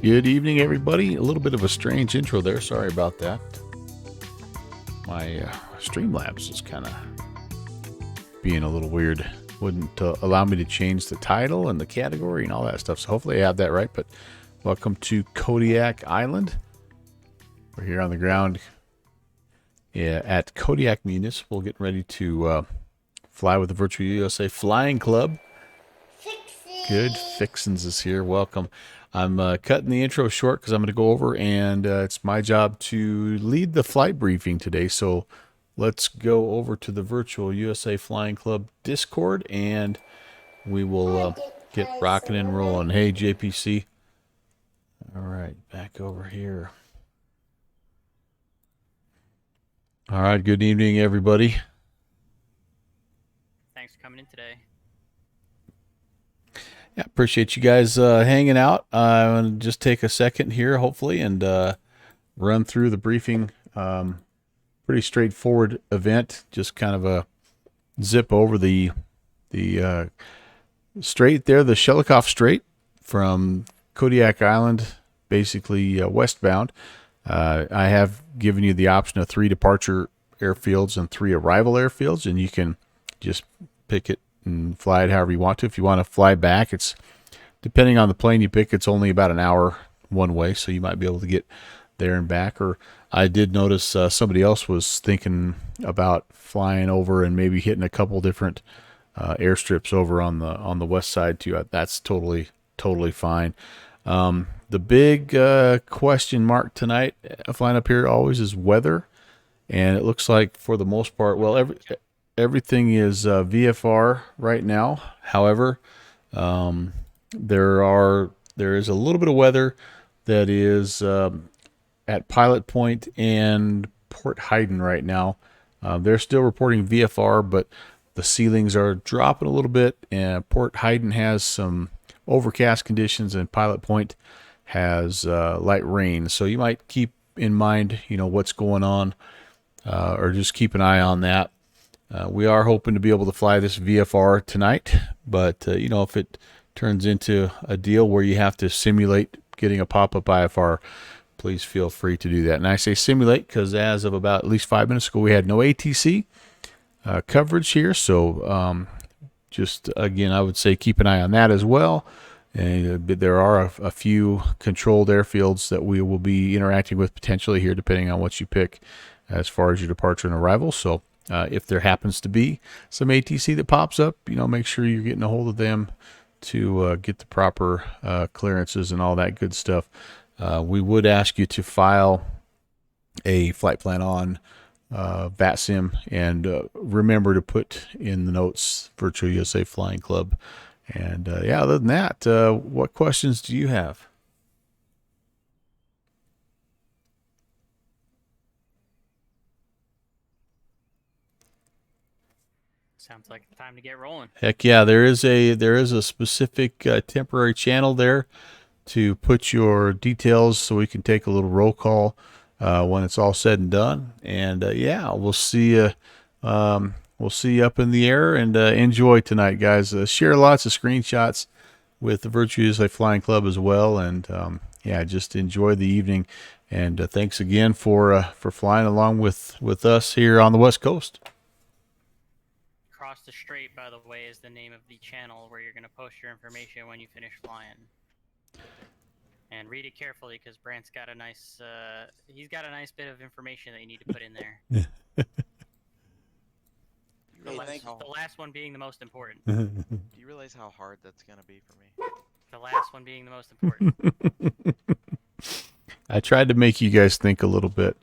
Good evening, everybody. A little bit of a strange intro there. Sorry about that. My Streamlabs is kind of being a little weird. Wouldn't allow me to change the title and the category and all that stuff. So hopefully I have that right. But welcome to Kodiak Island. We're here on the ground at Kodiak Municipal, getting ready to fly with the Virtual USA Flying Club. Good Fixins is here. Welcome. I'm cutting the intro short because I'm going to go over, and it's my job to lead the flight briefing today. So let's go over to the Virtual USA Flying Club Discord, and we will get rocking and rolling. Hey, JPC. All right, back over here. All right, good evening, everybody. Thanks for coming in today. Yeah, appreciate you guys hanging out. I'm going to just take a second here, hopefully, and run through the briefing. Pretty straightforward event. Just kind of a zip over the strait there, the Shelikof Strait from Kodiak Island, basically westbound. I have given you the option of 3 departure airfields and 3 arrival airfields, and you can just pick it and fly it however you want to. If you want to fly back, it's depending on the plane you pick, it's only about an hour one way, so you might be able to get there and back. Or I did notice somebody else was thinking about flying over and maybe hitting a couple different airstrips over on the west side too. That's totally fine. The big question mark tonight flying up here always is weather, and it looks like for the most part, well, everything is VFR right now. However, there is a little bit of weather that is at Pilot Point and Port Hayden right now. They're still reporting VFR, but the ceilings are dropping a little bit, and Port Hayden has some overcast conditions, and Pilot Point has light rain. So you might keep in mind, what's going on, or just keep an eye on that. We are hoping to be able to fly this VFR tonight, but if it turns into a deal where you have to simulate getting a pop-up IFR, please feel free to do that. And I say simulate because as of about at least 5 minutes ago, we had no ATC coverage here. So just again, I would say keep an eye on that as well. And there are a few controlled airfields that we will be interacting with potentially here, depending on what you pick as far as your departure and arrival. So if there happens to be some ATC that pops up, make sure you're getting a hold of them to get the proper clearances and all that good stuff. We would ask you to file a flight plan on VATSIM, and remember to put in the notes Virtual USA Flying Club. And other than that, what questions do you have? Sounds like it's time to get rolling. Heck yeah, there is a specific temporary channel there to put your details so we can take a little roll call when it's all said and done. And we'll see you. We'll see you up in the air, and enjoy tonight, guys. Share lots of screenshots with the Virtual USA Flying Club as well, and just enjoy the evening. And thanks again for flying along with us here on the West Coast. Across the Strait, by the way, is the name of the channel where you're going to post your information when you finish flying. And read it carefully because Brant's got a nice he's got a nice bit of information that you need to put in there. The last one being the most important. Do you realize how hard that's going to be for me? The last one being the most important. I tried to make you guys think a little bit.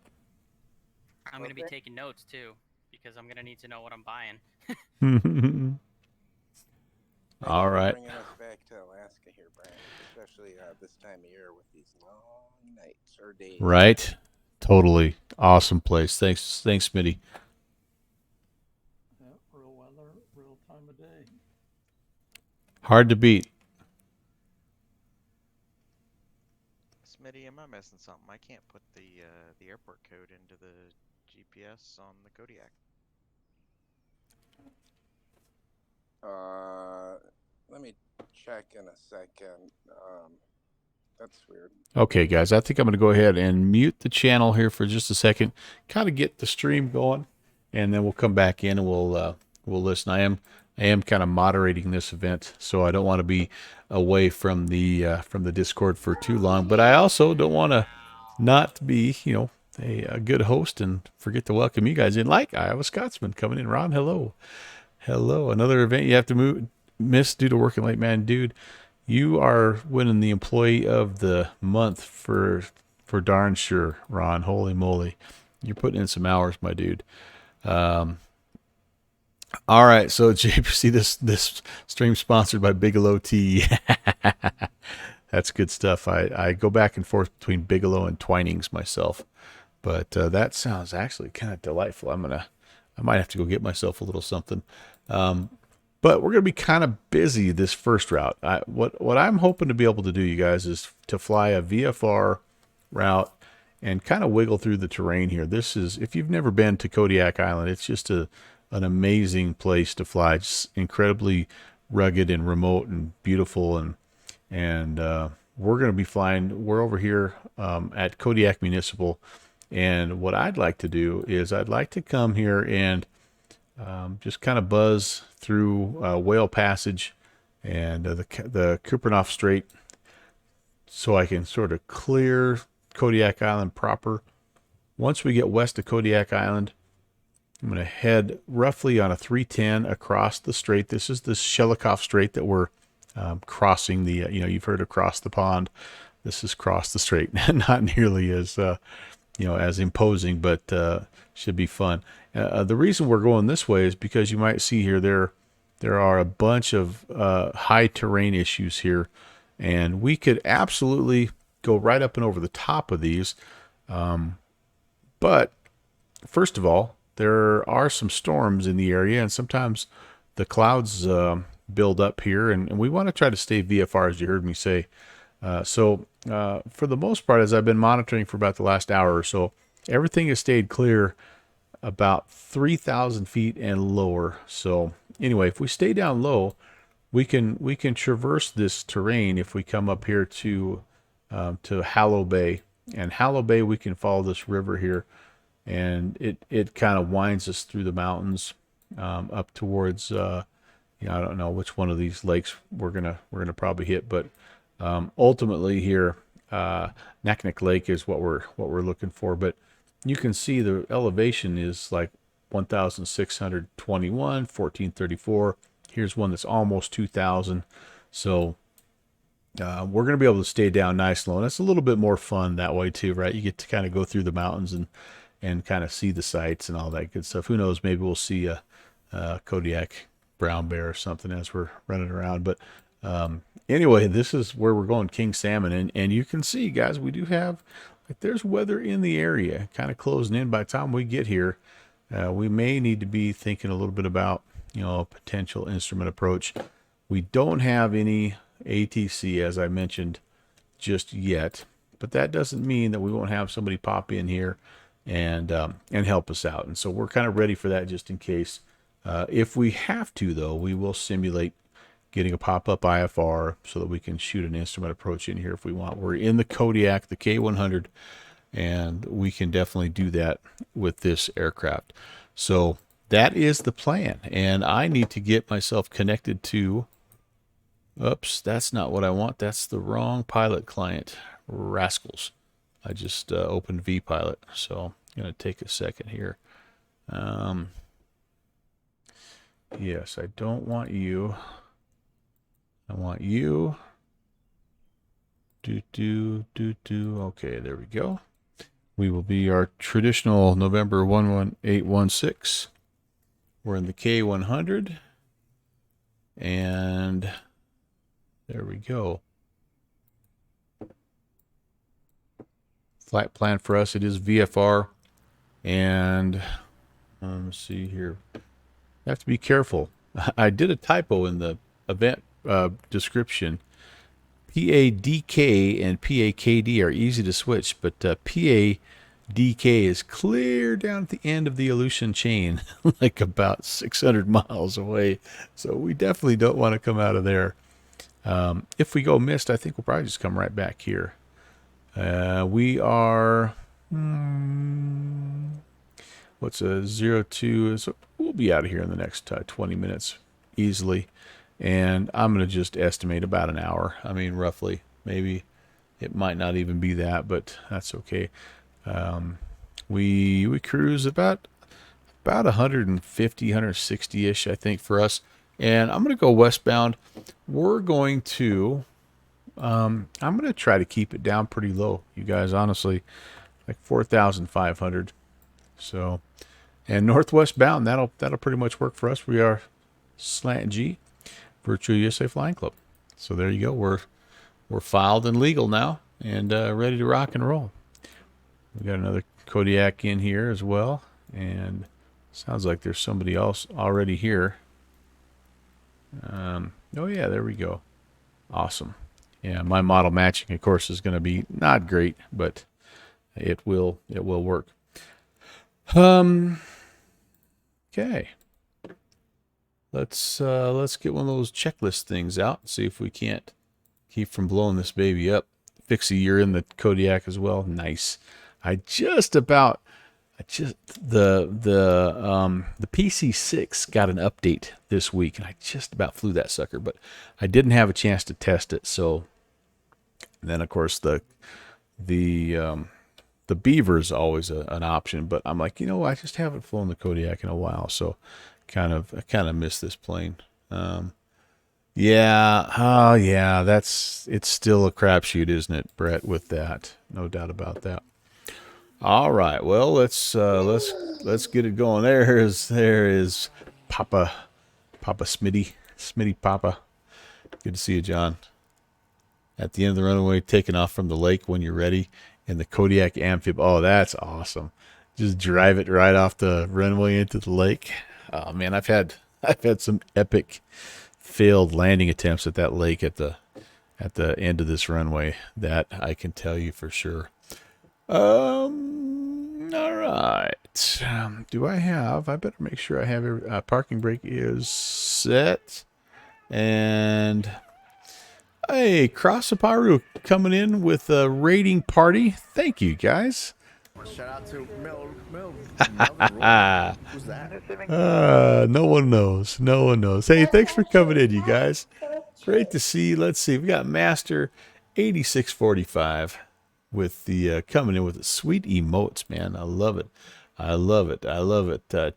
I'm going to be taking notes too because I'm going to need to know what I'm buying. All right. Bringing us back to Alaska here, Brian, especially this time of year with these long nights or days. Right. Totally awesome place. Thanks, Smitty. Yeah, real weather, real time of day. Hard to beat. Smitty, am I missing something? I can't put the airport code into the GPS on the Kodiak. Let me check in a second. That's weird. Okay, guys, I think I'm going to go ahead and mute the channel here for just a second, kind of get the stream going, and then we'll come back in and we'll listen. I am kind of moderating this event, so I don't want to be away from the Discord for too long, but I also don't want to not be, a good host and forget to welcome you guys in, like Iowa Scotsman coming in. Ron, hello. Hello. Another event you have to miss due to working late, man. Dude, you are winning the Employee of the Month for darn sure, Ron. Holy moly. You're putting in some hours, my dude. All right, so JPC, this stream sponsored by Bigelow Tea. That's good stuff. I go back and forth between Bigelow and Twinings myself, but that sounds actually kind of delightful. I might have to go get myself a little something. But we're going to be kind of busy this first route. What I'm hoping to be able to do, you guys, is to fly a VFR route and kind of wiggle through the terrain here. This is, if you've never been to Kodiak Island, it's just an amazing place to fly. It's incredibly rugged and remote and beautiful, and we're going to be flying. We're over here at Kodiak Municipal, and what I'd like to do is I'd like to come here and just kind of buzz through Whale Passage and the Kupernoff Strait, so I can sort of clear Kodiak Island proper. Once we get west of Kodiak Island, I'm going to head roughly on a 310 across the strait. This is the Shelikoff Strait that we're crossing. You've heard of cross the pond. This is cross the strait. Not nearly as as imposing, but should be fun. The reason we're going this way is because you might see here there are a bunch of high terrain issues here, and we could absolutely go right up and over the top of these. But first of all, there are some storms in the area, and sometimes the clouds build up here, and we want to try to stay VFR, as you heard me say. So for the most part, as I've been monitoring for about the last hour or so, everything has stayed clear about 3,000 feet and lower. So anyway, if we stay down low, we can traverse this terrain. If we come up here to Hallow Bay, and Hallow Bay, we can follow this river here, and it kind of winds us through the mountains up towards I don't know which one of these lakes we're gonna probably hit, but ultimately here Naknek Lake is what we're looking for. But you can see the elevation is like 1,621, 1,434. Here's one that's almost 2,000. So we're going to be able to stay down nice and low. And it's a little bit more fun that way too, right? You get to kind of go through the mountains and kind of see the sights and all that good stuff. Who knows? Maybe we'll see a Kodiak brown bear or something as we're running around. But anyway, this is where we're going, king salmon. And you can see, guys, we do have, like, there's weather in the area kind of closing in. By the time we get here, we may need to be thinking a little bit about, a potential instrument approach. We don't have any ATC, as I mentioned, just yet, but that doesn't mean that we won't have somebody pop in here and help us out. And so we're kind of ready for that just in case. If we have to, though, we will simulate getting a pop-up IFR so that we can shoot an instrument approach in here if we want. We're in the Kodiak, the K100, and we can definitely do that with this aircraft. So that is the plan, and I need to get myself connected to, oops, that's not what I want. That's the wrong pilot client. Rascals. I just opened VPilot, so I'm going to take a second here. Yes, I don't want you. I want you. Okay, there we go. We will be our traditional November 11816. We're in the K100. And there we go. Flight plan for us, it is VFR. And let's see here. I have to be careful. I did a typo in the event description. PADK and PAKD are easy to switch, but PADK is clear down at the end of the Aleutian chain, like about 600 miles away. So we definitely don't want to come out of there. If we go missed, I think we'll probably just come right back here. We are, what's a 02? So we'll be out of here in the next 20 minutes easily. And I'm going to just estimate about an hour. I mean, roughly. Maybe it might not even be that, but that's okay. We cruise about 150, 160-ish, I think, for us. And I'm going to go westbound. We're going to, I'm going to try to keep it down pretty low, you guys, honestly, like 4,500. So, and northwest bound, that'll pretty much work for us. We are Slant G, Virtual USA Flying Club. So there you go. We're filed and legal now, and ready to rock and roll. We got another Kodiak in here as well, and sounds like there's somebody else already here. Oh yeah, there we go. Awesome. Yeah, my model matching, of course, is going to be not great, but it will work. Okay. Let's get one of those checklist things out and see if we can't keep from blowing this baby up. Fixie, you're in the Kodiak as well. Nice. The PC6 got an update this week, and I just about flew that sucker, but I didn't have a chance to test it. So then, of course, the Beaver is always an option, but I'm like, I just haven't flown the Kodiak in a while, so I kind of miss this plane. Yeah, it's still a crapshoot, isn't it, Brett? With that, no doubt about that. All right, well, let's get it going. There is Papa Smitty Papa. Good to see you, John. At the end of the runway, taking off from the lake when you're ready in the Kodiak Amphib. Oh, that's awesome! Just drive it right off the runway into the lake. Oh man, I've had some epic failed landing attempts at that lake at the end of this runway. That I can tell you for sure. All right. I better make sure I have every parking brake is set. And hey, Crossaparu coming in with a rating party. Thank you, guys. Shout out to Melvin. Who's that? No one knows. No one knows. Hey, thanks for coming in, you guys. Great to see you. Let's see. We got Master 8645 with the coming in with the sweet emotes, man. I love it. Tekra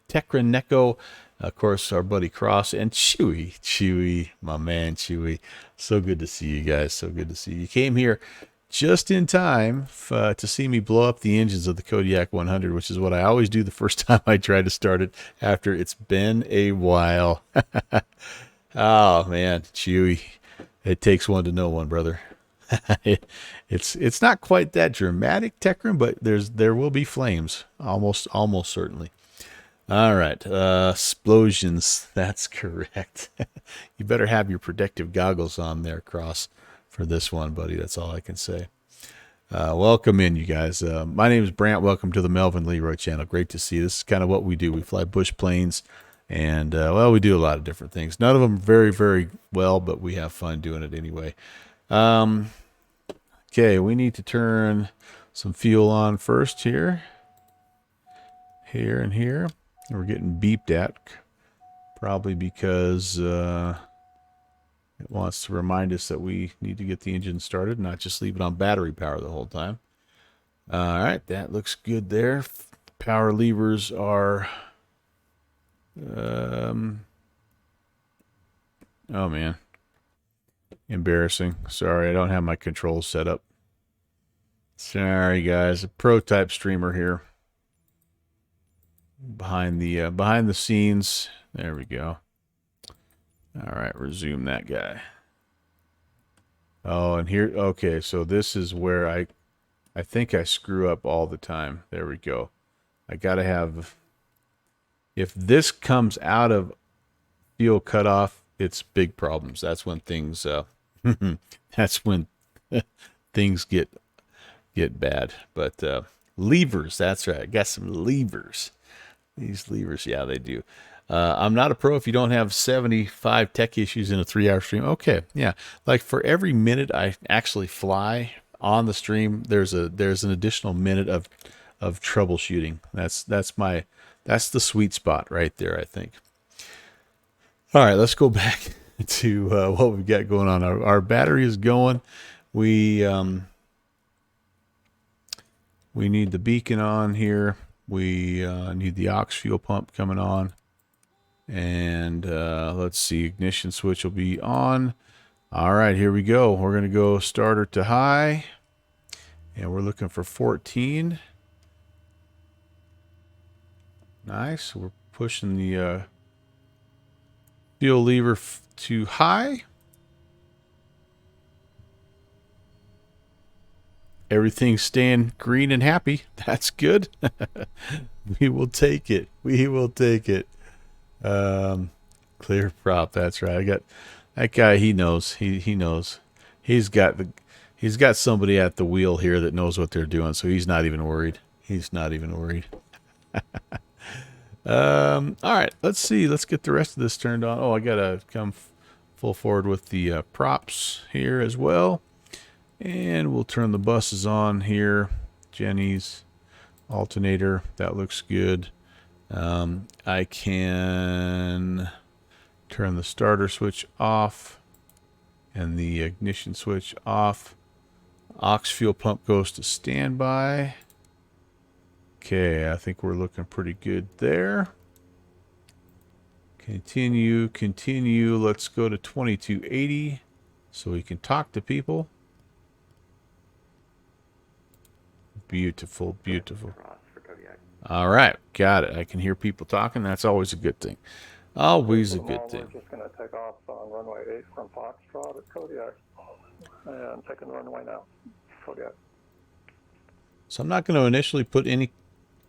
Neko, of course, our buddy Cross, and Chewy, my man Chewy. So good to see you guys. So good to see you. You came here just in time to see me blow up the engines of the Kodiak 100, which is what I always do the first time I try to start it after it's been a while. Oh man, Chewy, it takes one to know one, brother. It's not quite that dramatic, Tekram, but there will be flames, almost certainly. All right, explosions. That's correct. You better have your protective goggles on there, Cross, for this one, buddy. That's all I can say. Welcome in, you guys. My name is Brant. Welcome to the Melvin Leroy channel. Great to see you. This is kind of what we do. We fly bush planes, and we do a lot of different things. None of them very, very well, but we have fun doing it anyway. Okay, we need to turn some fuel on first here. Here and here. We're getting beeped at, probably because it wants to remind us that we need to get the engine started, not just leave it on battery power the whole time. All right, that looks good there. Power levers are... oh, man. Embarrassing. Sorry, I don't have my controls set up. Sorry, guys. A pro-type streamer here. Behind the scenes. There we go. All right, resume that guy. Oh, and here, okay, so this is where I think I screw up all the time. There we go. I gotta have, if this comes out of fuel cutoff, it's big problems. That's when things, that's when things get bad. But levers, that's right. I got some levers. These levers, yeah, they do. I'm not a pro if you don't have 75 tech issues in a 3-hour stream. Okay, yeah. Like for every minute I actually fly on the stream, there's an additional minute of troubleshooting. That's the sweet spot right there, I think. All right, let's go back to what we've got going on. Our battery is going. We need the beacon on here. We need the aux fuel pump coming on. And let's see, ignition switch will be on. All right, here we go. We're going to go starter to high. And we're looking for 14. Nice. We're pushing the fuel lever to high. Everything's staying green and happy. That's good. We will take it. We will take it. Clear prop. That's right. I got that guy. He knows. He knows. He's got somebody at the wheel here that knows what they're doing. So he's not even worried. He's not even worried. All right. Let's see. Let's get the rest of this turned on. Oh, I gotta come full forward with the props here as well. And we'll turn the buses on here. Jenny's alternator. That looks good. I can turn the starter switch off and the ignition switch off. Aux fuel pump goes to standby. Okay, I think we're looking pretty good there. Continue. Let's go to 2280 so we can talk to people. Beautiful. All right, got it. I can hear people talking. That's always a good thing. Always a good thing. We're just going to take off on runway 8 from Foxtrot at Kodiak, and taking the runway now. Kodiak. So I'm not going to initially put any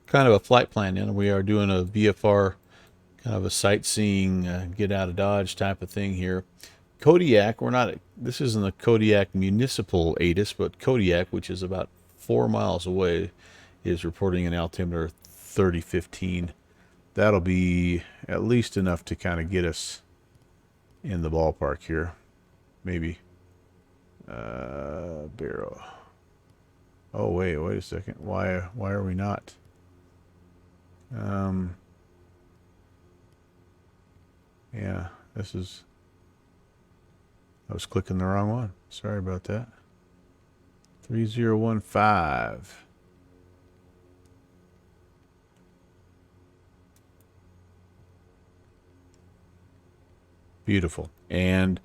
kind of a flight plan in. We are doing a VFR, kind of a sightseeing, get out of Dodge type of thing here. Kodiak, this isn't the Kodiak Municipal ATIS, but Kodiak, which is about 4 miles away, is reporting an altimeter 3015. That'll be at least enough to kind of get us in the ballpark here. Maybe. Barrow. Oh, wait a second. Why are we not? Yeah, I was clicking the wrong one. Sorry about that. 3015. Beautiful. And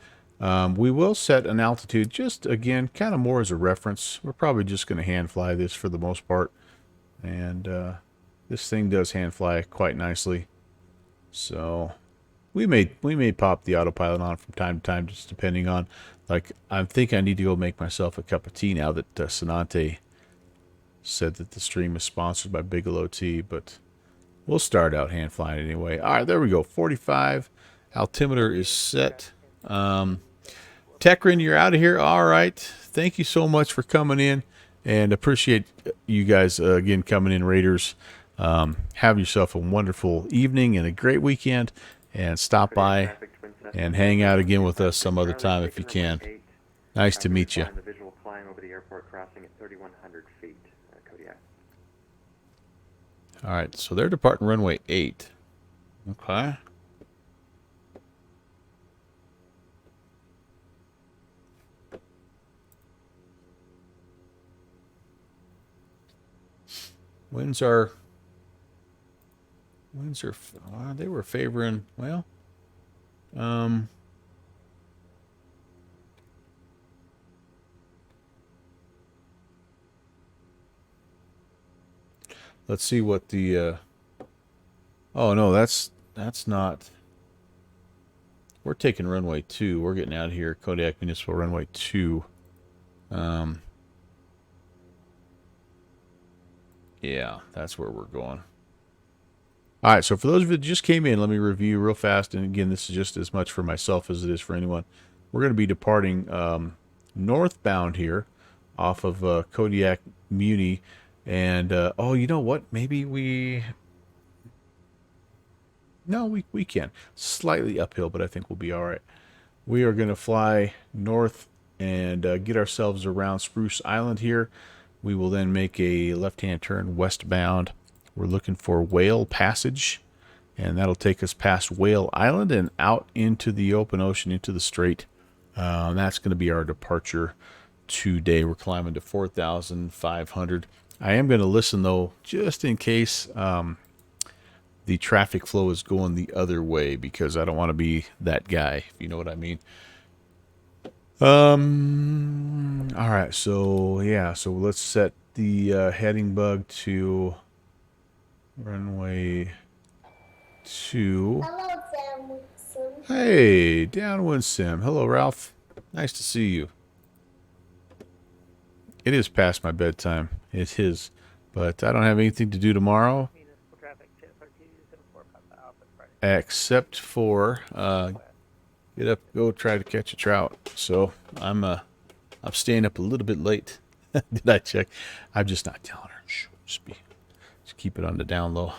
we will set an altitude, just again, kind of more as a reference. We're probably just going to hand fly this for the most part. And this thing does hand fly quite nicely. So we may pop the autopilot on from time to time, just depending on, like, I think I need to go make myself a cup of tea now that Sonante said that the stream is sponsored by Bigelow Tea, but we'll start out hand flying anyway. All right, there we go. 45. Altimeter is set. Techrin, you're out of here. All right. Thank you so much for coming in, and appreciate you guys again coming in, Raiders. Have yourself a wonderful evening and a great weekend, and stop by and hang out again with us some other time if you can. Nice to meet you. The visual climb over the airport crossing at 3,100 feet, Kodiak. All right, so they're departing runway 8. Okay. Winds are they were favoring, well, let's see what the oh no, that's not. We're taking runway 2. We're getting out of here. Kodiak Municipal runway 2. Yeah, that's where we're going. All right, so for those of you that just came in, let me review real fast. And again, this is just as much for myself as it is for anyone. We're going to be departing northbound here off of Kodiak Muni. And, oh, you know what? Maybe we... No, we can. Slightly uphill, but I think we'll be all right. We are going to fly north and get ourselves around Spruce Island here. We will then make a left-hand turn westbound. We're looking for Whale Passage, and that'll take us past Whale Island and out into the open ocean, into the Strait. That's going to be our departure today. We're climbing to 4,500. I am going to listen, though, just in case the traffic flow is going the other way, because I don't want to be that guy, if you know what I mean. All right, so yeah, so let's set the heading bug to runway 2. Hello, Sam. Hey, downwind sim. Hello, Ralph. Nice to see you. It is past my bedtime. It is, but I don't have anything to do tomorrow, except for get up, go try to catch a trout. So I'm staying up a little bit late. Did I check? I'm just not telling her. Shh, just keep it on the down low.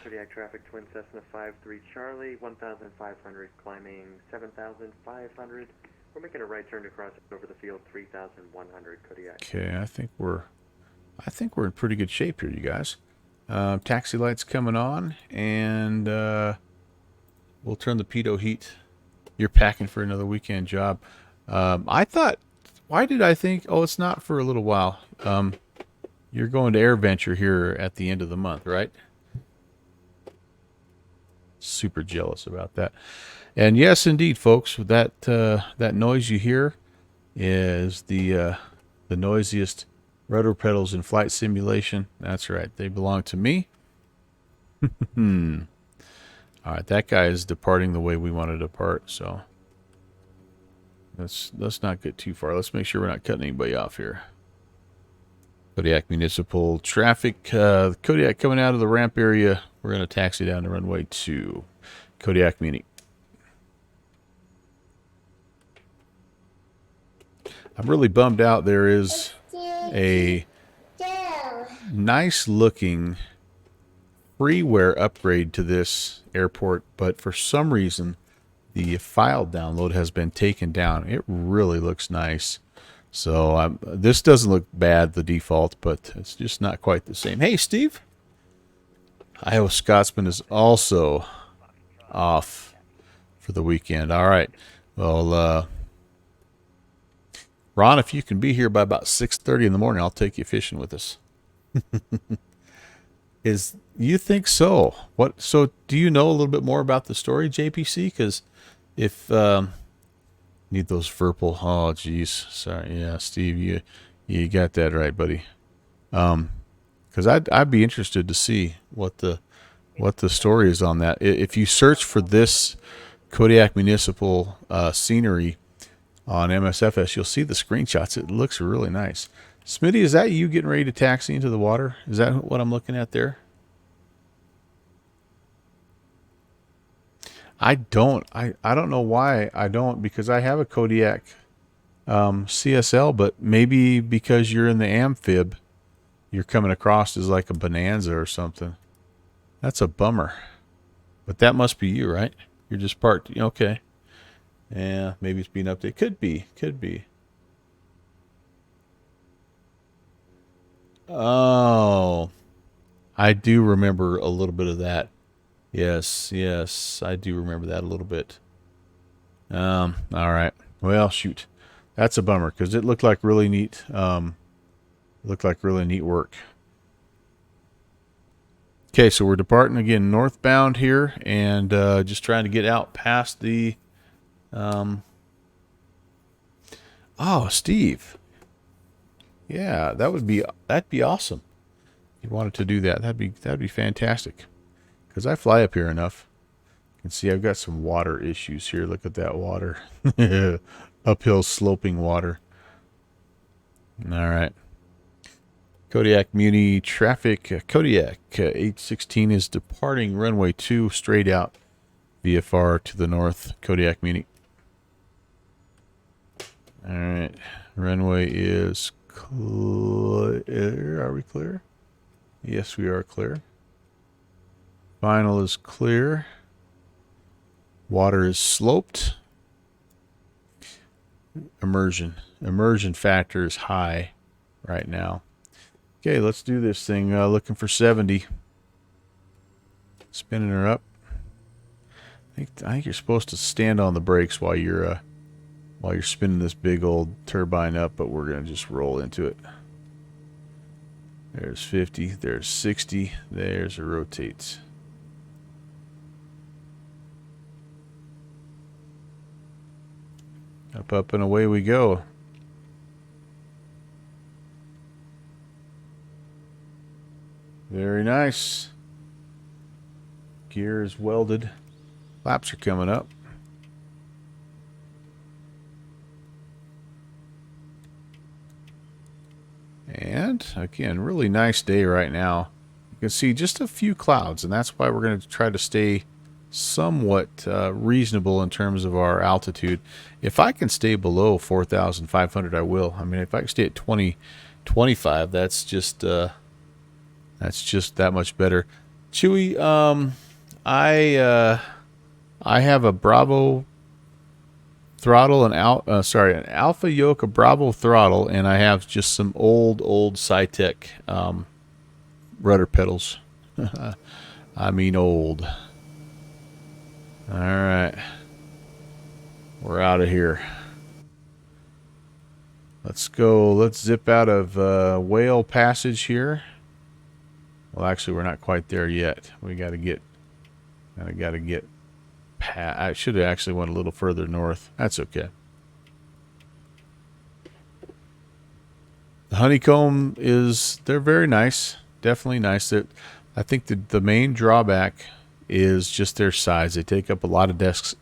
Kodiak traffic, Twin Cessna 53 Charlie, 1,500, climbing 7,500. We're making a right turn to cross over the field, 3,100 Kodiak. Okay, I think we're in pretty good shape here, you guys. Taxi lights coming on, and we'll turn the pitot heat. You're packing for another weekend job. Why did I think? Oh, it's not for a little while. You're going to AirVenture here at the end of the month, right? Super jealous about that. And yes, indeed, folks, that noise you hear is the noisiest rudder pedals in flight simulation. That's right, they belong to me. All right, that guy is departing the way we want to depart, so let's not get too far. Let's make sure we're not cutting anybody off here. Kodiak Municipal traffic. Kodiak coming out of the ramp area. We're going to taxi down to runway 2. Kodiak Muni. I'm really bummed out. There is a nice looking freeware upgrade to this airport, but for some reason the file download has been taken down. It really looks nice. So this doesn't look bad, the default, but it's just not quite the same. Hey, Steve. Iowa Scotsman is also off for the weekend. All right. Well, Ron, if you can be here by about 6:30 in the morning, I'll take you fishing with us. You think so? What? So do you know a little bit more about the story, JPC? Because if need those Verpal. Oh, geez. Sorry. Yeah, Steve, you got that right, buddy. Because I'd be interested to see what the story is on that. If you search for this Kodiak Municipal scenery on MSFS, you'll see the screenshots. It looks really nice. Smitty, is that you getting ready to taxi into the water? Is that what I'm looking at there? I don't know why I don't, because I have a Kodiak CSL, but maybe because you're in the amphib, you're coming across as like a Bonanza or something. That's a bummer. But that must be you, right? You're just parked. Okay. Yeah, maybe it's being updated. Could be. Oh, I do remember a little bit of that. Yes, I do remember that a little bit. All right. Well, shoot. That's a bummer, because it looked like really neat. Work. Okay, so we're departing again northbound here, and just trying to get out past the. Oh, Steve. Yeah, that'd be awesome. If you wanted to do that, that'd be fantastic. Because I fly up here enough. You can see I've got some water issues here. Look at that water. Uphill sloping water. All right. Kodiak Muni traffic. Kodiak 816 is departing runway 2 straight out. VFR to the north. Kodiak Muni. All right. Runway is clear. Are we clear? Yes, we are clear. Final is clear. Water is sloped. Immersion factor is high right now. Okay, let's do this thing. Looking for 70. Spinning her up. I think you're supposed to stand on the brakes while you're spinning this big old turbine up, but we're gonna just roll into it. There's 50. There's 60. There's a rotates. Up, and away we go. Very nice. Gear is welded. Flaps are coming up. And again, really nice day right now. You can see just a few clouds, and that's why we're going to try to stay somewhat reasonable in terms of our altitude. If I can stay below 4,500, I will. I mean, if I can stay at 25, that's just that much better. Chewy, I have a Bravo throttle and an Alpha Yoke, a Bravo throttle, and I have just some old Cytec rudder pedals. I mean old. All right, we're out of here. Let's go. Let's zip out of Whale Passage here. Well, actually, we're not quite there yet. We got to get. I should have actually went a little further north. That's okay. The Honeycomb they're very nice. Definitely nice. I think the main drawback is just their size. They take up a lot of desk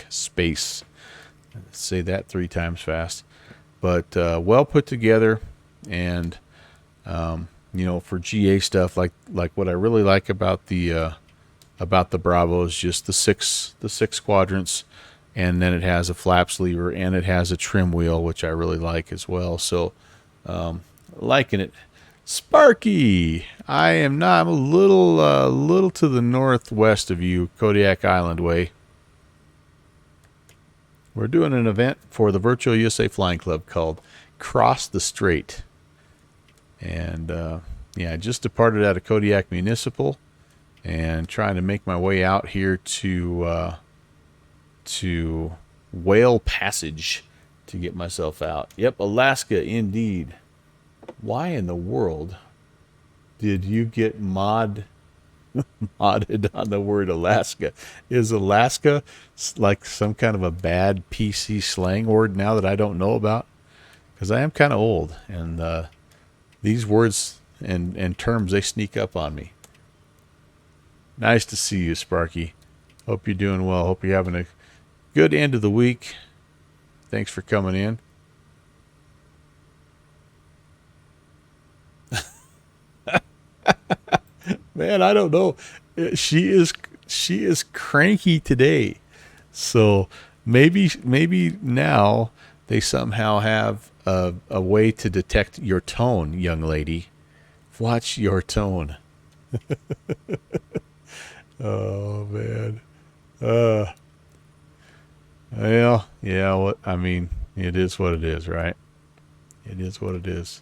space. Let's say that 3 times fast. But well put together, and you know, for GA stuff, like what I really like about the Bravo is just the six quadrants, and then it has a flaps lever and it has a trim wheel, which I really like as well. So liking it. Sparky, I'm a little to the northwest of you, Kodiak Island way. We're doing an event for the Virtual USA Flying Club called Cross the Strait. And yeah, I just departed out of Kodiak Municipal and trying to make my way out here to Whale Passage to get myself out. Yep, Alaska indeed. Why in the world did you get modded on the word Alaska? Is Alaska like some kind of a bad PC slang word now that I don't know about? Because I am kind of old, and these words and terms, they sneak up on me. Nice to see you, Sparky. Hope you're doing well. Hope you're having a good end of the week. Thanks for coming in. Man, I don't know. She is cranky today. So maybe now they somehow have a way to detect your tone, young lady. Watch your tone. Oh man. Well, yeah, what I mean, it is what it is, right? It is what it is.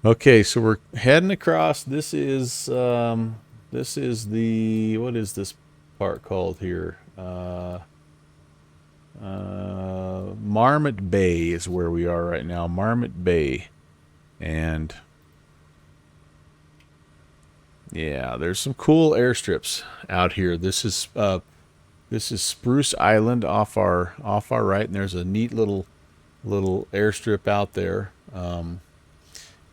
Okay, so we're heading across. This is the, what is this part called here? Marmot Bay is where we are right now. Marmot Bay. And yeah, there's some cool airstrips out here. This is Spruce Island off our right, and there's a neat little airstrip out there.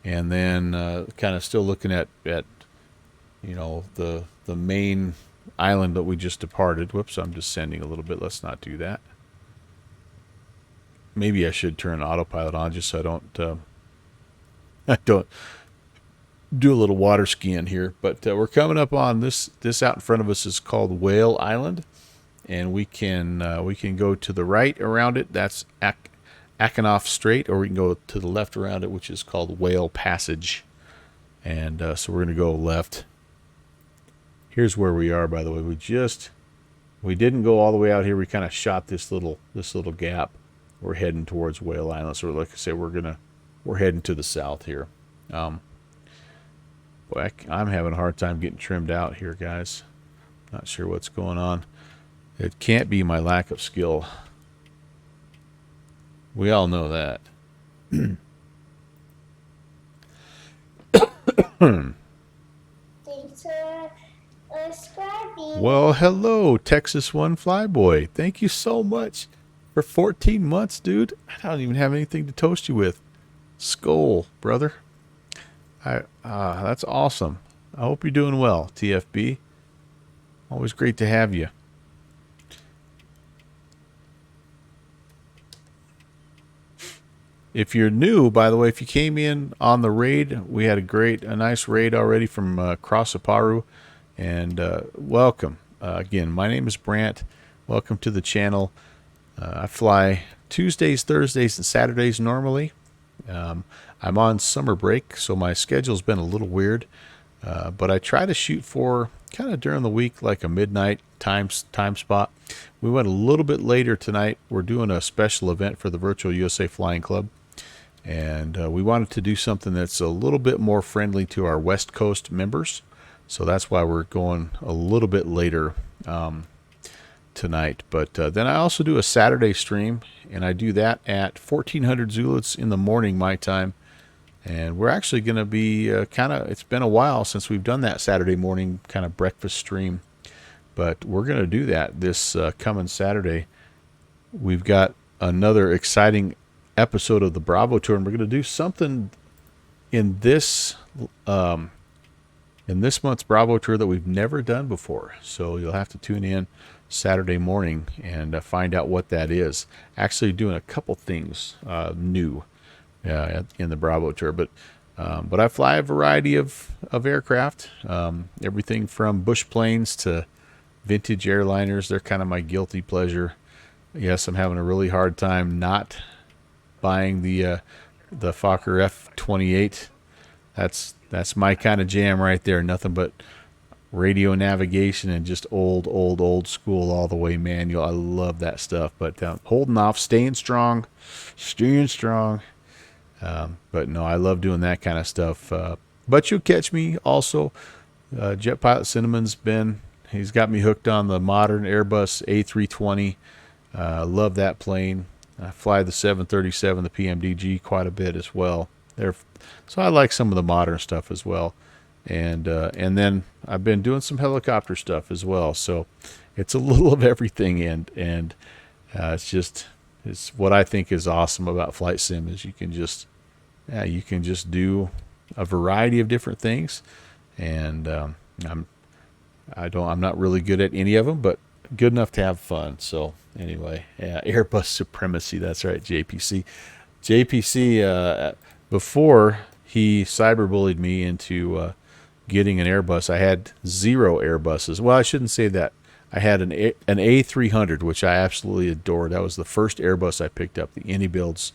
And then kind of still looking at you know, the main island that we just departed. Whoops, I'm descending a little bit. Let's not do that. Maybe I should turn autopilot on just so I don't do a little water skiing here. But we're coming up on this out in front of us is called Whale Island, and we can go to the right around it. That's Akanoff Strait, or we can go to the left around it, which is called Whale Passage. And so we're going to go left here's where we are, by the way. We didn't go all the way out here. We kind of shot this little gap. We're heading towards Whale Island. So like I say, we're heading to the south here. Boy, I'm having a hard time getting trimmed out here, guys. Not sure what's going on. It can't be my lack of skill. We all know that. Thanks for subscribing. Well, hello, Texas One Flyboy. Thank you so much for 14 months, dude. I don't even have anything to toast you with. Skull, brother. That's awesome. I hope you're doing well, TFB. Always great to have you. If you're new, by the way, if you came in on the raid, we had a nice raid already from Crossaparu, and welcome. Again, my name is Brant. Welcome to the channel. I fly Tuesdays, Thursdays, and Saturdays normally. I'm on summer break, so my schedule's been a little weird, but I try to shoot for kind of during the week, like a midnight time spot. We went a little bit later tonight. We're doing a special event for the Virtual USA Flying Club. And we wanted to do something that's a little bit more friendly to our West Coast members. So that's why we're going a little bit later tonight. But then I also do a Saturday stream, and I do that at 1400 Zulits in the morning, my time. And we're actually going to be it's been a while since we've done that Saturday morning kind of breakfast stream. But we're going to do that this coming Saturday. We've got another exciting episode of the Bravo Tour, and we're going to do something in this month's Bravo Tour that we've never done before. So you'll have to tune in Saturday morning and find out what that is. Actually doing a couple things new in the Bravo Tour, but I fly a variety of aircraft, everything from bush planes to vintage airliners. They're kind of my guilty pleasure. Yes, I'm having a really hard time not buying the Fokker F-28. That's my kind of jam right there. Nothing but radio navigation and just old school all the way manual. I love that stuff. But holding off, staying strong. But no, I love doing that kind of stuff. But you'll catch me also. Jet Pilot Cinnamon's he's got me hooked on the modern Airbus A320. Love that plane. I fly the 737, the PMDG, quite a bit as well. So I like some of the modern stuff as well. And then I've been doing some helicopter stuff as well. So it's a little of everything. And it's what I think is awesome about Flight Sim is you can just do a variety of different things. And I'm not really good at any of them, but good enough to have fun. So anyway, yeah, Airbus supremacy. That's right, JPC. Before he cyberbullied me into getting an Airbus, I had 0 Airbuses. Well, I shouldn't say that. I had an A300, which I absolutely adored. That was the first Airbus I picked up, the Anybuilds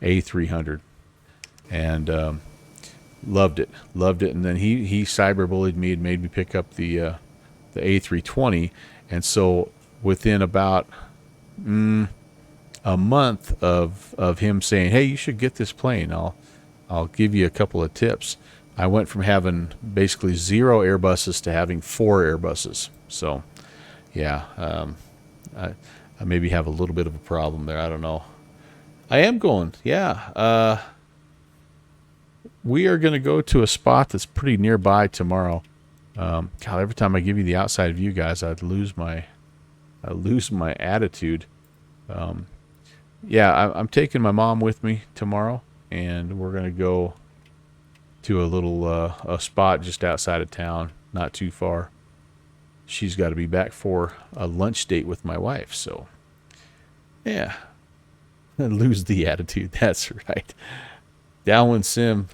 A300, and loved it. And then he cyberbullied me and made me pick up the A320. And so within about a month of him saying, hey, you should get this plane, I'll give you a couple of tips, I went from having basically 0 Airbuses to having 4 Airbuses. So yeah, I maybe have a little bit of a problem there. I don't know. I am going, yeah. We are going to go to a spot that's pretty nearby tomorrow. God, every time I give you the outside view, guys, I lose my attitude. Yeah, I'm taking my mom with me tomorrow, and we're gonna go to a little a spot just outside of town, not too far. She's got to be back for a lunch date with my wife, so yeah, lose the attitude. That's right. Dalwin Sim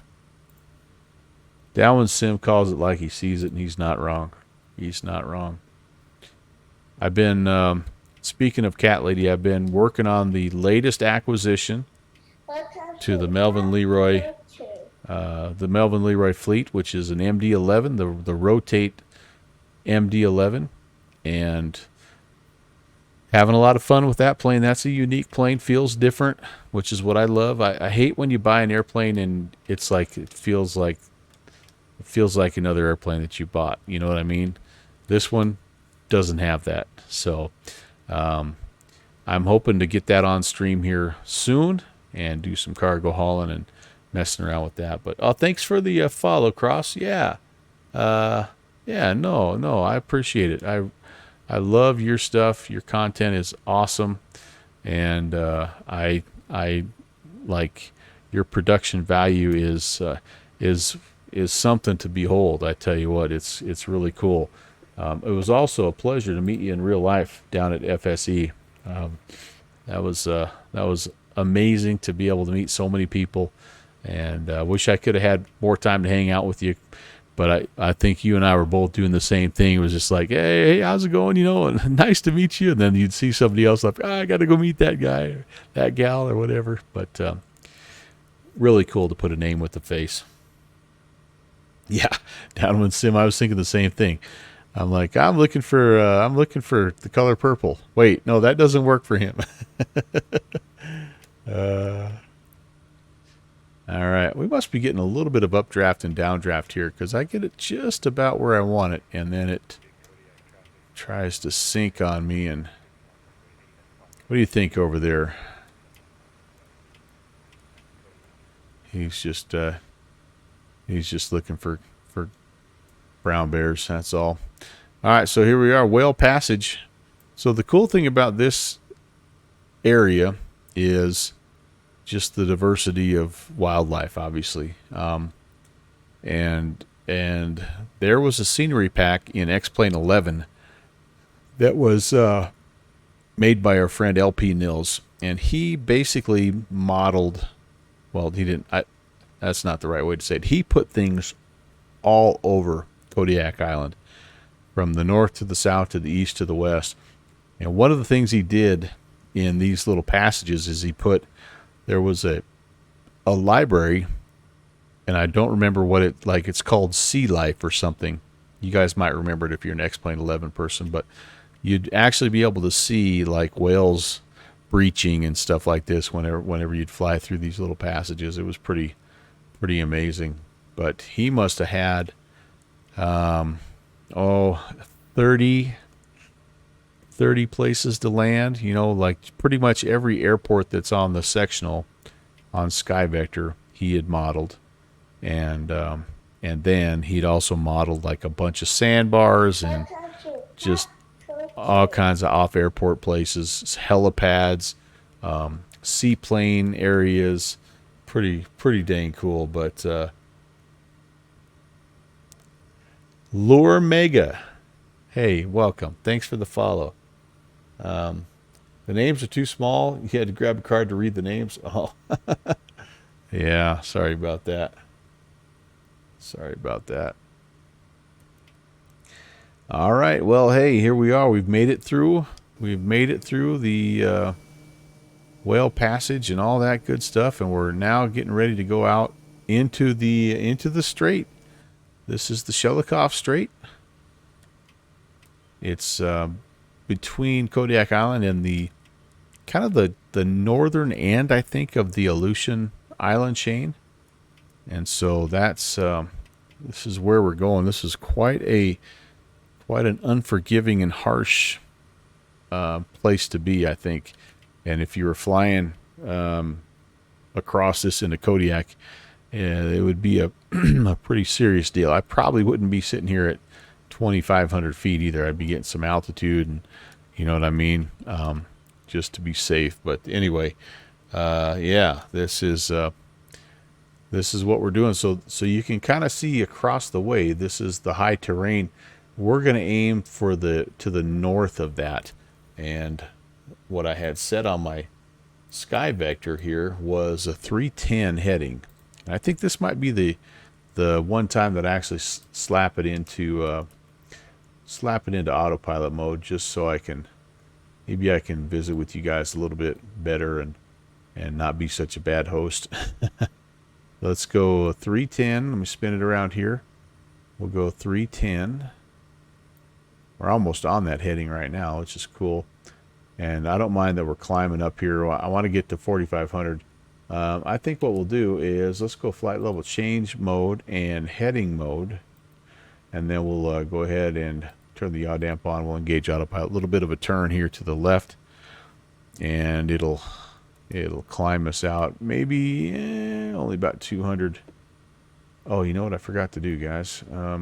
calls it like he sees it, and he's not wrong. He's not wrong. I've been, speaking of Cat Lady, I've been working on the latest acquisition to the Melvin Leroy fleet, which is an MD-11, the Rotate MD-11, and having a lot of fun with that plane. That's a unique plane, feels different, which is what I love. I hate when you buy an airplane and it's like it feels like another airplane that you bought. You know what I mean? This one doesn't have that. So I'm hoping to get that on stream here soon and do some cargo hauling and messing around with that. But thanks for the follow, Cross. Yeah. No, I appreciate it. I love your stuff. Your content is awesome, and I like your production value is something to behold. I tell you what, it's really cool. It was also a pleasure to meet you in real life down at FSE. That was amazing to be able to meet so many people, and I wish I could have had more time to hang out with you. But I think you and I were both doing the same thing. It was just like, hey, how's it going? You know, and nice to meet you. And then you'd see somebody else like, I got to go meet that guy or that gal or whatever. But really cool to put a name with the face. Yeah, Downwind Sim, I was thinking the same thing. I'm like, I'm looking for the color purple. Wait, no, that doesn't work for him. All right, we must be getting a little bit of updraft and downdraft here because I get it just about where I want it, and then it tries to sink on me. And what do you think over there? He's just looking for brown bears. That's all. All right, so here we are, Whale Passage. So the cool thing about this area is just the diversity of wildlife, obviously. And there was a scenery pack in X-Plane 11 that was made by our friend LP Nils, and he basically modeled. Well, he didn't. That's not the right way to say it. He put things all over Kodiak Island, from the north to the south to the east to the west. And one of the things he did in these little passages is there was a library, and I don't remember what it's called Sea Life or something. You guys might remember it if you're an X-Plane 11 person, but you'd actually be able to see like whales breaching and stuff like this whenever you'd fly through these little passages. It was pretty amazing. But he must have had 30 places to land, you know, like pretty much every airport that's on the sectional on SkyVector he had modeled, and then he'd also modeled like a bunch of sandbars and just all kinds of off-airport places, helipads, seaplane areas. Pretty dang cool. But Lure Mega, hey, welcome. Thanks for the follow. The names are too small. You had to grab a card to read the names. Oh, yeah. Sorry about that. All right. Well, hey, here we are. We've made it through. The Whale Passage and all that good stuff, and we're now getting ready to go out into the Strait. This is the Shelikof Strait. It's between Kodiak Island and the kind of the northern end, I think, of the Aleutian Island chain. And so that's this is where we're going. This is quite an unforgiving and harsh place to be, I think. And if you were flying across this into Kodiak, it would be a pretty serious deal. I probably wouldn't be sitting here at 2,500 feet either. I'd be getting some altitude, and you know what I mean, just to be safe. But anyway, yeah, this is what we're doing. So you can kind of see across the way. This is the high terrain. We're going to aim to the north of that, and what I had set on my SkyVector here was a 310 heading. And I think this might be the one time that I actually slap it into autopilot mode, just so I can visit with you guys a little bit better and not be such a bad host. Let's go 310. Let me spin it around here. We'll go 310. we're almost on that heading right now, which is cool. And I don't mind that we're climbing up here. I want to get to 4,500. I think what we'll do is let's go flight level change mode and heading mode. And then we'll go ahead and turn the yaw damp on. We'll engage autopilot. A little bit of a turn here to the left. And it'll climb us out. Maybe only about 200. Oh, you know what I forgot to do, guys? I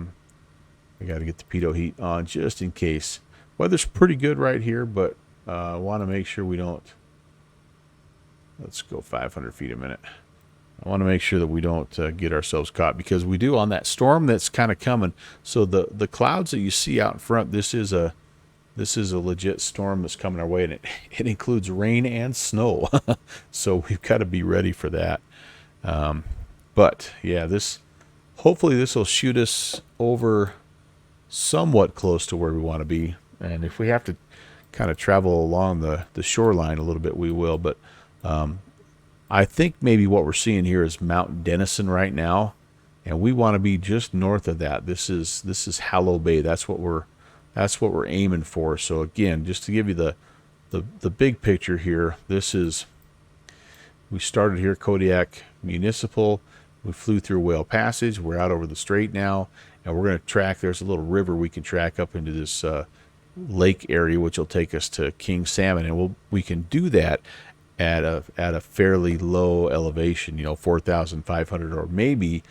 got to get the pitot heat on just in case. Weather's pretty good right here, but I want to make sure we don't. Let's go 500 feet a minute. I want to make sure that we don't get ourselves caught, because we do on that storm that's kind of coming. So the clouds that you see out in front, this is a legit storm that's coming our way, and it includes rain and snow. So we've got to be ready for that. But yeah, hopefully this will shoot us over somewhat close to where we want to be. And if we have to kind of travel along the shoreline a little bit, we will. But I think maybe what we're seeing here is Mount Denison right now, and we want to be just north of that. This is Hallow Bay. That's what we're aiming for. So again, just to give you the big picture here, we started here Kodiak Municipal. We flew through Whale Passage. We're out over the Strait now, and we're going to track. There's a little river we can track up into this lake area, which will take us to King Salmon, and we can do that at a fairly low elevation, 4,500, or maybe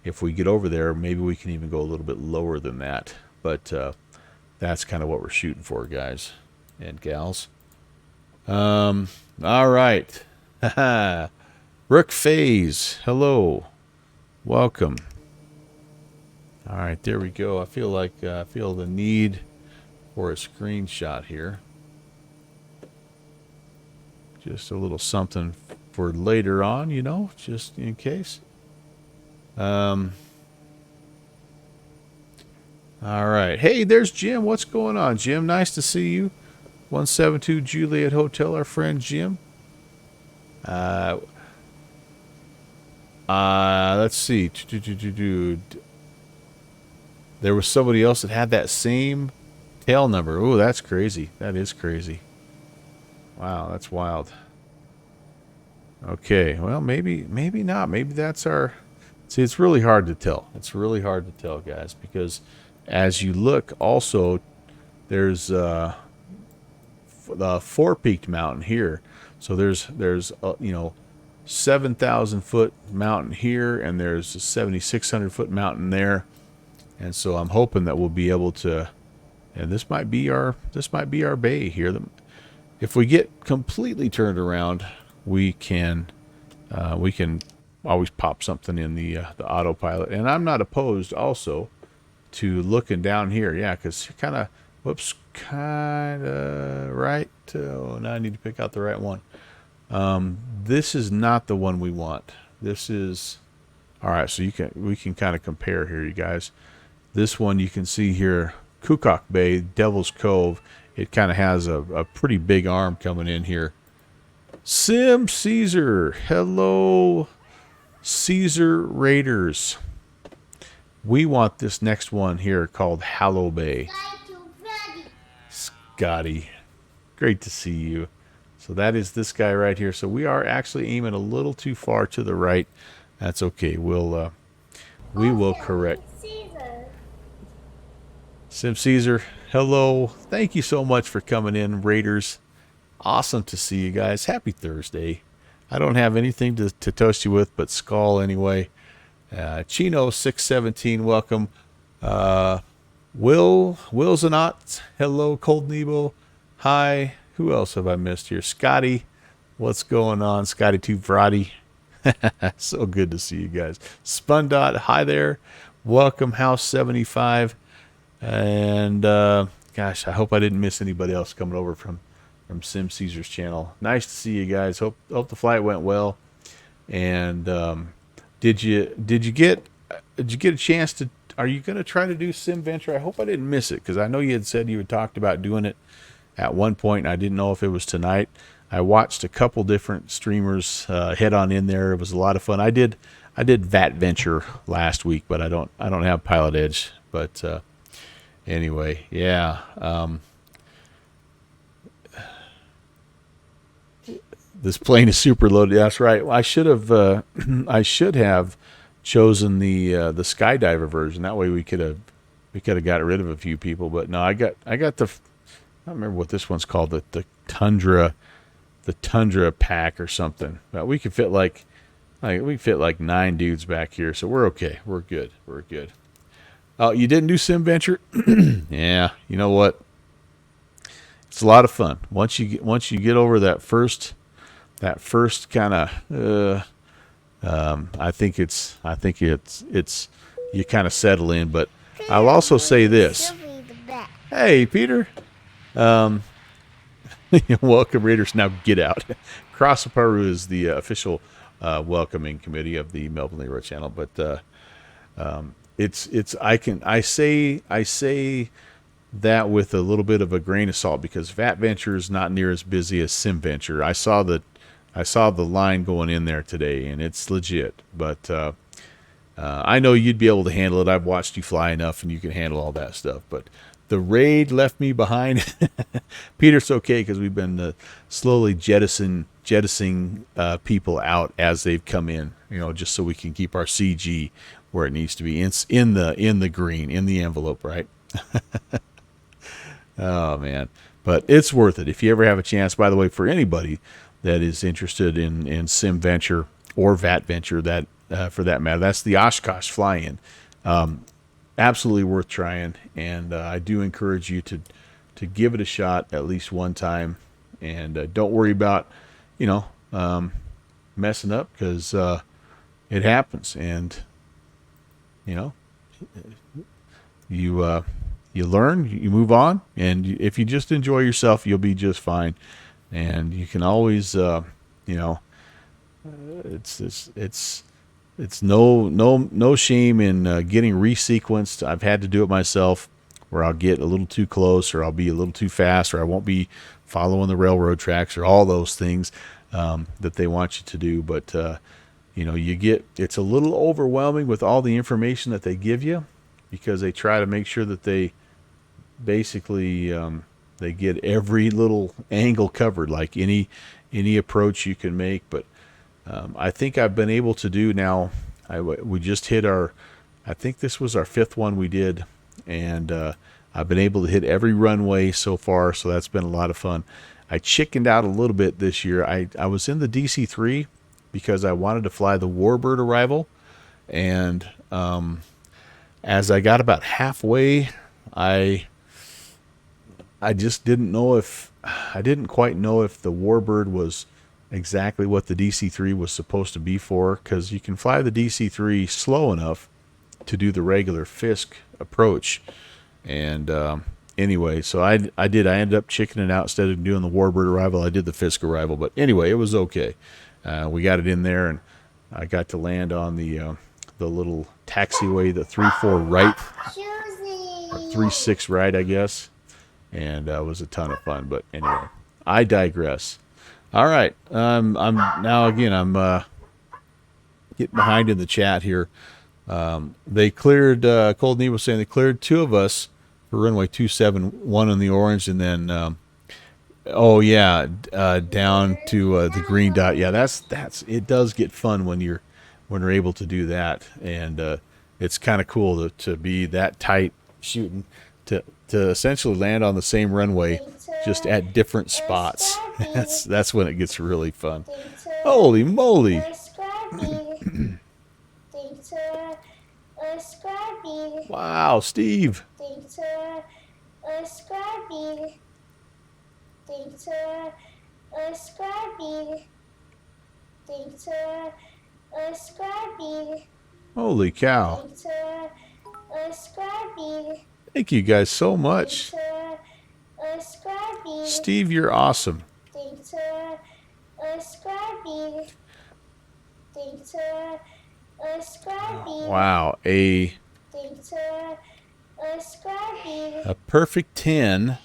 if we get over there, maybe we can even go a little bit lower than that. But that's kind of what we're shooting for, guys and gals. All right. Rook Phase, hello. Welcome. All right, there we go. I feel the need for a screenshot here. Just a little something for later on, just in case. All right. Hey, there's Jim. What's going on, Jim? Nice to see you. 172 Juliet Hotel, our friend Jim. Let's see. There was somebody else that had that same tail number. Oh, that's crazy. That is crazy. Wow, that's wild. Okay, well, maybe not. Maybe that's our... See, it's really hard to tell. It's really hard to tell, guys, because as you look, also, there's the four-peaked mountain here. So there's 7,000-foot mountain here, and there's a 7,600-foot mountain there. And so I'm hoping that we'll be able to... And this might be our bay here. If we get completely turned around, we can always pop something in the autopilot. And I'm not opposed also to looking down here. Yeah, because kind of, right. Oh, now I need to pick out the right one. This is not the one we want. This is, all right. So we can kind of compare here, you guys. This one you can see here, Kodiak Bay, Devil's Cove. It kind of has a pretty big arm coming in here. Sim Caesar. Hello, Caesar Raiders. We want this next one here called Hallow Bay. Scotty. Great to see you. So that is this guy right here. So we are actually aiming a little too far to the right. That's okay. We will correct. Sim Caesar, hello. Thank you so much for coming in, Raiders. Awesome to see you guys. Happy Thursday. I don't have anything to toast you with but skull anyway. Chino 617, welcome. Will Zanot, hello. Cold Nebo, hi. Who else have I missed here? Scotty, what's going on? Scotty 2 Friday. So good to see you guys. Spundot, hi there. Welcome, House 75. And gosh, I hope I didn't miss anybody else coming over from Sim Caesar's channel. Nice to see you guys. Hope the flight went well. And did you get a chance to? Are you going to try to do Sim Venture? I hope I didn't miss it, because I know you had said you had talked about doing it at one point, and I didn't know if it was tonight. I watched a couple different streamers head on in there. It was a lot of fun. I did VAT Venture last week, but I don't have Pilot Edge. But anyway, yeah. This plane is super loaded. That's right. I should have I should have chosen the skydiver version. That way we could have got rid of a few people. But no, I got the, I don't remember what this one's called, the Tundra pack or something. But we could fit like 9 dudes back here, so we're okay. We're good. We're good. Oh, you didn't do Sim Venture? Yeah, you know what? It's a lot of fun. Once you get over that first kind of I think it's you kind of settle in. But I'll also say this. Hey, Peter. Welcome, Raiders. Now get out. Cross the Paru is the official welcoming committee of the Melvin Leroy channel. But I say that with a little bit of a grain of salt, because Vat Venture is not near as busy as Sim Venture. I saw the line going in there today, and it's legit. But I know you'd be able to handle it. I've watched you fly enough, and you can handle all that stuff. But the raid left me behind. Peter's okay, because we've been slowly jettisoning people out as they've come in. Just so we can keep our CG where it needs to be. It's in the green, in the envelope, right? Oh man, but it's worth it if you ever have a chance. By the way, for anybody that is interested in Sim Venture or Vat Venture, that for that matter, that's the Oshkosh fly-in. Absolutely worth trying, and I do encourage you to give it a shot at least one time, and don't worry about messing up, because it happens, and you learn, you move on, and if you just enjoy yourself, you'll be just fine. And you can always, it's no shame in getting resequenced. I've had to do it myself, where I'll get a little too close, or I'll be a little too fast, or I won't be following the railroad tracks, or all those things that they want you to do. But it's a little overwhelming with all the information that they give you, because they try to make sure that they basically they get every little angle covered, like any approach you can make. But I think I've been able to do now. We just hit I think this was our 5th one we did, and I've been able to hit every runway so far, so that's been a lot of fun. I chickened out a little bit this year. I was in the DC-3 because I wanted to fly the Warbird arrival, and as I got about halfway, I just didn't quite know if the Warbird was exactly what the DC-3 was supposed to be for, because you can fly the DC-3 slow enough to do the regular Fisk approach. And anyway, so I ended up chickening out. Instead of doing the Warbird arrival, I did the Fisk arrival. But anyway, it was okay. We got it in there, and I got to land on the little taxiway, the 3-4 right, or 3-6 right, I guess. And it was a ton of fun. But anyway, I digress. All right, I'm getting behind in the chat here. They cleared. Cold Knee was saying they cleared 2 of us for runway 27, one in the orange, and then down to the green dot. Yeah, that's it. Does get fun when you're able to do that, and it's kind of cool to be that tight shooting to essentially land on the same runway, just at different spots. That's when it gets really fun. Holy moly! Wow, Steve. Holy cow. Thank you guys so much. Steve, you're awesome. Wow, a perfect 10,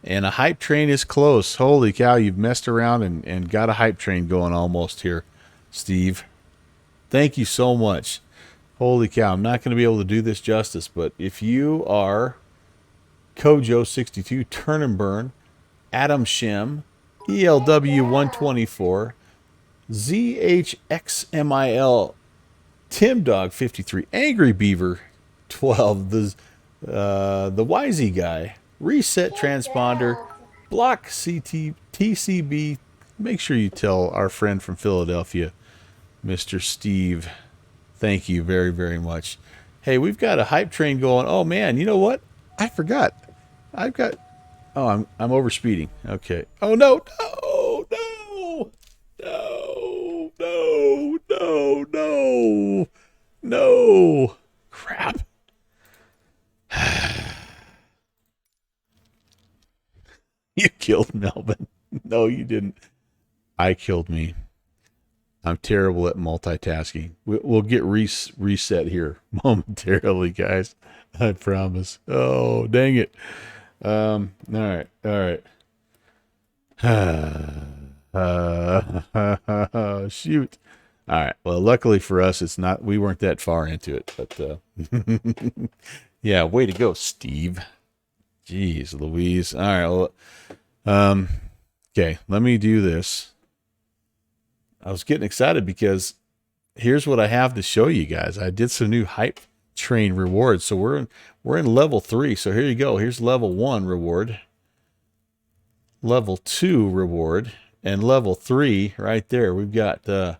and a hype train is close. Holy cow, you've messed around and got a hype train going almost here, Steve. Thank you so much. Holy cow, I'm not going to be able to do this justice, but if you are Kojo62, Turn and Burn, Adam Shem, ELW124, ZHXMIL, Tim Dog 53, Angry Beaver 12, the Wisey Guy, Reset Transponder, Block TCB. Make sure you tell our friend from Philadelphia, Mr. Steve, thank you very, very much. Hey, we've got a hype train going. Oh man, you know what? I forgot. I've got. Oh, I'm overspeeding. Okay. Oh no, no, no, no, no, no, no. Crap. You killed Melvin. No, you didn't. I killed me. I'm terrible at multitasking. We'll get reset here momentarily, guys. I promise. Oh, dang it. All right. Shoot. All right. Well, luckily for us, it's not. We weren't that far into it, but yeah. Way to go, Steve. Jeez, Louise. All right. Well, okay. Let me do this. I was getting excited because here's what I have to show you guys. I did some new hype train rewards. So we're in level 3. So here you go. Here's level 1 reward, level 2 reward, and level 3 right there. We've got let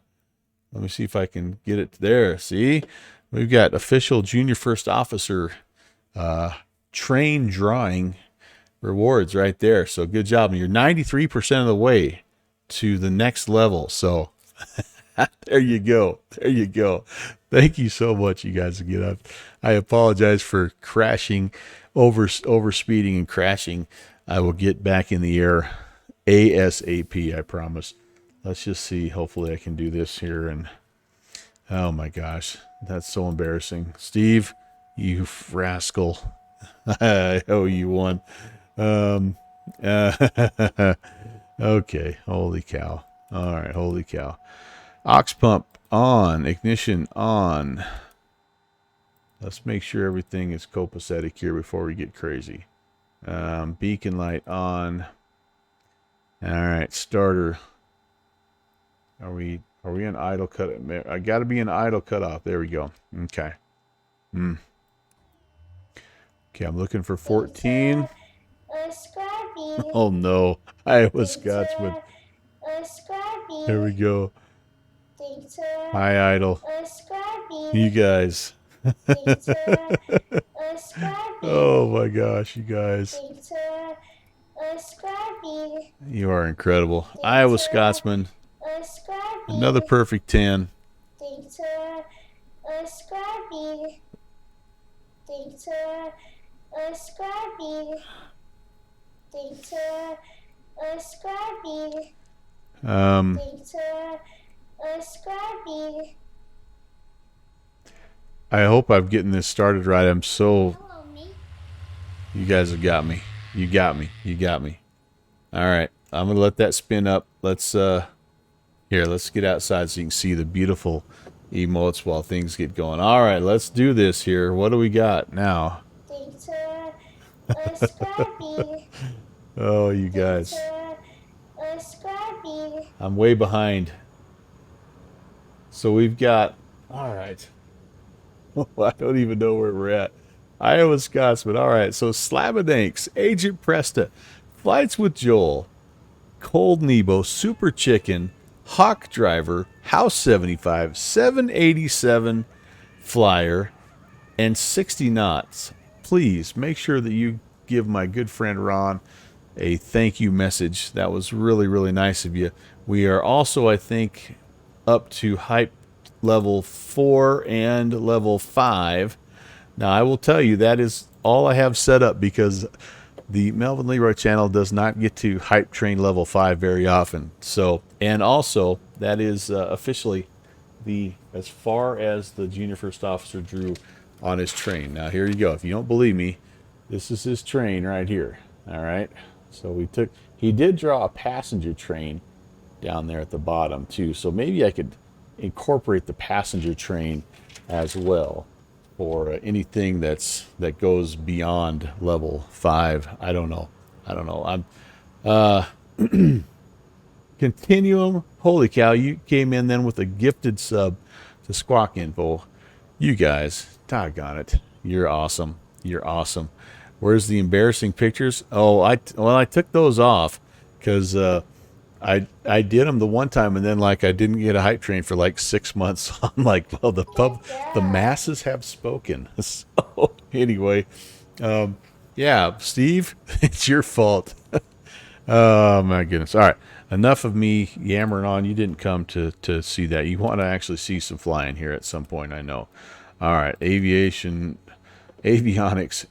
me see if I can get it there. See? We've got official junior first officer train drawing rewards right there. So good job. And you're 93% of the way to the next level. So there you go. There you go. Thank you so much, you guys. Again, I apologize for crashing, over speeding and crashing. I will get back in the air ASAP, I promise. Let's just see. Hopefully I can do this here. And oh my gosh, that's so embarrassing. Steve, you rascal. I owe you one. Okay, holy cow. All right, holy cow. Aux pump on, ignition on. Let's make sure everything is copacetic here before we get crazy. Beacon light on. All right, starter. Are we in idle cut? I got to be in idle cutoff. There we go. Okay. Okay, I'm looking for 14. Oh no, Iowa Scotsman. There we go. Hi, idle. You guys. Oh my gosh, you guys. You are incredible. Iowa Scotsman. Another perfect 10. I hope I'm getting this started right. I'm so... You guys have got me. You got me. You got me. All right. I'm going to let that spin up. Let's, here, let's get outside so you can see the beautiful emotes while things get going. All right, let's do this here. What do we got now? Oh, you guys. I'm way behind. So we've got, all right. I don't even know where we're at. Iowa Scotsman. All right, so Slabadanks, Agent Presta, Flights with Joel, Cold Nebo, Super Chicken, Hawk Driver, House 75, 787 Flyer, and 60 knots. Please make sure that you give my good friend Ron a thank you message. That was really, really nice of you. We are also, I think, up to hype level 4 and level 5. Now, I will tell you that is all I have set up because the Melvin Leroy channel does not get to hype train level 5 very often. So, and also that is officially as far as the junior first officer drew on his train. Now, here you go. If you don't believe me, this is his train right here. All right. So he did draw a passenger train down there at the bottom too. So maybe I could incorporate the passenger train as well. for anything that goes beyond level 5. I don't know. I'm Continuum. Holy cow! You came in then with a gifted sub to Squawk Info. You guys, doggone it, you're awesome. You're awesome. Where's the embarrassing pictures? Oh, I took those off because I did them the one time, and then like I didn't get a hype train for like 6 months. I'm like, well, the masses have spoken. So anyway, yeah, Steve, it's your fault. Oh my goodness! All right, enough of me yammering on. You didn't come to see that. You want to actually see some flying here at some point, I know. All right, avionics,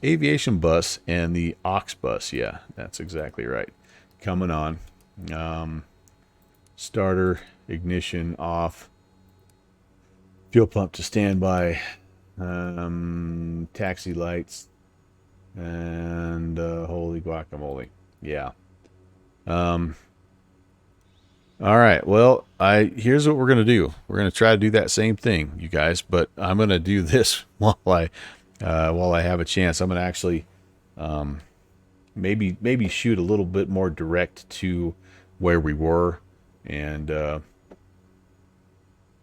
aviation bus, and the aux bus. Yeah, that's exactly right. Coming on. Starter, ignition off. Fuel pump to standby. Taxi lights. And holy guacamole. Yeah. All right. Well, here's what we're gonna do. We're gonna try to do that same thing, you guys. But I'm gonna do this while I have a chance. I'm gonna actually maybe shoot a little bit more direct to where we were, and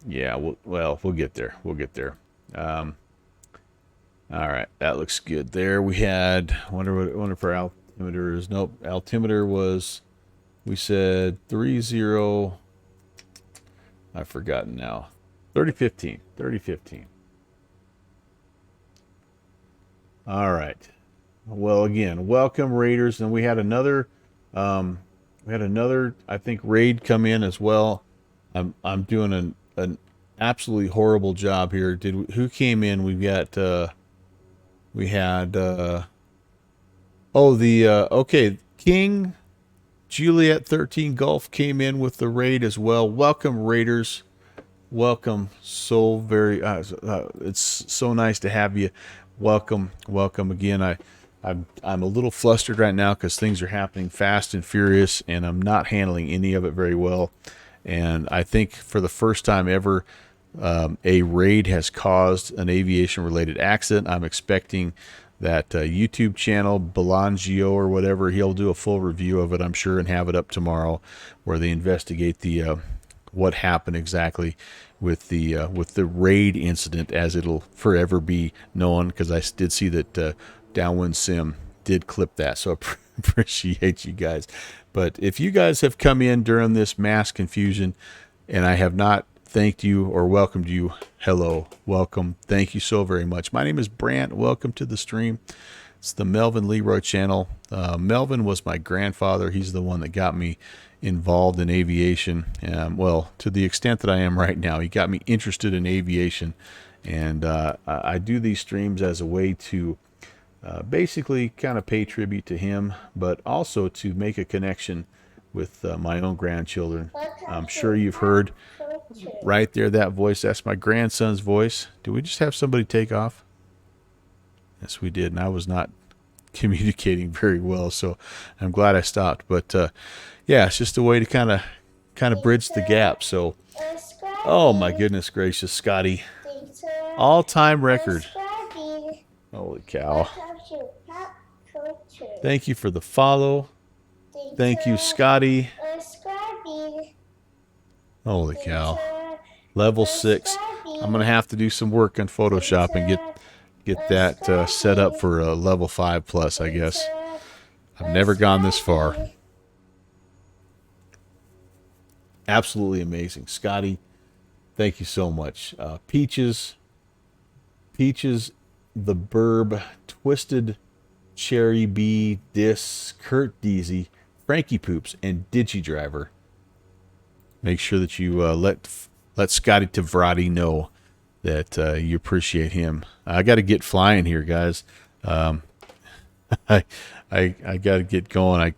yeah, we'll get there. We'll get there. All right, that looks good. There we had. Wonder if our altimeter is. Nope, altimeter was. We said 30. I've forgotten now. 3015. 3015. All right. Well, again, welcome Raiders, and we had another. I think, raid come in as well. I'm doing an absolutely horrible job here. Who came in? We had okay, King Juliet 13 Golf came in with the raid as well. Welcome Raiders. Welcome. So very it's so nice to have you. Welcome again. I'm a little flustered right now because things are happening fast and furious, and I'm not handling any of it very well. And I think for the first time ever, a raid has caused an aviation-related accident. I'm expecting that YouTube channel, Belangio or whatever, he'll do a full review of it, I'm sure, and have it up tomorrow, where they investigate the what happened exactly with the raid incident, as it'll forever be known. Because I did see that Downwind Sim did clip that, so appreciate you guys. But if you guys have come in during this mass confusion and I have not thanked you or welcomed you, hello, welcome, thank you so very much. My name is Brant. Welcome to the stream. It's the Melvin Leroy channel. Melvin was my grandfather. He's the one that got me involved in aviation. Well, to the extent that I am right now, he got me interested in aviation. And I do these streams as a way to basically kind of pay tribute to him, but also to make a connection with my own grandchildren. I'm sure you've heard right there that voice. That's my grandson's voice. Did we just have somebody take off? Yes, we did, and I was not communicating very well, so I'm glad I stopped. But yeah, it's just a way to kind of bridge the gap. So, oh my goodness gracious, Scotty, all-time record. Holy cow. Thank you for the follow. Thank you, Scotty. Holy cow. Level 6. I'm going to have to do some work on Photoshop and get that set up for a level 5 plus, I guess. I've never gone this far. Absolutely amazing. Scotty, thank you so much. Peaches, the Burb, Twisted Cherry B, Dis, Kurt Deasy, Frankie Poops, and Digi Driver. Make sure that you let Scotty Tavrati know that you appreciate him. I got to get flying here, guys. I got to get going.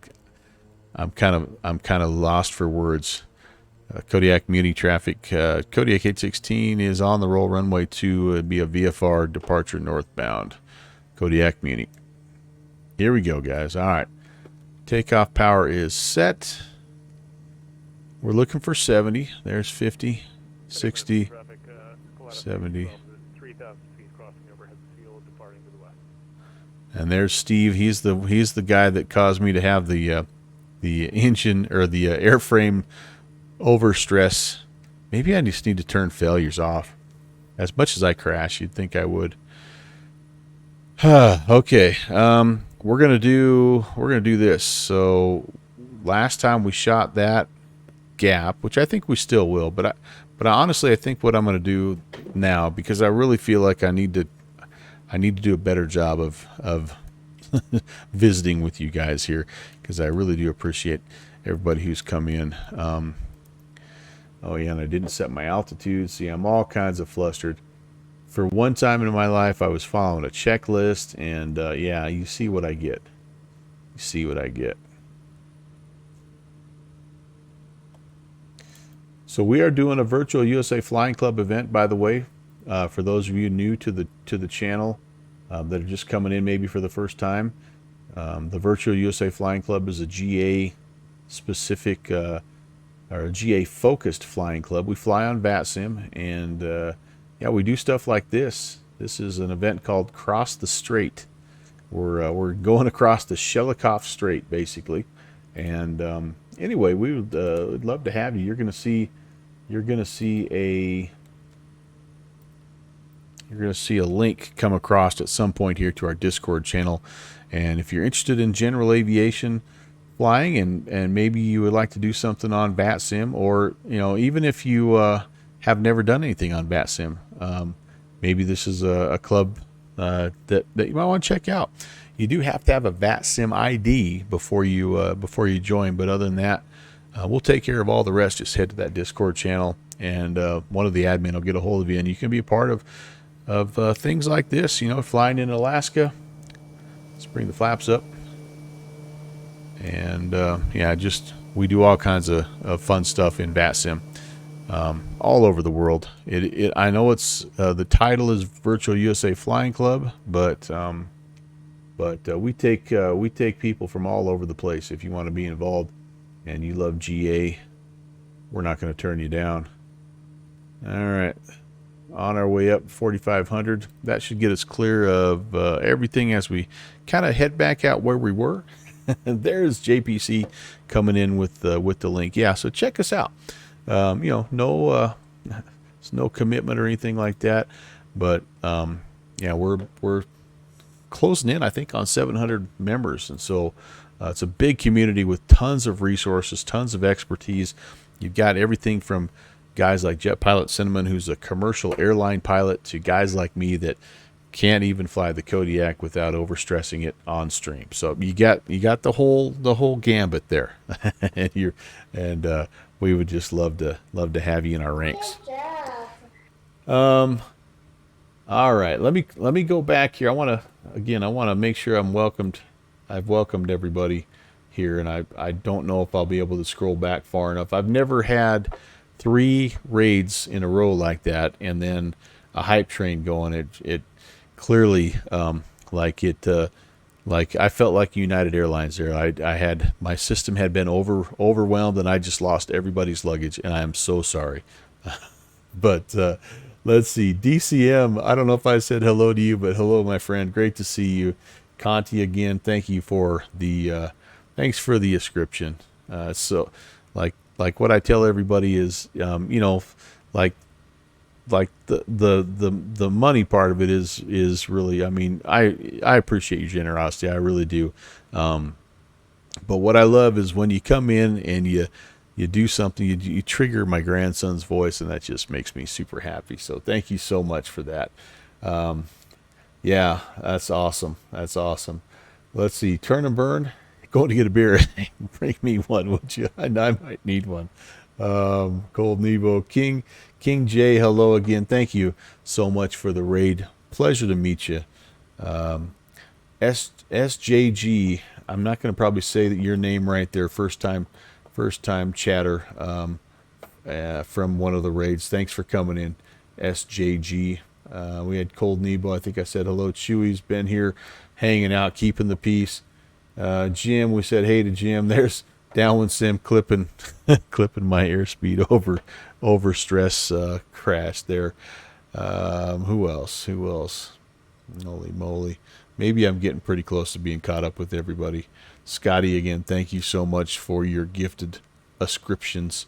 I'm kind of lost for words. Kodiak Muni traffic. Kodiak 816 is on the roll, runway 2. It'd be a VFR departure northbound. Kodiak Muni. Here we go, guys. All right. Takeoff power is set. We're looking for 70. There's 50, 60, 70. And there's Steve. He's the guy that caused me to have the engine or the airframe overstress. Maybe I just need to turn failures off. As much as I crash, you'd think I would. Okay. We're gonna do this. So last time we shot that gap, which I think we still will, but I honestly I think what I'm gonna do now, because I really feel like I need to do a better job of visiting with you guys here, because I really do appreciate everybody who's come in. Oh yeah, and I didn't set my altitude. See, I'm all kinds of flustered. For one time in my life, I was following a checklist, and yeah, you see what I get. You see what I get. So we are doing a virtual USA Flying Club event, by the way. For those of you new to the channel that are just coming in maybe for the first time, the virtual USA Flying Club is a GA specific or a GA focused flying club. We fly on VATSIM, and yeah, we do stuff like this. This is an event called Cross the Strait. We're going across the Shelikof Strait basically, and anyway, we would love to have you. You're gonna see a link come across at some point here to our Discord channel, and if you're interested in general aviation flying and maybe you would like to do something on VATSIM, or even if you have never done anything on VATSIM, maybe this is a club that you might want to check out. You do have to have a VATSIM ID before you join, but other than that, we'll take care of all the rest. Just head to that Discord channel, and one of the admin will get a hold of you, and you can be a part of things like this. Flying in Alaska. Let's bring the flaps up. And yeah, we do all kinds of fun stuff in VATSIM all over the world. I know it's the title is Virtual USA Flying Club, but we take people from all over the place. If you want to be involved and you love GA, we're not going to turn you down. All right, on our way up 4,500. That should get us clear of everything as we kind of head back out where we were. There's JPC coming in with the link. Yeah, so check us out. No commitment or anything like that, but yeah, we're closing in, I think, on 700 members, and so it's a big community with tons of resources, tons of expertise. You've got everything from guys like Jet Pilot Cinnamon, who's a commercial airline pilot, to guys like me that can't even fly the Kodiak without overstressing it on stream. So you got the whole gambit there, and we would just love to have you in our ranks. All right, let me go back here. I want to make sure I've welcomed everybody here, and I don't know if I'll be able to scroll back far enough. I've never had 3 raids in a row like that, and then a hype train going. It clearly, like I felt like United Airlines there. I had, my system had been overwhelmed, and I just lost everybody's luggage, and I am so sorry. But let's see, DCM, I don't know if I said hello to you, but hello, my friend. Great to see you. Conti, again, thank you for the thanks for the ascription. So like what I tell everybody is, like the money part of it is really, I mean, I appreciate your generosity, I really do. But what I love is when you come in and you do something, you trigger my grandson's voice, and that just makes me super happy. So thank you so much for that. Yeah, that's awesome. That's awesome. Let's see, turn and burn. Going to get a beer. Bring me one, would you? I might need one. Cold Nebo, King J, hello again. Thank you so much for the raid. Pleasure to meet you. SJG, I'm not going to probably say that your name right there. First time chatter from one of the raids. Thanks for coming in, SJG. We had Cold Nebo. I think I said hello. Chewy's been here hanging out, keeping the peace. Jim, we said hey to Jim. There's Downwind Sim clipping my airspeed over stress crash there. Who else? Holy moly. Maybe I'm getting pretty close to being caught up with everybody. Scotty, again, thank you so much for your gifted ascriptions.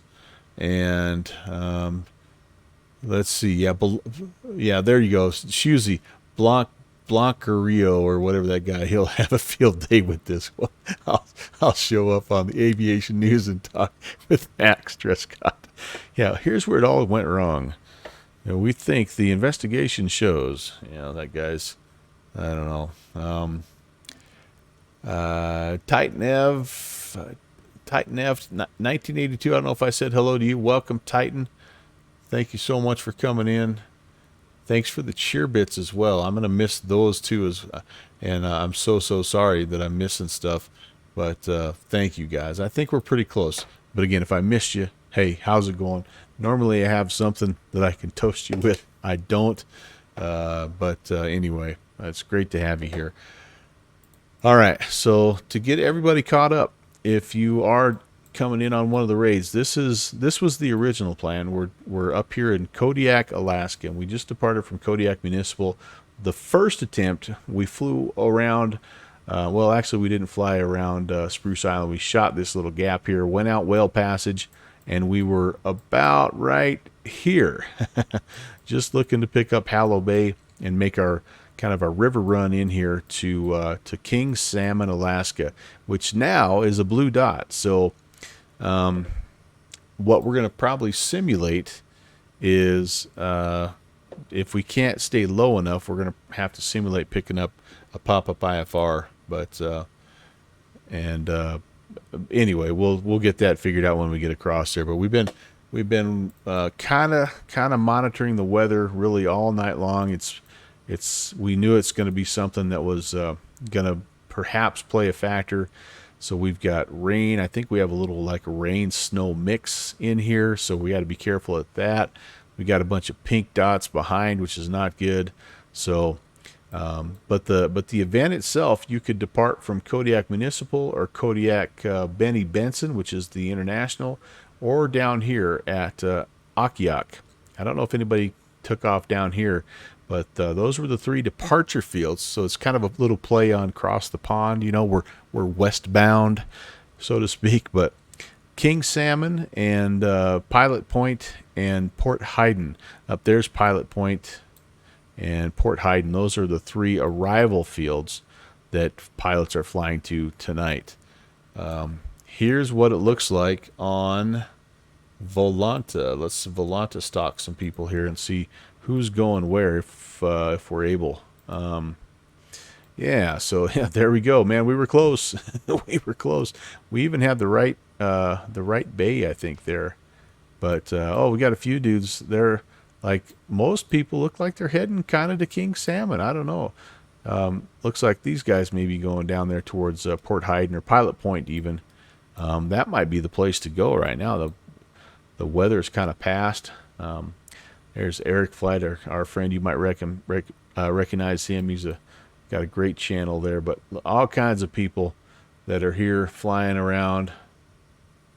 And let's see. Yeah, there you go. Shusey, Blancario or whatever that guy, he'll have a field day with this one. I'll show up on the aviation news and talk with Max Trescott. Yeah, here's where it all went wrong. You know, we think the investigation shows, that guy's, I don't know. Titan Ev, 1982. I don't know if I said hello to you. Welcome, Titan. Thank you so much for coming in. Thanks for the cheer bits as well. I'm going to miss those too, and I'm so sorry that I'm missing stuff. But thank you guys. I think we're pretty close. But again, if I missed you, hey, how's it going? Normally I have something that I can toast you with. I don't. But anyway, it's great to have you here. All right, so to get everybody caught up, if you are coming in on one of the raids, this was the original plan. We're up here in Kodiak, Alaska, and we just departed from Kodiak Municipal. The first attempt, we flew around. Well, actually, we didn't fly around Spruce Island. We shot this little gap here, went out Whale Passage, and we were about right here, just looking to pick up Hallow Bay and make our kind of a river run in here to King Salmon, Alaska, which now is a blue dot. So what we're going to probably simulate is if we can't stay low enough, we're going to have to simulate picking up a pop-up IFR. But anyway, we'll get that figured out when we get across there. But we've been kind of monitoring the weather really all night long. We knew it's going to be something that was going to perhaps play a factor. So we've got rain. I think we have a little like rain snow mix in here, so we got to be careful at that. We got a bunch of pink dots behind, which is not good. So but the event itself, you could depart from Kodiak Municipal or Kodiak Benny Benson, which is the international, or down here at Akiak. I don't know if anybody took off down here, but those were the three departure fields. So it's kind of a little play on cross the pond. We're westbound, so to speak. But King Salmon and Pilot Point and Port Hayden. Up there's Pilot Point and Port Hayden. Those are the three arrival fields that pilots are flying to tonight. Here's what it looks like on Volanta. Let's Volanta stalk some people here and see who's going where if we're able. Yeah, so yeah, there we go, man. We were close. We were close. We even had the right bay, I think, there. But we got a few dudes there. Like most people look like they're heading kind of to King Salmon. I don't know. Looks like these guys may be going down there towards Port Hayden or Pilot Point even. That might be the place to go right now. The weather's kind of passed. There's Eric Flight, our friend. You might recognize him. He's got a great channel there. But all kinds of people that are here flying around.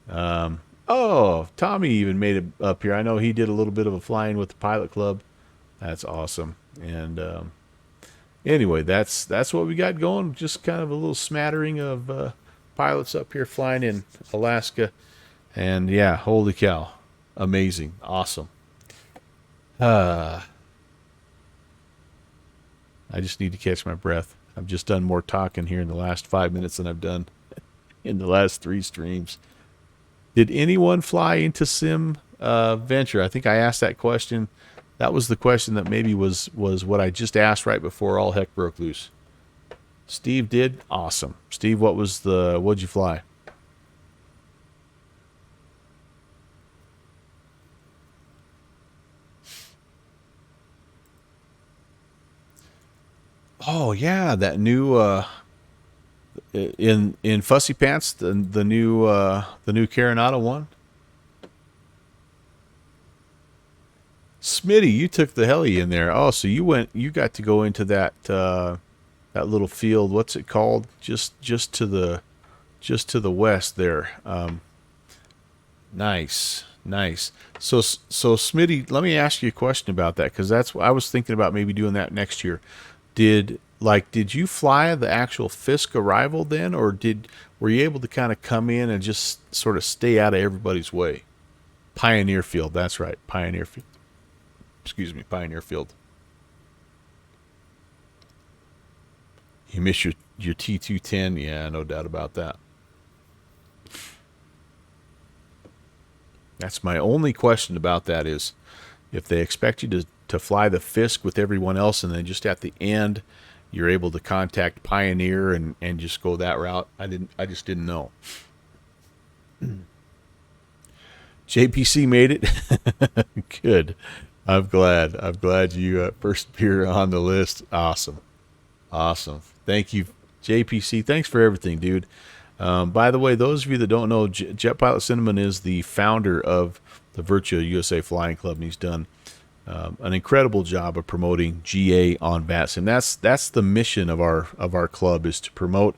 Tommy even made it up here. I know he did a little bit of a flying with the Pilot Club. That's awesome. And anyway, that's what we got going. Just kind of a little smattering of pilots up here flying in Alaska. And yeah, holy cow. Amazing. Awesome. I just need to catch my breath. I've just done more talking here in the last 5 minutes than I've done in the last 3 streams. Did anyone fly into Sim Venture? I think I asked that question. That was the question that maybe was what I just asked right before all heck broke loose. Steve did? Awesome. Steve, what'd you fly? Oh yeah, that new in Fussy Pants, the new Carenata one. Smitty, you took the heli in there. Oh, so you got to go into that little field. What's it called? Just to the west there. Nice. So Smitty, let me ask you a question about that, because I was thinking about maybe doing that next year. did you fly the actual Fisk arrival then, or were you able to kind of come in and just sort of stay out of everybody's way? Pioneer Field, that's right, Pioneer Field. Excuse me, Pioneer Field. You miss your T210, yeah, no doubt about that. That's my only question about that is if they expect you to fly the Fisk with everyone else and then just at the end you're able to contact Pioneer and just go that route. I just didn't know. JPC made it. Good. I'm glad you first appear on the list. Awesome. Thank you, JPC. Thanks for everything, dude. By the way, those of you that don't know, Jet Pilot Cinnamon is the founder of the Virtua USA Flying Club, and he's done an incredible job of promoting GA on VATSIM. That's the mission of our club, is to promote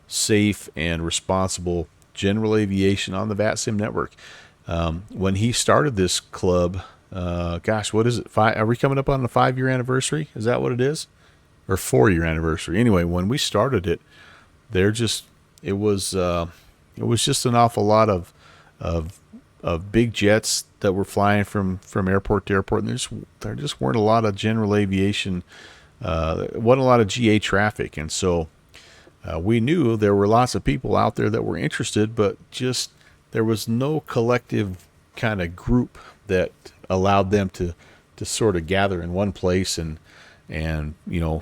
safe and responsible general aviation on the VATSIM network. When he started this club, gosh, what is it? Are we coming up on the 5-year anniversary? Is that what it is? Or 4-year anniversary? Anyway, when we started it, it was just an awful lot of big jets that were flying from airport to airport, and there just weren't a lot of general aviation, wasn't a lot of GA traffic, and so we knew there were lots of people out there that were interested, but just there was no collective kind of group that allowed them to sort of gather in one place and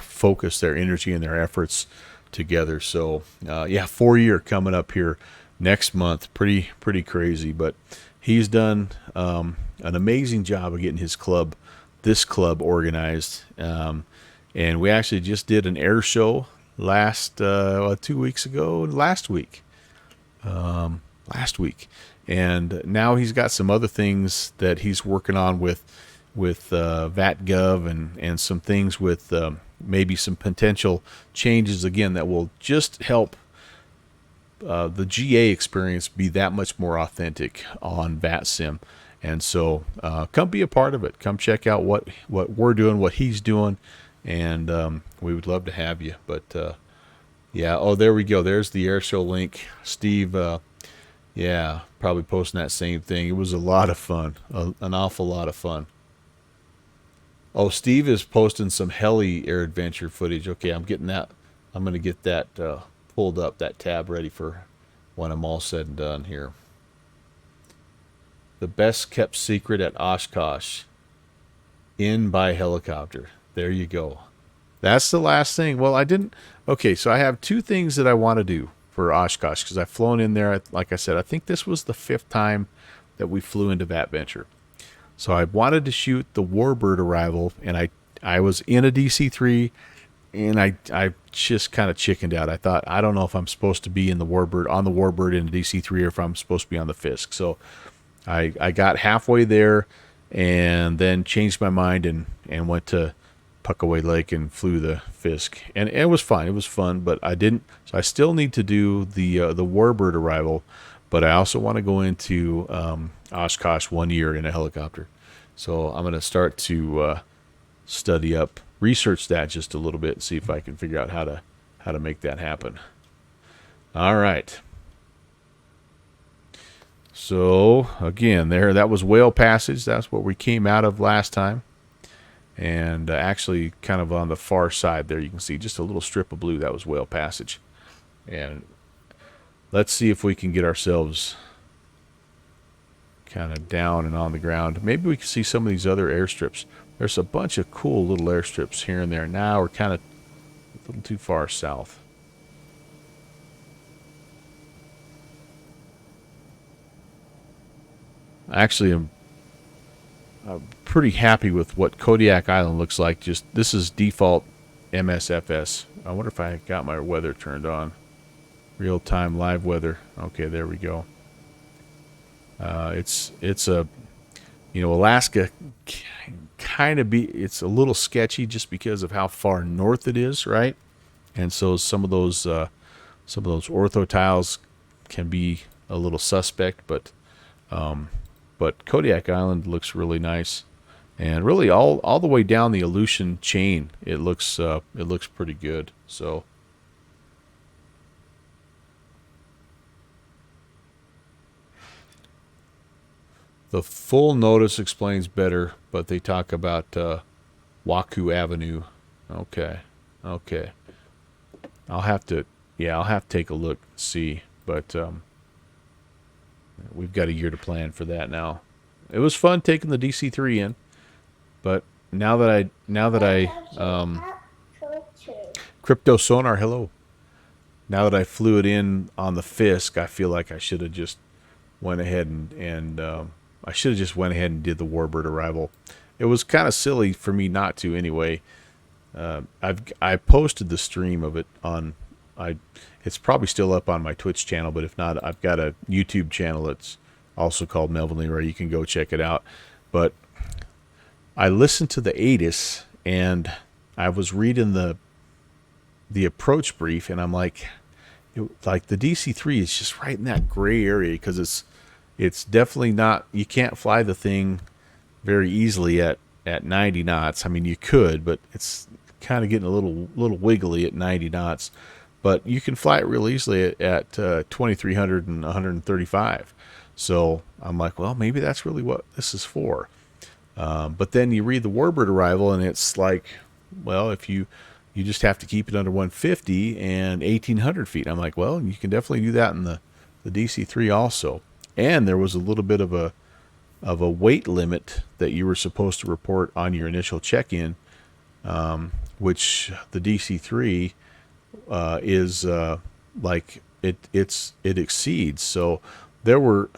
focus their energy and their efforts together. So 4-year coming up here next month. Pretty crazy, but he's done an amazing job of getting this club organized. And we actually just did an air show last week, and now he's got some other things that he's working on with VATGov and some things with maybe some potential changes again that will just help the GA experience be that much more authentic on VATSIM. And so come be a part of it. Come check out what we're doing, what he's doing, and we would love to have you. But there we go. There's the air show link. Steve, probably posting that same thing. It was a lot of fun, an awful lot of fun. Oh, Steve is posting some heli air adventure footage. Okay, I'm getting that. I'm going to get that pulled up, that tab ready for when I'm all said and done here. The best kept secret at Oshkosh. In by helicopter. There you go. That's the last thing. Well, I didn't. Okay, so I have 2 things that I want to do for Oshkosh because I've flown in there. Like I said, I think this was the 5th time that we flew into VATventure. So I wanted to shoot the Warbird arrival, and I was in a DC-3, and I just kind of chickened out. I thought, I don't know if I'm supposed to be on the Warbird in a DC-3 or if I'm supposed to be on the Fisk. So I got halfway there and then changed my mind and went to Puckaway Lake and flew the Fisk. And it was fine. It was fun, but I didn't. So I still need to do the Warbird arrival, but I also want to go into Oshkosh 1 year in a helicopter. So I'm going to start to research that just a little bit and see if I can figure out how to make that happen. All right. So again, that was Whale Passage. That's what we came out of last time. And actually kind of on the far side there, you can see just a little strip of blue. That was Whale Passage. And let's see if we can get ourselves kind of down and on the ground. Maybe we can see some of these other airstrips. There's a bunch of cool little airstrips here and there. Now we're kind of a little too far south. Actually, I'm pretty happy with what Kodiak Island looks like. This is default MSFS. I wonder if I got my weather turned on. Real-time live weather. Okay, there we go. It's Alaska it's a little sketchy just because of how far north it is, right? And so some of those ortho tiles can be a little suspect, but Kodiak Island looks really nice. And really all the way down the Aleutian chain, it looks pretty good. So the full notice explains better, but they talk about Waku Avenue. Okay. I'll have to take a look and see, but we've got a year to plan for that now. It was fun taking the DC-3 in, but now that I Crypto Sonar, hello. Now that I flew it in on the Fisk, I feel like I should have just went ahead and I should have just went ahead and did the Warbird arrival. It was kind of silly for me not to anyway. I posted the stream of it on it's probably still up on my Twitch channel, but if not, I've got a YouTube channel that's also called Melvin Leroy. You can go check it out. But I listened to the ATIS and I was reading the approach brief, and I'm like the DC-3 is just right in that gray area because it's definitely not, you can't fly the thing very easily at 90 knots. I mean, you could, but it's kind of getting a little wiggly at 90 knots. But you can fly it real easily at 2,300 and 135. So I'm like, well, maybe that's really what this is for. But then you read the Warbird arrival, and it's like, well, if you just have to keep it under 150 and 1,800 feet. I'm like, well, you can definitely do that in the DC-3 also. And there was a little bit of a weight limit that you were supposed to report on your initial check-in, which the DC-3 is like it exceeds. So there were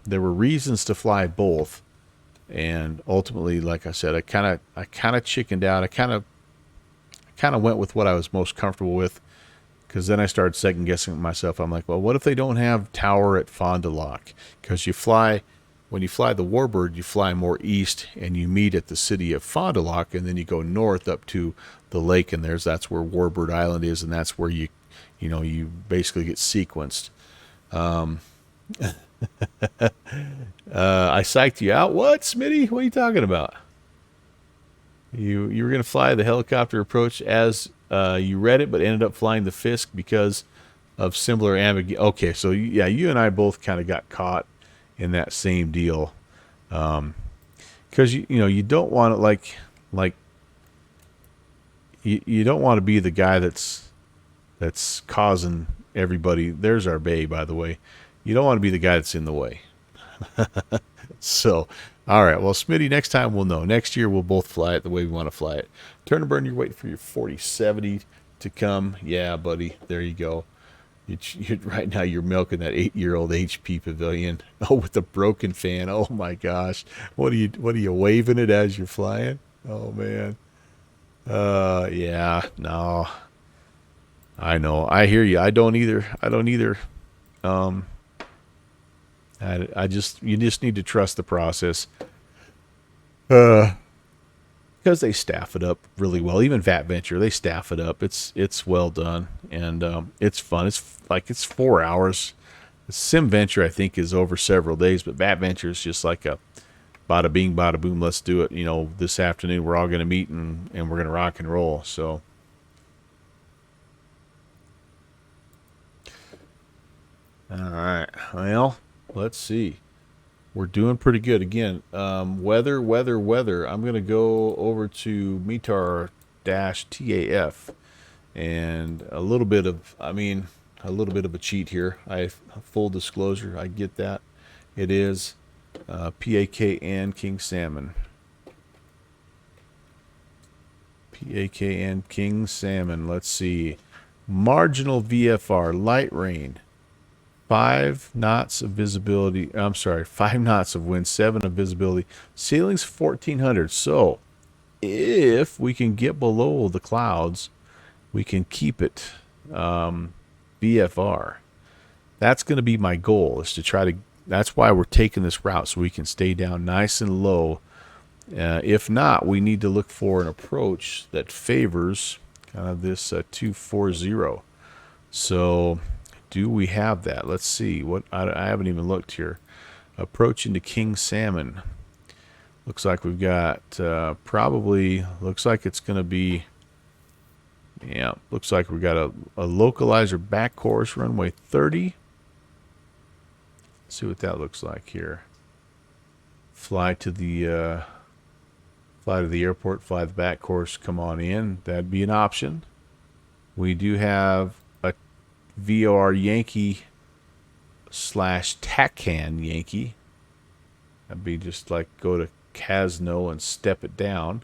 reasons to fly both, and ultimately, like I said, I kind of chickened out. I kind of went with what I was most comfortable with, because then I started second guessing myself. I'm like, well, what if they don't have tower at Fond du Lac? Because when you fly the Warbird, you fly more east and you meet at the city of Fond du Lac, and then you go north up to the lake, and that's where Warbird Island is, and that's where you basically get sequenced. I psyched you out. What, Smitty? What are you talking about? You were going to fly the helicopter approach as you read it, but ended up flying the Fisk because of similar ambiguity. Okay, so yeah, you and I both kind of got caught in that same deal, because you don't want to like you don't want to be the guy that's causing everybody. There's our bay, by the way. You don't want to be the guy that's in the way. So, all right. Well, Smitty, next time we'll know. Next year we'll both fly it the way we want to fly it. Turn and burn, you're waiting for your 4070 to come. Yeah, buddy. There you go. Right now you're milking that 8-year-old HP Pavilion. Oh, with the broken fan. Oh my gosh. What are you waving it as you're flying? Oh man. Yeah, no. I know. I hear you. I don't either. You just need to trust the process. Because they staff it up really well. Even Vat Venture, they staff it up. It's well done, and it's fun. It's 4 hours. Sim Venture, I think, is over several days, but Vat Venture is just like a bada bing, bada boom. Let's do it. This afternoon we're all going to meet and we're going to rock and roll. So. All right. Well, let's see. We're doing pretty good. Again, weather. I'm going to go over to METAR-TAF, and a little bit of a cheat here. Full disclosure, I get that. It is PAKN King Salmon. PAKN King Salmon. Let's see. Marginal VFR, light rain. 5 knots of visibility. 5 knots of wind, 7 of visibility. Ceiling's 1,400. So, if we can get below the clouds, we can keep it VFR. That's going to be my goal. Is to try to. That's why we're taking this route, so we can stay down nice and low. If not, we need to look for an approach that favors kind of this 240. So. Do we have that? Let's see. What I haven't even looked here. approaching to King Salmon. Looks like we've got looks like it's going to be, yeah, looks like we've got a localizer back course, runway 30. Let's see what that looks like here. Fly to the airport, fly the back course, come on in. That'd be an option. We do have a VOR Yankee / TACAN Yankee. That'd be just like go to Casno and step it down.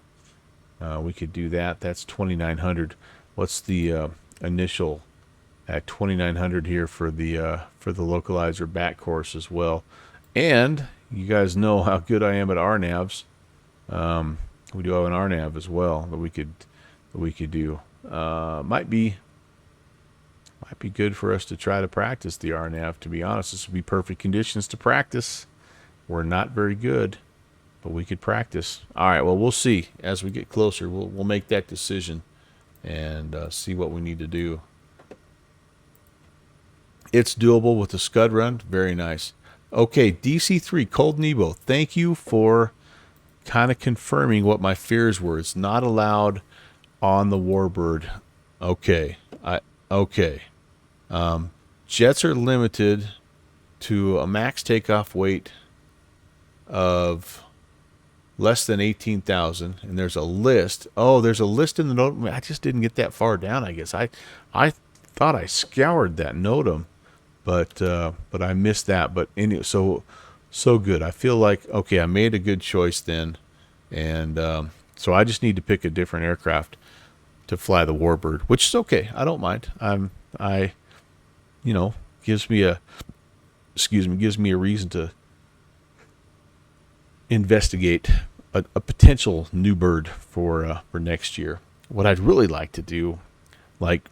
We could do that. That's 2,900. What's the initial at 2,900 here for the localizer back course as well? And you guys know how good I am at RNAVs. We do have an RNAV as well that we could do. Might be good for us to try to practice the RNAV. To be honest, this would be perfect conditions to practice. We're not very good, but we could practice. All right, well, we'll see as we get closer. We'll make that decision and see what we need to do. It's doable with the Scud run. Very nice. Okay, DC3, Cold Nebo, thank you for kind of confirming what my fears were. It's not allowed on the Warbird. Okay. Jets are limited to a max takeoff weight of less than 18,000, and there's a list. Oh, there's a list in the note. I just didn't get that far down, I guess. I thought I scoured that NOTAM, but I missed that. But anyway, so good. I feel like, okay, I made a good choice then, and so I just need to pick a different aircraft to fly the Warbird, which is okay. I don't mind. Gives me a reason to investigate a potential new bird for next year. What I'd really like to do, like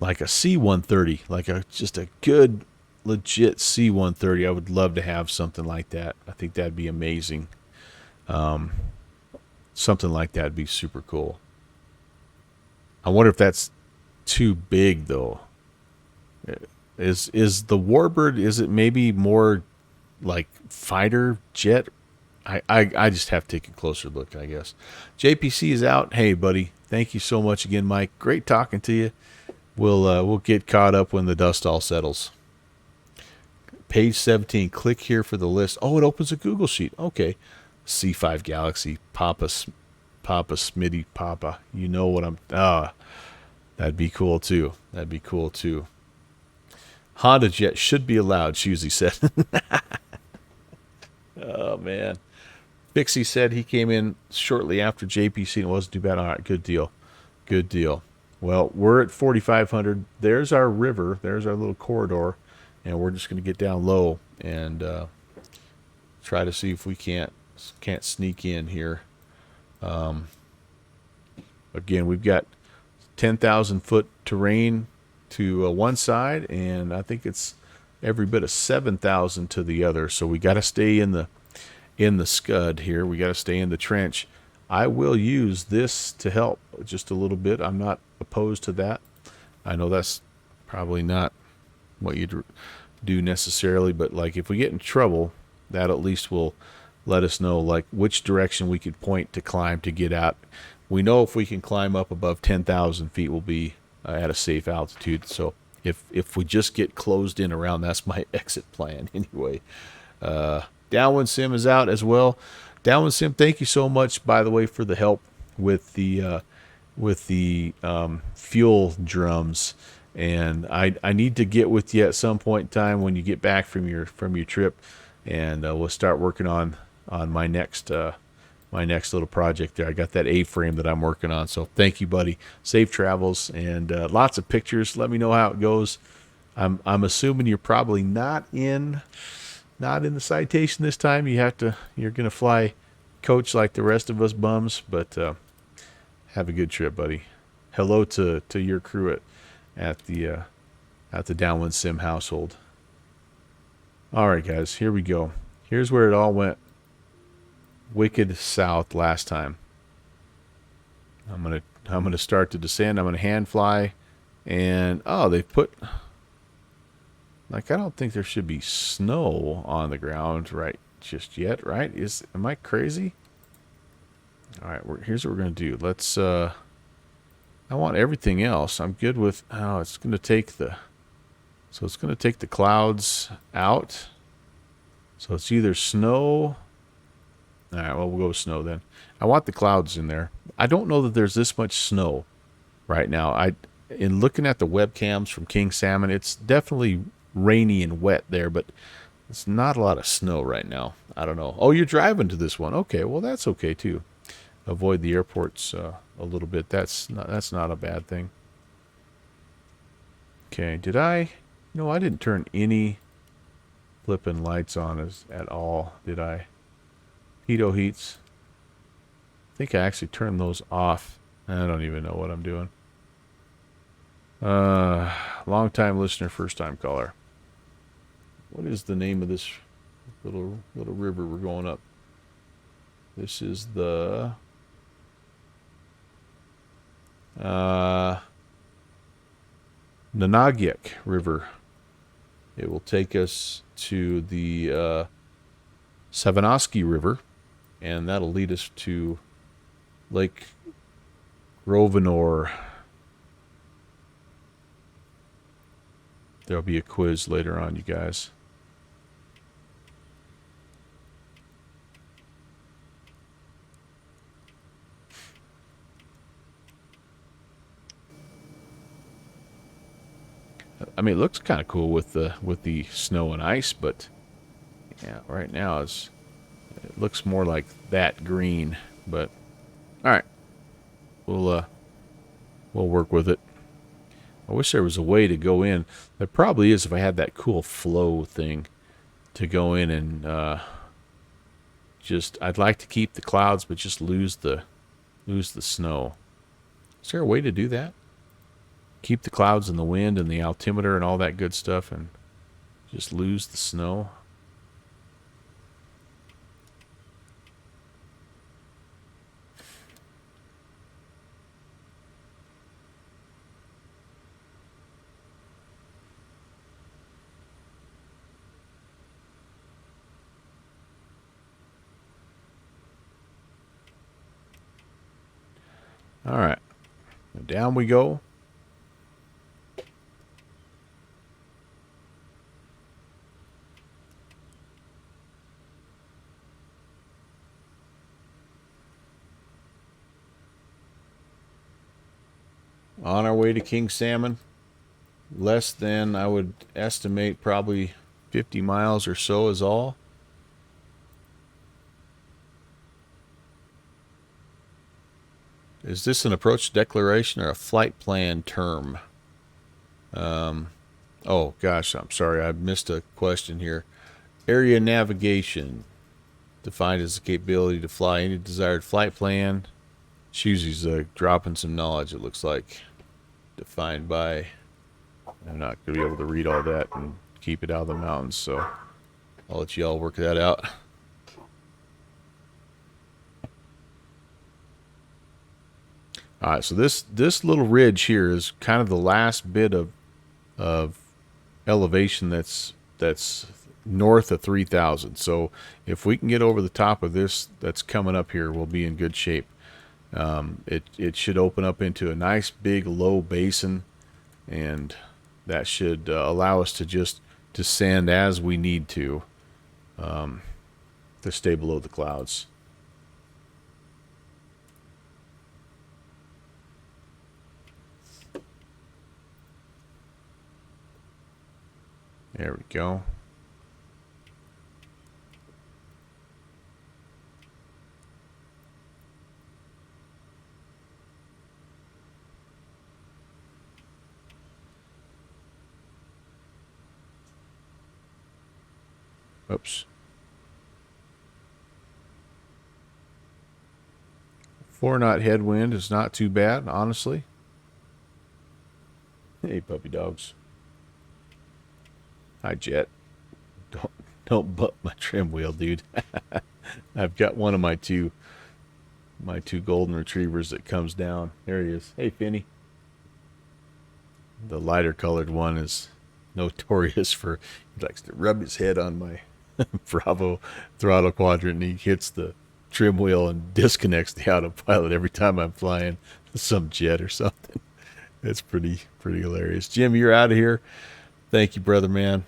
a C-130, like just a good legit C-130. I would love to have something like that. I think that'd be amazing. Something like that would be super cool. I wonder if that's too big though. Is the Warbird, is it maybe more like fighter jet? I just have to take a closer look, I guess. JPC is out. Hey buddy, thank you so much again, Mike. Great talking to you. We'll get caught up when the dust all settles. Page 17, click here for the list. Oh, it opens a Google sheet. Okay. C5 Galaxy, Papa Smitty Papa. You know what I'm that'd be cool too. Honda Jet should be allowed, Shusey said. Oh, man. Bixie said he came in shortly after JPC and it wasn't too bad. All right, good deal. Well, we're at 4,500. There's our river. There's our little corridor. And we're just going to get down low and try to see if we can't sneak in here. Again, we've got 10,000 foot terrain to one side, and I think it's every bit of 7,000 to the other. So we got to stay in the scud here. We got to stay in the trench. I will use this to help just a little bit. I'm not opposed to that. I know that's probably not what you'd do necessarily, but like if we get in trouble, that at least will let us know like which direction we could point to climb to get out. We know if we can climb up above 10,000 feet, we'll be at a safe altitude. So if we just get closed in around, that's my exit plan anyway. Downwind Sim is out as well. Downwind Sim, thank you so much, by the way, for the help with the fuel drums. And I need to get with you at some point in time when you get back from your trip, and we'll start working on my next little project there. I got that A-frame that I'm working on. So thank you, buddy. Safe travels and lots of pictures. Let me know how it goes. I'm assuming you're probably not in the citation this time. You're gonna fly coach like the rest of us bums, but have a good trip, buddy. Hello to your crew at the Downwind Sim household. All right, guys, here we go. Here's where it all went wicked south last time. I'm gonna start to descend. I'm gonna hand fly, and they put Like, I don't think there should be snow on the ground right just yet, right? Am I crazy? All right, here's what we're going to do. Let's, I want everything else. I'm good with, oh, it's going to take so it's going to take the clouds out. So it's either snow. All right, well, we'll go with snow then. I want the clouds in there. I don't know that there's this much snow right now. In looking at the webcams from King Salmon, it's definitely rainy and wet there, but it's not a lot of snow right now. I don't know. Oh, you're driving to this one. Okay, well, that's okay too. Avoid the airports a little bit. That's not a bad thing. Okay, did I? No, I didn't turn any flipping lights on at all, did I? Heato heats. I think I actually turned those off. I don't even know what I'm doing. Long time listener, first time caller. What is the name of this little river we're going up? This is the Kodiak River. It will take us to the Savanoski River, and that'll lead us to Lake Grovenor. There'll be a quiz later on, you guys. I mean, it looks kind of cool with the snow and ice, but yeah, right now it looks more like that green. But all right, we'll work with it. I wish there was a way to go in. There probably is if I had that cool flow thing to go in and just. I'd like to keep the clouds, but just lose the snow. Is there a way to do that? Keep the clouds and the wind and the altimeter and all that good stuff and just lose the snow. All right. Down we go. On our way to King Salmon. Less than, I would estimate, probably 50 miles or so is all. Is this an approach declaration or a flight plan term? Oh, gosh, I'm sorry. I missed a question here. Area navigation. Defined as the capability to fly any desired flight plan. Shoozy's dropping some knowledge, it looks like. Defined by... I'm not going to be able to read all that and keep it out of the mountains, so I'll let you all work that out. All right, so this little ridge here is kind of the last bit of elevation that's north of 3,000. So if we can get over the top of this that's coming up here, we'll be in good shape. It should open up into a nice big low basin, and that should allow us to just descend as we need to stay below the clouds. There we go. Oops. 4-knot headwind is not too bad, honestly. Hey, puppy dogs. Hi, Jet. Don't butt my trim wheel, dude. I've got one of my two golden retrievers that comes down. There he is. Hey, Finny. The lighter colored one is notorious for, he likes to rub his head on my Bravo throttle quadrant, and he hits the trim wheel and disconnects the autopilot every time I'm flying some jet or something. It's pretty hilarious. Jim, you're out of here. Thank you, brother, man.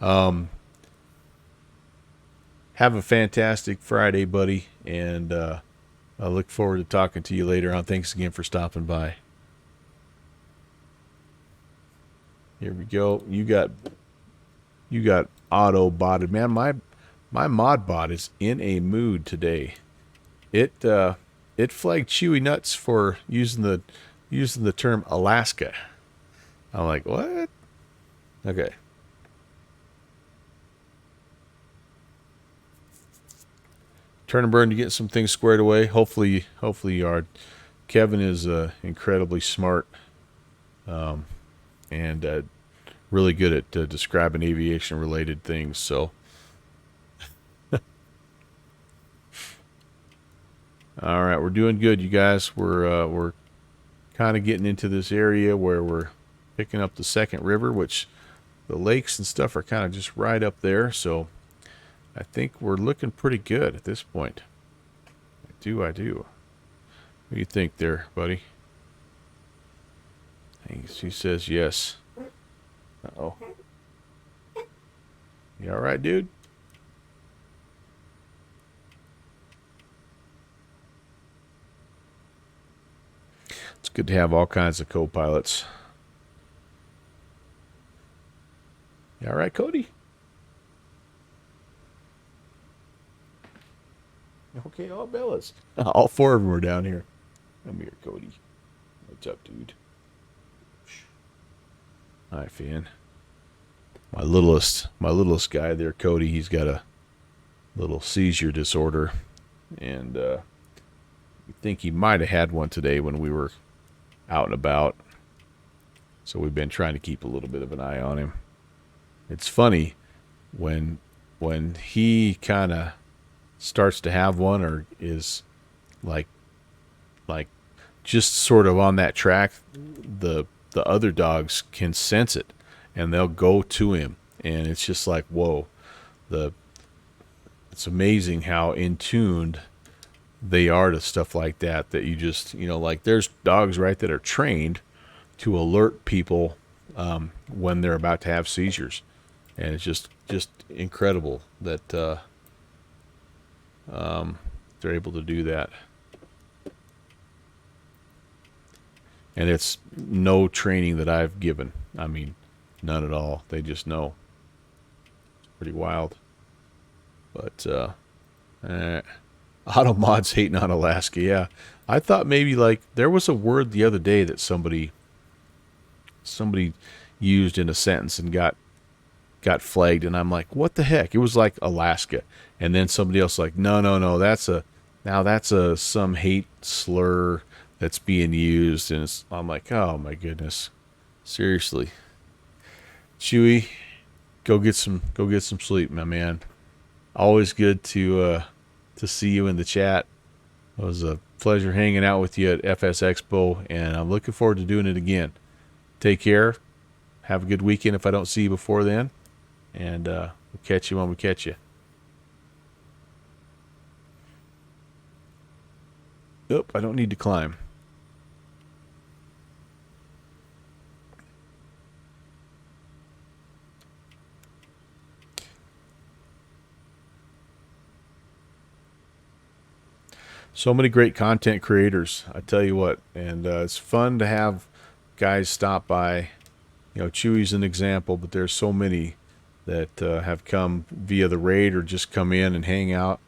Have a fantastic Friday, buddy, and I look forward to talking to you later on. Thanks again for stopping by. Here we go. You got auto botted, man. My mod bot is in a mood today. It flagged Chewy nuts for using the term Alaska. I'm like, what? Okay. Turn and burn to get some things squared away. Hopefully you are. Kevin is incredibly smart, and really good at describing aviation-related things. So, all right, we're doing good, you guys. We're kind of getting into this area where we're picking up the second river, which the lakes and stuff are kind of just right up there. So, I think we're looking pretty good at this point. I do. What do you think there, buddy? She says yes. Uh-oh. You all right, dude? It's good to have all kinds of co-pilots. You all right, Cody? Okay, all Bellas. All four of them are down here. Come here, Cody. What's up, dude? Hi, Finn. My littlest guy there, Cody, he's got a little seizure disorder. And we think he might have had one today when we were out and about. So we've been trying to keep a little bit of an eye on him. It's funny when he kind of starts to have one or is like just sort of on that track, the other dogs can sense it and they'll go to him, and it's just like, whoa. It's amazing how in tuned they are to stuff like that you just, like there's dogs, right, that are trained to alert people when they're about to have seizures, and it's just incredible that they're able to do that. And it's no training that I've given. I mean, none at all. They just know. It's pretty wild. But Auto Mods hating on Alaska. Yeah, I thought maybe like there was a word the other day that somebody used in a sentence and got flagged, and I'm like, what the heck? It was like Alaska, and then somebody else like, no, that's some hate slur that's being used, and I'm like, oh my goodness, seriously. Chewy, go get some sleep, my man. Always good to see you in the chat. It was a pleasure hanging out with you at FS Expo, and I'm looking forward to doing it again. Take care. Have a good weekend if I don't see you before then, and we'll catch you when we catch you. Nope, I don't need to climb. So many great content creators, I tell you what, and it's fun to have guys stop by. Chewy's an example, but there's so many that have come via the raid or just come in and hang out.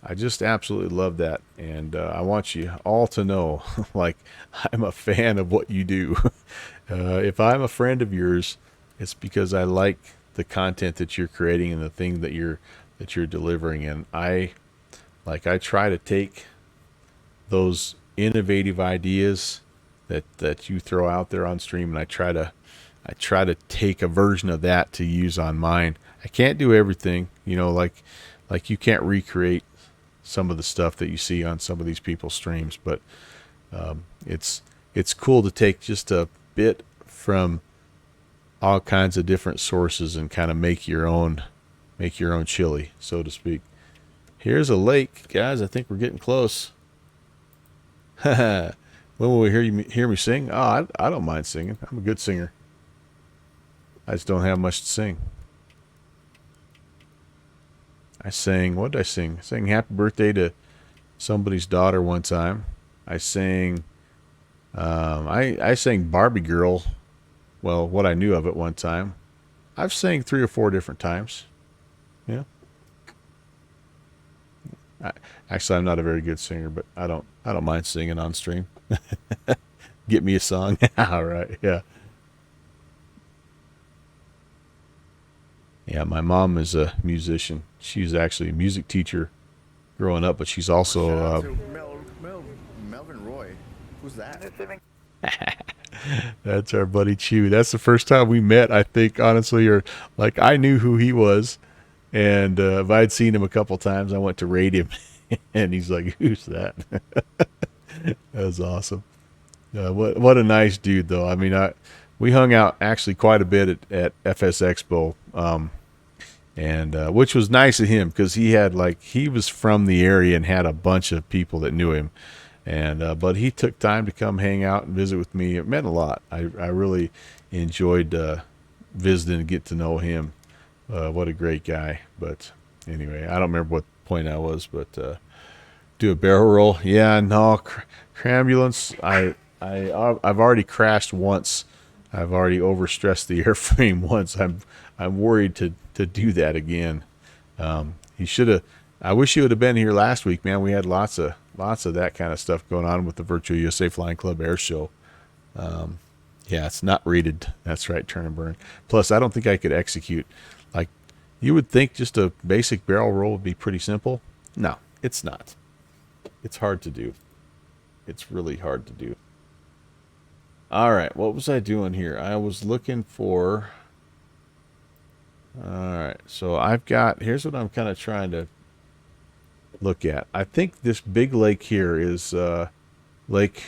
I just absolutely love that, and I want you all to know, like, I'm a fan of what you do. If I'm a friend of yours, it's because I like the content that you're creating and the thing that you're delivering, and I try to take those innovative ideas that you throw out there on stream, and I try to take a version of that to use on mine. I can't do everything, like you can't recreate some of the stuff that you see on some of these people's streams, but it's cool to take just a bit from all kinds of different sources and kind of make your own chili, so to speak. Here's a lake, guys. I think we're getting close. When will we hear me sing? Oh, I don't mind singing. I'm a good singer. I just don't have much to sing. I sang, what did I sing? I sang Happy Birthday to somebody's daughter one time. I sang, I sang Barbie Girl, well, what I knew of it one time. I've sang 3 or 4 different times. Yeah. Actually, I'm not a very good singer, but I don't mind singing on stream. Get me a song. All right, yeah. Yeah, my mom is a musician. She's actually a music teacher growing up, but she's also Shout out to Melvin Roy. Who's that? that's our buddy Chew. That's the first time we met, I think, honestly, or like I knew who he was, and if I'd seen him a couple times, I went to rate him, and he's like, "Who's that?" That was awesome. What a nice dude, though. I mean, we hung out actually quite a bit at FS Expo, and which was nice of him because he was from the area and had a bunch of people that knew him, and but he took time to come hang out and visit with me. It meant a lot. I really enjoyed visiting and get to know him. What a great guy. But anyway, I don't remember what point I was, but do a barrel roll. Yeah, no, crambulance. I've already crashed once. I've already overstressed the airframe once. I'm worried to do that again. He should have. I wish he would have been here last week, man. We had lots of that kind of stuff going on with the Virtual USA Flying Club Air Show. Yeah, it's not rated. That's right, turn and burn. Plus, I don't think I could execute. Like, you would think just a basic barrel roll would be pretty simple. No, it's not. It's hard to do. It's really hard to do. All right, what was I doing here? I was looking for... All right, so I've got... Here's what I'm kind of trying to look at. I think this big lake here is Lake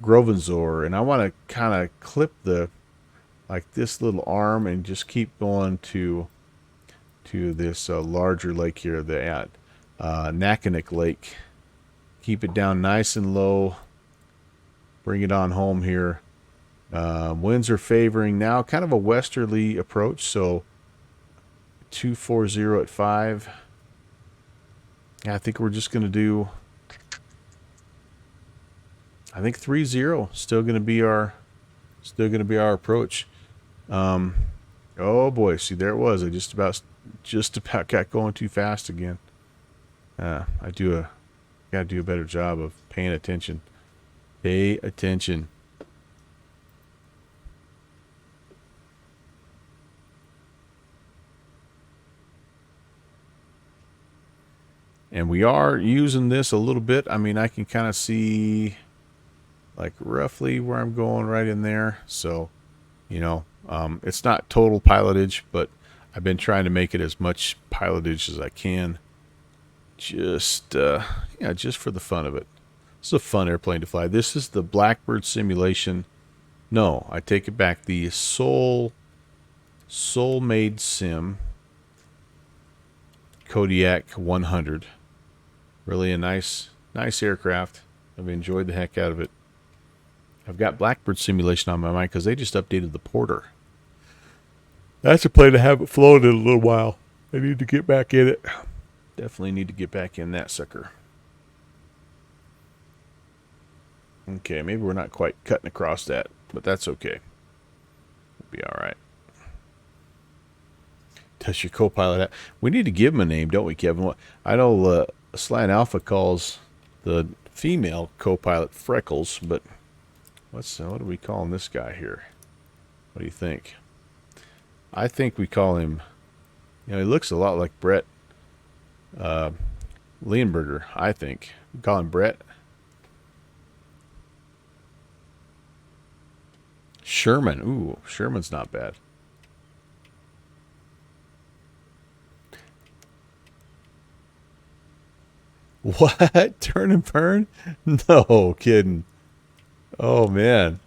Grovenzor, and I want to kind of clip this little arm and just keep going to this larger lake here, the Nakanick Lake. Keep it down nice and low. Bring it on home here. Winds are favoring now, kind of a westerly approach, so 240 at 5. Yeah, I think we're just going to do, I think 30 still going to be our approach. Oh boy, see, there it was. I just about got going too fast again. I got to do a better job of paying attention. Pay attention. And we are using this a little bit. I mean, I can kind of see like roughly where I'm going right in there. So, you know, it's not total pilotage, but I've been trying to make it as much pilotage as I can. Just for the fun of it. It's a fun airplane to fly. This is the Blackbird simulation. No, I take it back. The Soul-made sim Kodiak 100. Really a nice aircraft. I've enjoyed the heck out of it. I've got Blackbird simulation on my mind because they just updated the Porter. That's a plane I haven't flown in a little while. I need to get back in it. Definitely need to get back in that sucker. Okay, maybe we're not quite cutting across that, but that's okay. We'll be all right. Does your co-pilot have... We need to give him a name, don't we, Kevin? I know Slant Alpha calls the female co-pilot Freckles, but what are we calling this guy here? What do you think? I think we call him... You know, he looks a lot like Brett Leonberger, I think. We call him Brett. Sherman. Ooh, Sherman's not bad. What? Turn and burn? No kidding. Oh, man.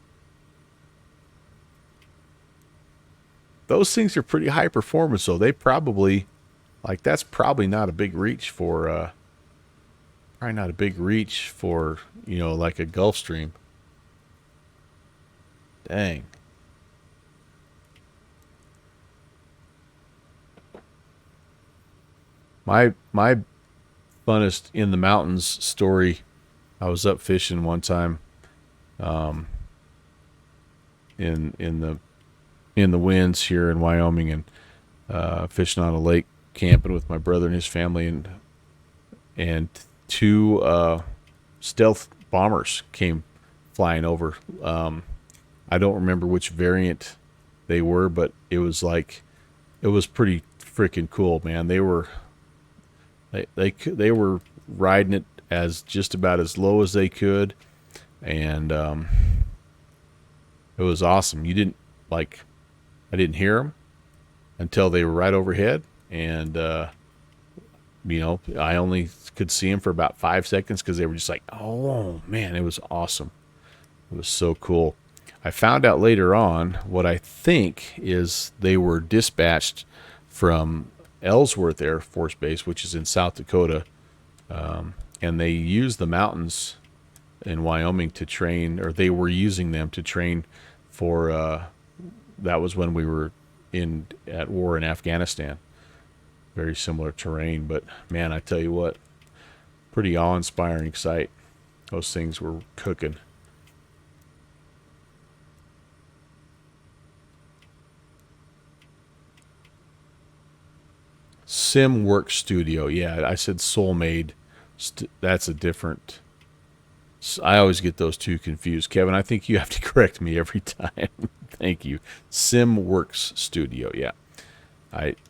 those things are pretty high performance, so they probably, like, that's probably not a big reach for, probably not a big reach for, you know, like a Gulfstream. Dang. My funnest in the mountains story, I was up fishing one time, in the winds here in Wyoming, and fishing on a lake, camping with my brother and his family, and two stealth bombers came flying over. I don't remember which variant they were, but it was pretty freaking cool, man. They were riding it as just about as low as they could, and it was awesome. I didn't hear them until they were right overhead, and you know, I only could see them for about 5 seconds because they were just like, oh man, it was awesome. It was so cool. I found out later on what I think is they were dispatched from Ellsworth Air Force Base, which is in South Dakota, and they used the mountains in Wyoming to train, or they were using them to train for, that was when we were at war in Afghanistan. Very similar terrain, but man, I tell you what, pretty awe-inspiring sight. Those things were cooking. SimWorks Studio. Yeah, I said Soulmade. That's a different. I always get those two confused. Kevin, I think you have to correct me every time. Thank you. SimWorks Studio. Yeah.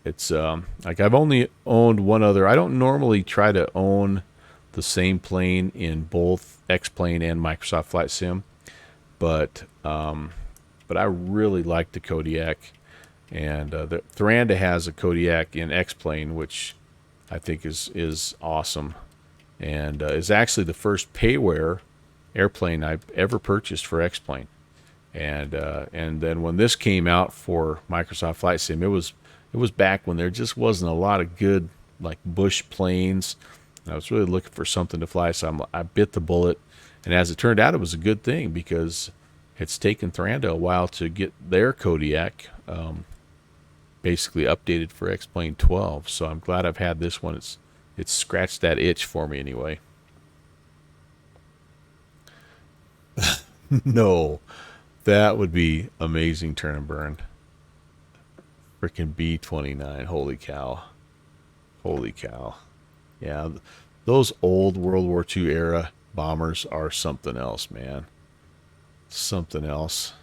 It's like I've only owned one other. I don't normally try to own the same plane in both X-Plane and Microsoft Flight Sim, but I really like the Kodiak. And the Thuranda has a Kodiak in X-Plane, which I think is awesome, and is actually the first payware airplane I've ever purchased for X-Plane. And then when this came out for Microsoft Flight Sim, it was back when there just wasn't a lot of good, like, bush planes. And I was really looking for something to fly, so I bit the bullet. And as it turned out, it was a good thing because it's taken Thuranda a while to get their Kodiak basically updated for X-Plane 12. So I'm glad I've had this one. It's scratched that itch for me anyway. No, that would be amazing. Turn and burn. Freaking B-29. Holy cow. Holy cow. Yeah, those old World War II era bombers are something else, man. Something else.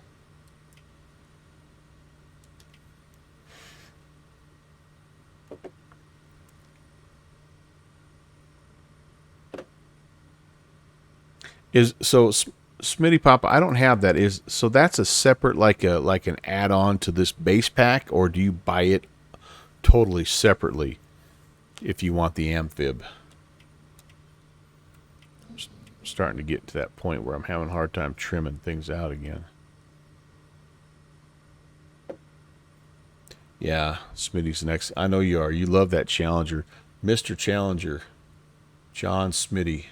Smitty Papa, I don't have that. So that's a separate, like an add-on to this base pack, or do you buy it totally separately if you want the amphib? I'm starting to get to that point where I'm having a hard time trimming things out again. Yeah, Smitty's next. I know you are. You love that Challenger. Mr. Challenger, John Smitty.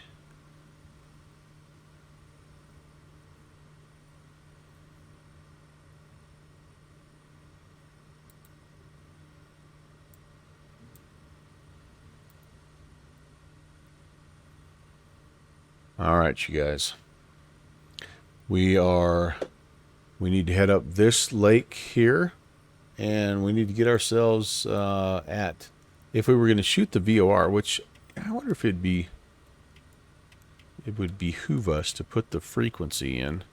All right, you guys. We need to head up this lake here, and we need to get ourselves if we were going to shoot the VOR, which I wonder if it would behoove us to put the frequency in.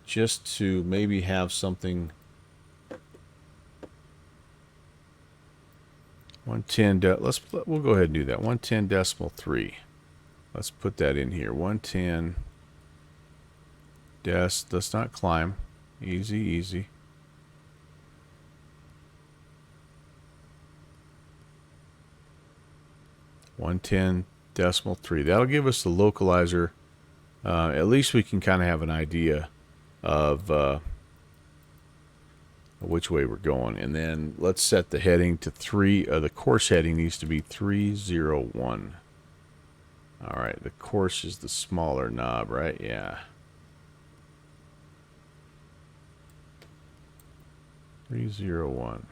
Just to maybe have something 110. We'll go ahead and do that. 110.3. Let's put that in here. 110. Let's not climb. Easy, easy. 110.3. That'll give us the localizer. At least we can kind of have an idea of which way we're going. And then let's set the heading to 3. The course heading needs to be 301. All right, the course is the smaller knob, right? Yeah. 301.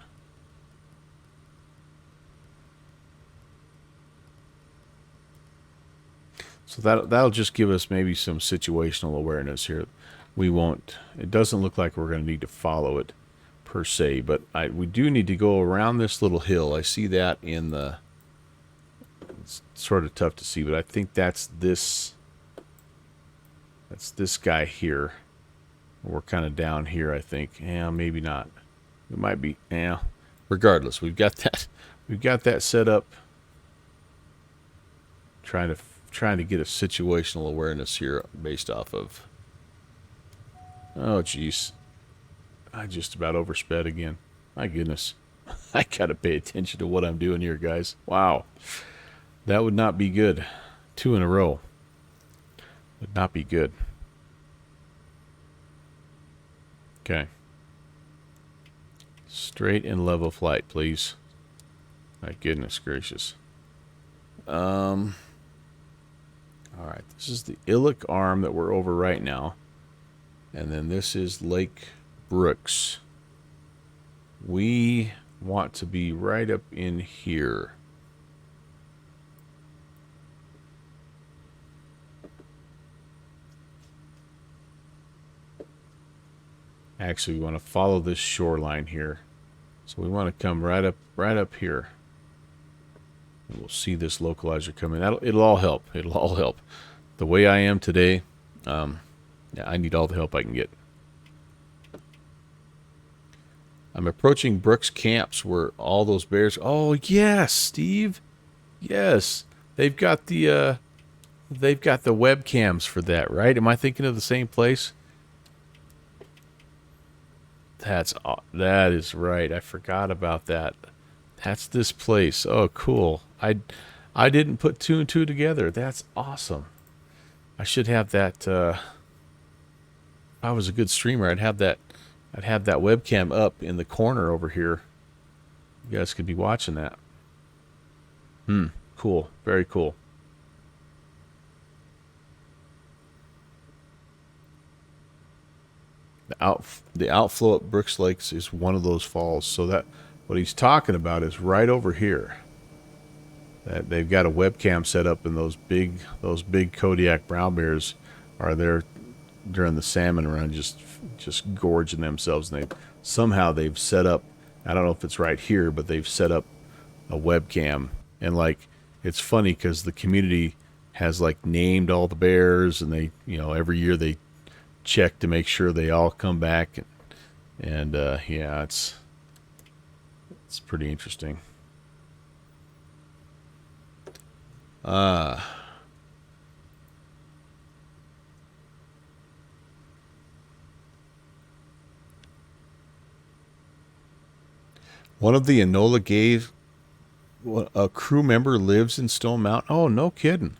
So that'll just give us maybe some situational awareness here. We won't. It doesn't look like we're going to need to follow it per se, but we do need to go around this little hill. I see that in the. It's sort of tough to see, but I think that's this. That's this guy here. We're kind of down here, I think. Yeah, maybe not. It might be. Yeah. Regardless, we've got that. We've got that set up. Trying to get a situational awareness here based off of. Oh, jeez. I just about oversped again. My goodness. I gotta pay attention to what I'm doing here, guys. Wow. That would not be good. 2 in a row. Would not be good. Okay. Straight and level flight, please. My goodness gracious. All right. This is the Illick Arm that we're over right now. And then this is Lake Brooks. We want to be right up in here. Actually, we want to follow this shoreline here. So we want to come right up here. And we'll see this localizer come in. It'll all help. It'll all help. The way I am today, yeah, I need all the help I can get. I'm approaching Brooks Camps where all those bears. Oh yes, Steve. Yes, they've got the webcams for that, right? Am I thinking of the same place? That is right. I forgot about that. That's this place. Oh, cool. I didn't put 2 and 2 together. That's awesome. I should have that. If I was a good streamer, I'd have that webcam up in the corner over here. You guys could be watching that. Cool. Very cool. The outflow at Brooks Lakes is one of those falls. So that what he's talking about is right over here. That they've got a webcam set up, and those big Kodiak brown bears are there during the salmon run, just gorging themselves. And they've set up. I don't know if it's right here, but they've set up a webcam, and like it's funny because the community has like named all the bears, and they every year they check to make sure they all come back, and yeah, it's pretty interesting. One of the Enola Gave a crew member lives in Stone Mountain. Oh, no kidding.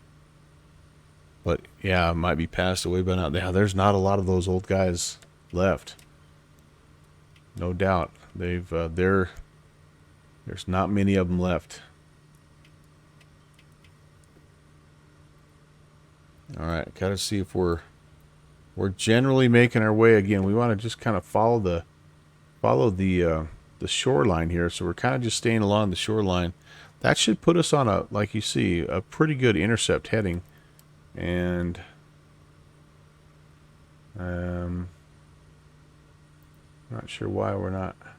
But yeah, might be passed away by now. Yeah, there's not a lot of those old guys left. No doubt. There's not many of them left. All right, gotta see if we're generally making our way again. We want to just kind of follow the shoreline here. So we're kind of just staying along the shoreline. That should put us on like you see, a pretty good intercept heading. And not sure why we're not. I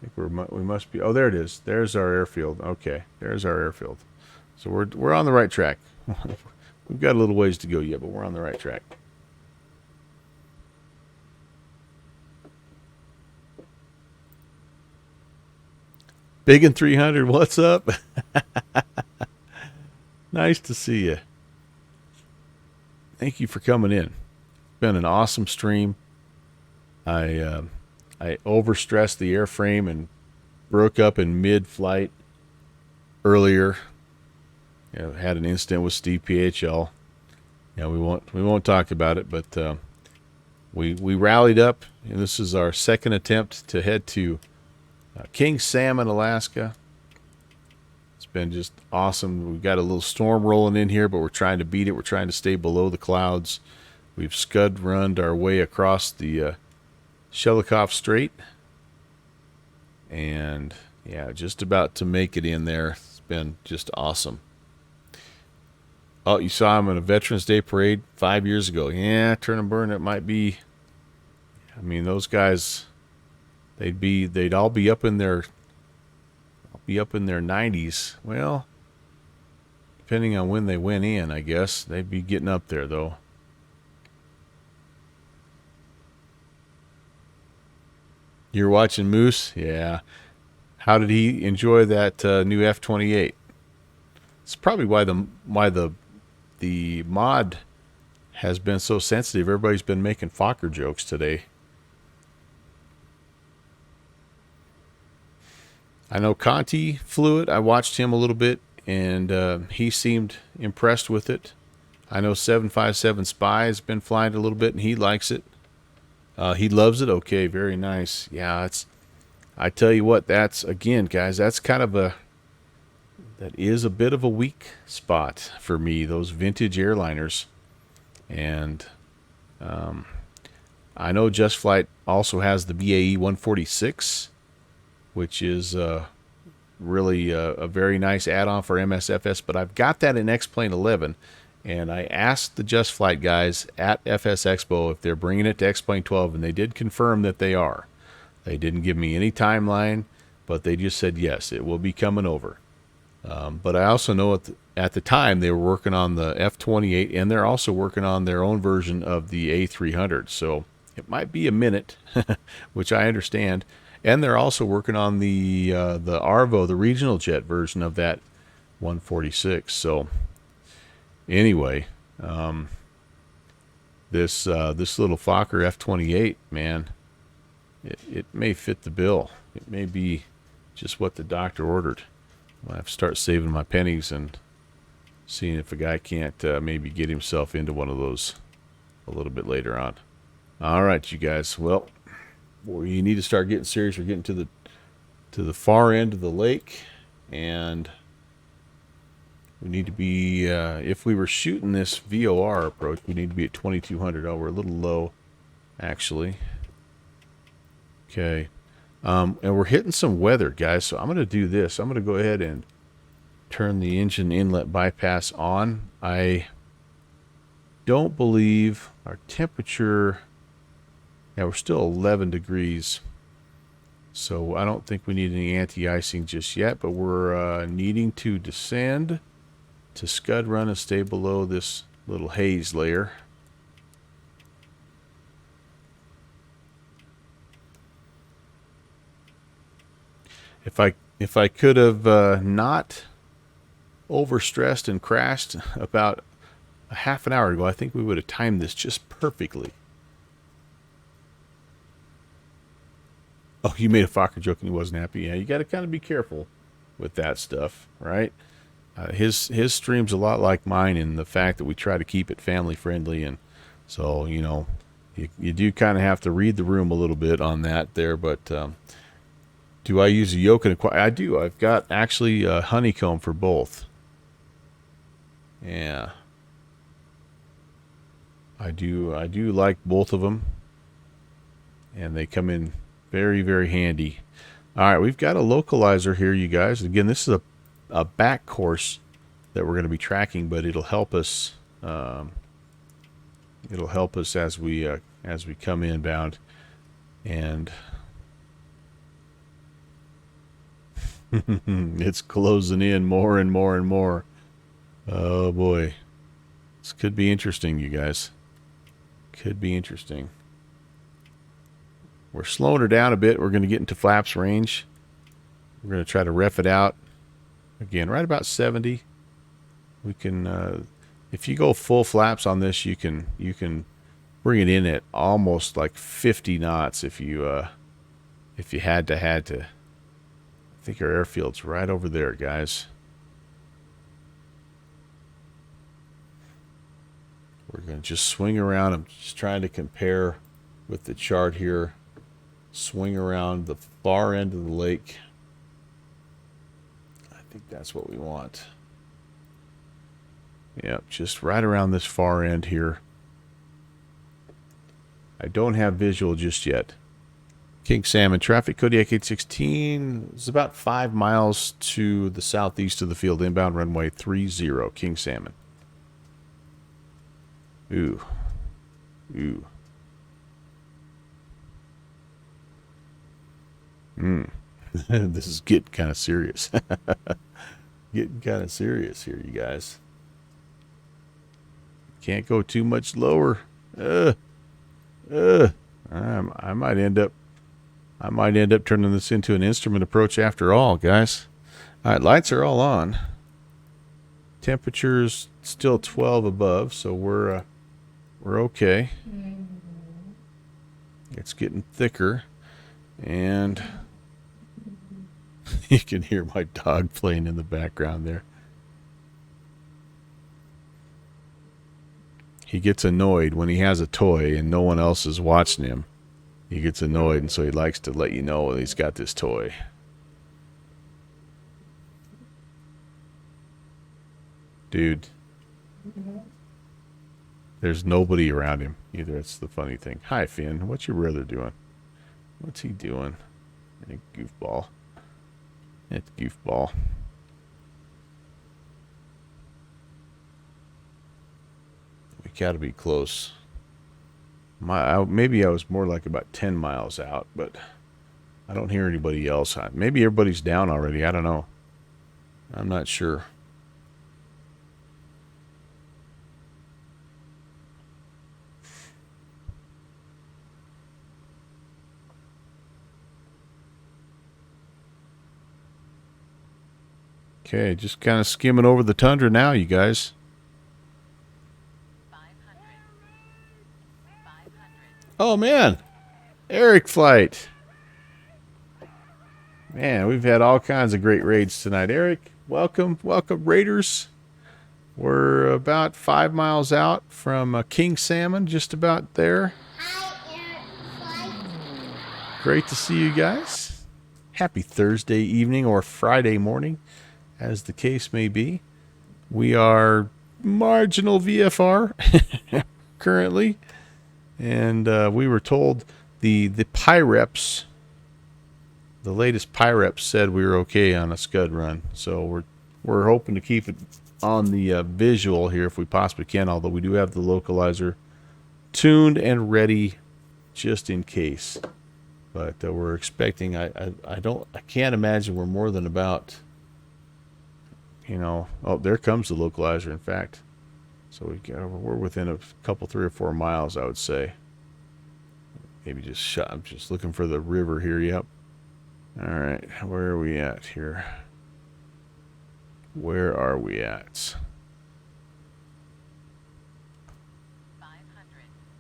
think we must be. Oh, there it is. There's our airfield. Okay, there's our airfield. So we're on the right track. We've got a little ways to go yet, but we're on the right track. Big and 300, what's up? Nice to see you. Thank you for coming in. It's been an awesome stream. I overstressed the airframe and broke up in mid-flight earlier. had an incident with Steve PHL. We won't talk about it, but we rallied up, and this is our second attempt to head to King Salmon, Alaska. It's been just awesome. We've got a little storm rolling in here, but we're trying to beat it. We're trying to stay below the clouds. We've scud-runned our way across the Shelikof Strait, and yeah, just about to make it in there. It's been just awesome. Oh, you saw him in a Veterans Day parade 5 years ago. Yeah, turn and burn. It might be. I mean, those guys, they'd all be up in their 90s. Well, depending on when they went in, I guess they'd be getting up there though. You're watching Moose? Yeah. How did he enjoy that new F-28? It's probably why the mod has been so sensitive. Everybody's been making Fokker jokes today. I know Conti flew it. I watched him a little bit, and he seemed impressed with it. I know 757 Spy has been flying it a little bit, and he likes it. He loves it. Okay, very nice. Yeah, I tell you what, that's, again, guys, that's kind of that is a bit of a weak spot for me, those vintage airliners. And I know Just Flight also has the BAE 146, which is really a very nice add-on for MSFS, but I've got that in X-Plane 11, and I asked the Just Flight guys at FS Expo if they're bringing it to X-Plane 12, and they did confirm that they are. They didn't give me any timeline, but they just said yes, it will be coming over. But I also know at the time they were working on the F-28, and they're also working on their own version of the A300, so it might be a minute, which I understand. And they're also working on the Arvo, the regional jet version of that 146. So anyway, this little Fokker F-28, man, it may fit the bill. It may be just what the doctor ordered. I'll have to start saving my pennies and seeing if a guy can't maybe get himself into one of those a little bit later on. All right, you guys. Well, you need to start getting serious. We're getting to the far end of the lake, and we need to be, if we were shooting this VOR approach, we need to be at 2200. Oh, we're a little low, actually. Okay. And we're hitting some weather, guys, so I'm going to do this. I'm going to go ahead and turn the engine inlet bypass on. I don't believe our temperature... Yeah, we're still 11 degrees, so I don't think we need any anti-icing just yet, but we're needing to descend to scud run and stay below this little haze layer. If I could have not overstressed and crashed about a half an hour ago, I think we would have timed this just perfectly. Oh, you made a Fokker joke and he wasn't happy. Yeah, you got to kind of be careful with that stuff, right? His stream's a lot like mine in the fact that we try to keep it family friendly, and so you do kind of have to read the room a little bit on that there. But do I use a yoke and a I do. I've got actually a honeycomb for both. Yeah, I do like both of them, and they come in very, very handy. All right, we've got a localizer here, you guys. Again, this is a back course that we're going to be tracking, but it'll help us. It'll help us as we come inbound, and it's closing in more and more and more. Oh boy, this could be interesting, you guys. Could be interesting. We're slowing her down a bit. We're going to get into flaps range. We're going to try to ref it out. Again, right about 70. We can, if you go full flaps on this, you can bring it in at almost like 50 knots if you had to. I think our airfield's right over there, guys. We're going to just swing around. I'm just trying to compare with the chart here. Swing around the far end of the lake. I think that's what we want. Yep, just right around this far end here. I don't have visual just yet. King Salmon traffic, Kodiak 816 is about 5 miles to the southeast of the field, inbound runway 30, King Salmon. Ooh. Ooh. This is getting kind of serious. Getting kind of serious here, you guys. Can't go too much lower. I might end up turning this into an instrument approach after all, guys. All right, lights are all on. Temperature's still 12 above, so we're okay. It's getting thicker, and you can hear my dog playing in the background there. He gets annoyed when he has a toy and no one else is watching him. He gets annoyed, and so he likes to let you know he's got this toy. Dude. There's nobody around him either. It's the funny thing. Hi, Finn. What's your brother doing? What's he doing? A goofball. It's goofball. We gotta be close. Maybe I was more like about 10 miles out, but I don't hear anybody else. Maybe everybody's down already. I don't know. I'm not sure. Okay, just kind of skimming over the tundra now, you guys. 500. Oh, man. Eric flight. Man, we've had all kinds of great raids tonight. Eric, welcome. Welcome, Raiders. We're about 5 miles out from King Salmon, just about there. Great to see you guys. Happy Thursday evening or Friday morning, as the case may be. We are marginal VFR currently, and we were told the PIREPs, the latest PIREPs said we were okay on a scud run, so we're hoping to keep it on the visual here if we possibly can, although we do have the localizer tuned and ready just in case. But we're expecting, I can't imagine we're more than about, oh, there comes the localizer, in fact. So we're within a couple, 3 or 4 miles, I would say. Maybe I'm just looking for the river here. Yep. All right, where are we at here? Where are we at? 500.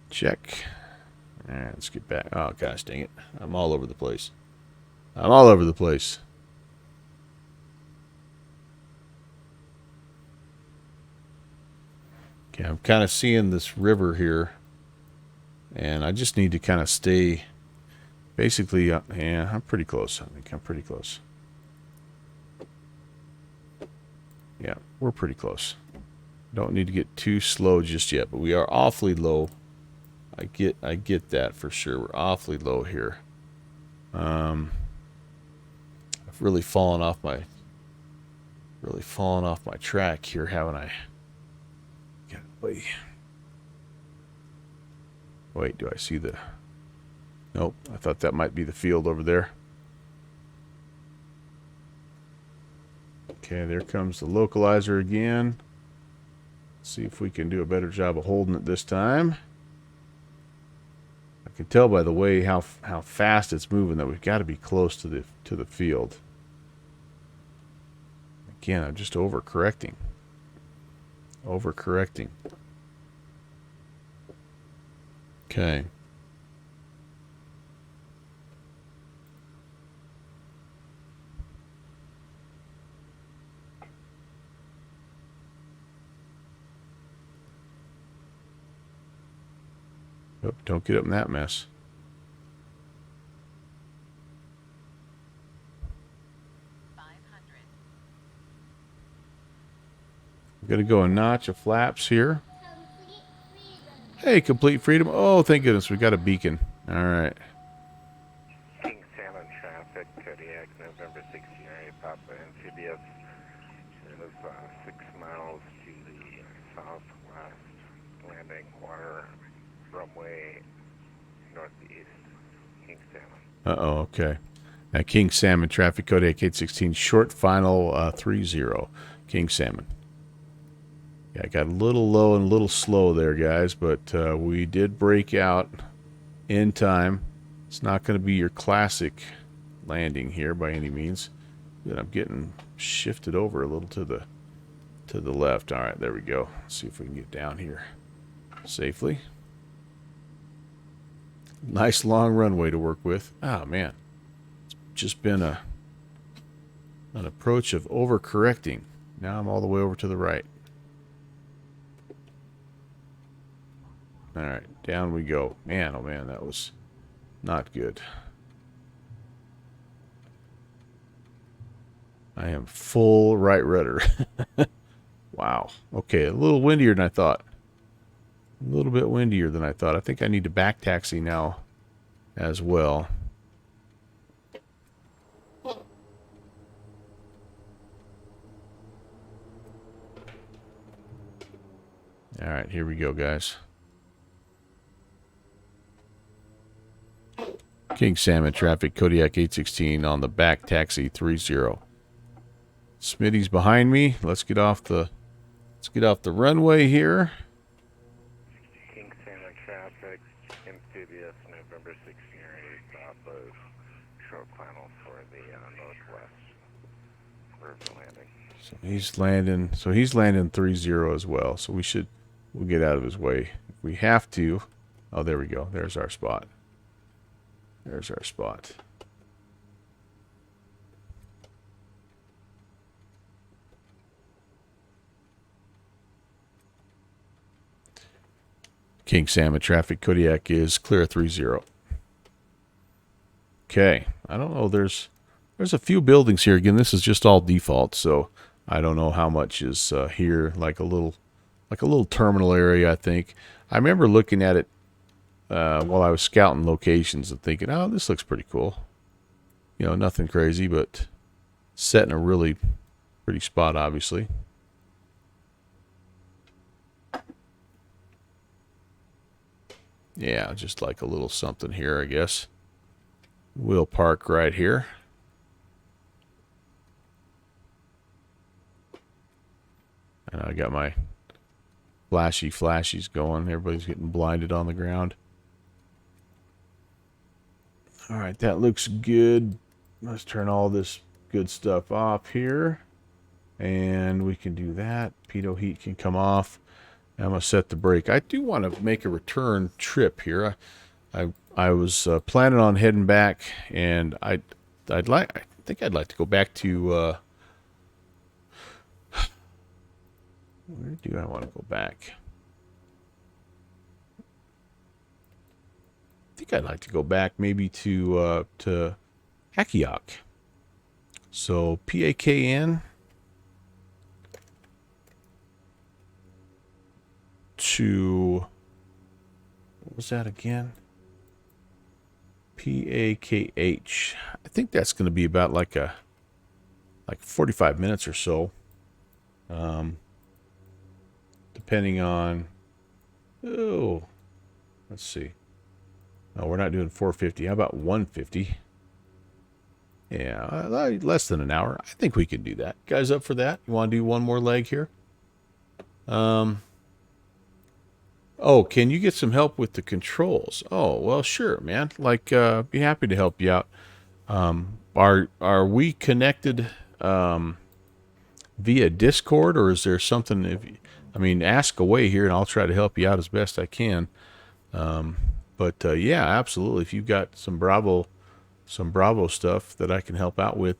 Check. All right, let's get back. Oh, gosh dang it. I'm all over the place. I'm all over the place. Okay, I'm kind of seeing this river here, and I just need to kind of stay basically, yeah, I'm pretty close. I think I'm pretty close. Yeah, we're pretty close. Don't need to get too slow just yet, but we are awfully low. I get that for sure. We're awfully low here. I've really fallen off my track here, haven't I? Wait, do I see the... Nope, I thought that might be the field over there. Okay, there comes the localizer again. Let's see if we can do a better job of holding it this time. I can tell by the way how fast it's moving that we've got to be close to the field. Again, I'm just overcorrecting. Okay. Oh, don't get up in that mess. I'm going to go a notch of flaps here. Hey, complete freedom. Oh, thank goodness. We got a beacon. All right. King Salmon traffic, Kodiak, November 1608, Papa Amphibious. It is 6 miles to the southwest, landing water, runway northeast, King Salmon. Uh-oh, okay. Now, King Salmon traffic, Kodiak 816, short final 30, King Salmon. Yeah, I got a little low and a little slow there, guys, but we did break out in time. It's not going to be your classic landing here by any means. But I'm getting shifted over a little to the left. All right, there we go. Let's see if we can get down here safely. Nice long runway to work with. Oh, man. It's just been an approach of overcorrecting. Now I'm all the way over to the right. All right, down we go. Man, oh man, that was not good. I am full right rudder. Wow. Okay, a little windier than I thought. A little bit windier than I thought. I think I need to back taxi now as well. All right, here we go, guys. King Salmon traffic, Kodiak 816 on the back taxi 30. Smitty's behind me. Let's get off the runway here. King Salmon traffic, Amphibious, November 1608, off of short final for the northwest for the landing. So he's landing 30 as well. So we'll get out of his way. If we have to. Oh, there we go. There's our spot. There's our spot. King Salmon traffic, Kodiak is clear 30. Okay, I don't know. There's a few buildings here. Again, this is just all default, so I don't know how much is here. Like a little terminal area, I think. I remember looking at it while I was scouting locations and thinking, oh, this looks pretty cool. You know, nothing crazy, but set in a really pretty spot, obviously. Yeah, just like a little something here, I guess. We'll park right here. And I got my flashies going. Everybody's getting blinded on the ground. All right, that looks good. Let's turn all this good stuff off here. And we can do that. Pitot heat can come off. I'm going to set the brake. I do want to make a return trip here. I was planning on heading back, and I think I'd like to go back to where do I want to go back? I think I'd like to go back maybe to Kodiak. So PAKN to, what was that again? PAKH. I think that's going to be about like 45 minutes or so. Depending on, oh, let's see. No, we're not doing 450. How about 150? Yeah, less than an hour. I think we can do that. Guys up for that? You want to do one more leg here? Oh, can you get some help with the controls? Oh, well, sure, man. Like, be happy to help you out. Are we connected via Discord, or is there something? Ask away here, and I'll try to help you out as best I can. Yeah, absolutely. If you've got some Bravo stuff that I can help out with,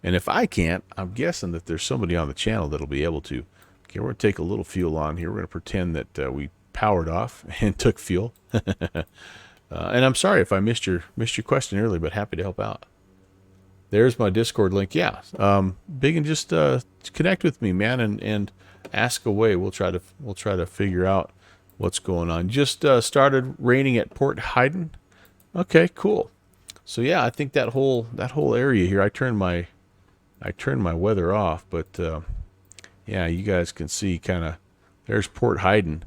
and if I can't, I'm guessing that there's somebody on the channel that'll be able to. Okay, we're gonna take a little fuel on here. We're gonna pretend that we powered off and took fuel. And I'm sorry if I missed your question earlier, but happy to help out. There's my Discord link. Yeah, Big, and just connect with me, man, and ask away. We'll try to figure out what's going on. Just started raining at Port Hayden. Okay, cool. So yeah, I think that whole area here. I turned my weather off, but yeah, you guys can see kind of. There's Port Hayden,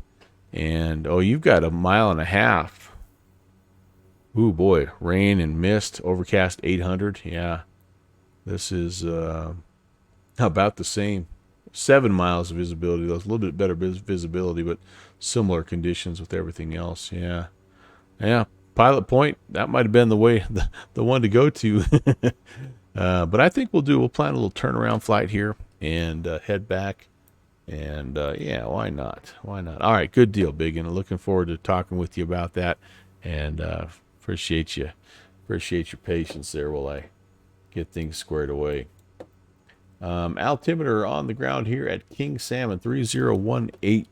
and oh, you've got a mile and a half. Ooh boy, rain and mist, overcast 800. Yeah, this is about the same. 7 miles of visibility. That's a little bit better visibility, but similar conditions with everything else. Yeah, yeah. Pilot Point, that might have been the one to go to. But I think we'll plan a little turnaround flight here and head back. And yeah, why not? Why not? All right, good deal, Big. And looking forward to talking with you about that. And appreciate your patience there while I get things squared away. Altimeter on the ground here at King Salmon 3018.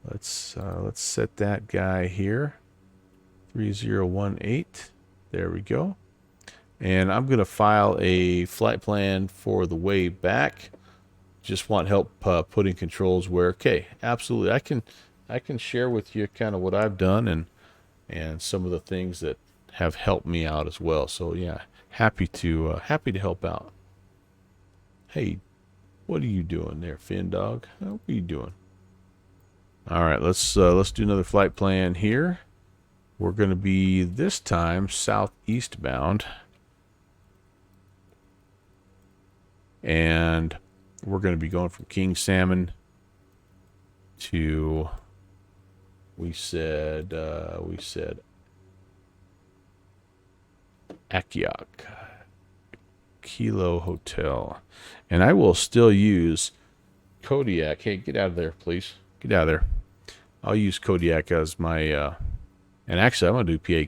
Let's set that guy here. 3018. There we go. And I'm going to file a flight plan for the way back. Just want help putting controls where, okay, absolutely. I can share with you kind of what I've done and some of the things that have helped me out as well. So yeah, happy to help out. Hey, what are you doing there, Fin Dog? What are you doing? All right, let's do another flight plan here. We're going to be this time southeast bound. And we're going to be going from King Salmon to we said Akiak Kilo Hotel. And I will still use Kodiak. Hey, get out of there, please. Get out of there. I'll use Kodiak as my and actually I'm gonna do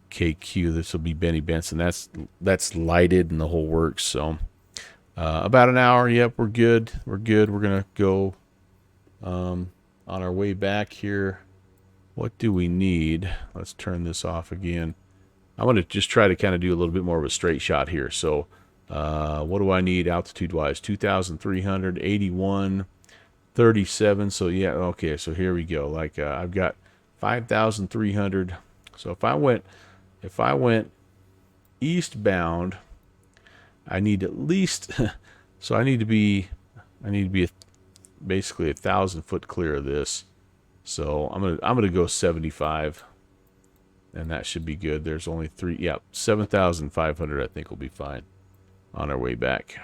PAKQ. This will be Benny Benson. That's lighted and the whole works. So about an hour. Yep, we're good. We're good. We're gonna go on our way back here. What do we need? Let's turn this off again. I want to just try to kind of do a little bit more of a straight shot here. So what do I need altitude wise? 2,300, 81, 37. So yeah, okay. So here we go. Like I've got 5,300. So if I went eastbound, I need at least. So I need to be basically 1,000 foot clear of this. So I'm gonna go 75. And that should be good. There's only 7,500 I think will be fine on our way back.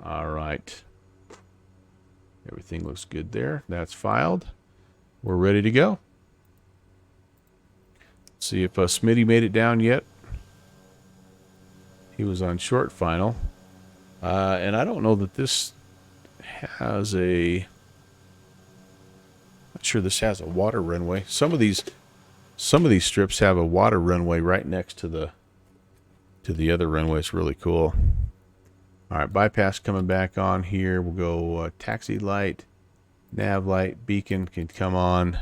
All right. Everything looks good there. That's filed. We're ready to go. Let's see if Smitty made it down yet. He was on short final. And I don't know that this has a... Not sure this has a water runway. Some of these strips have a water runway right next to the other runway. It's really cool. All right, bypass coming back on here. We'll go taxi light, nav light, beacon can come on,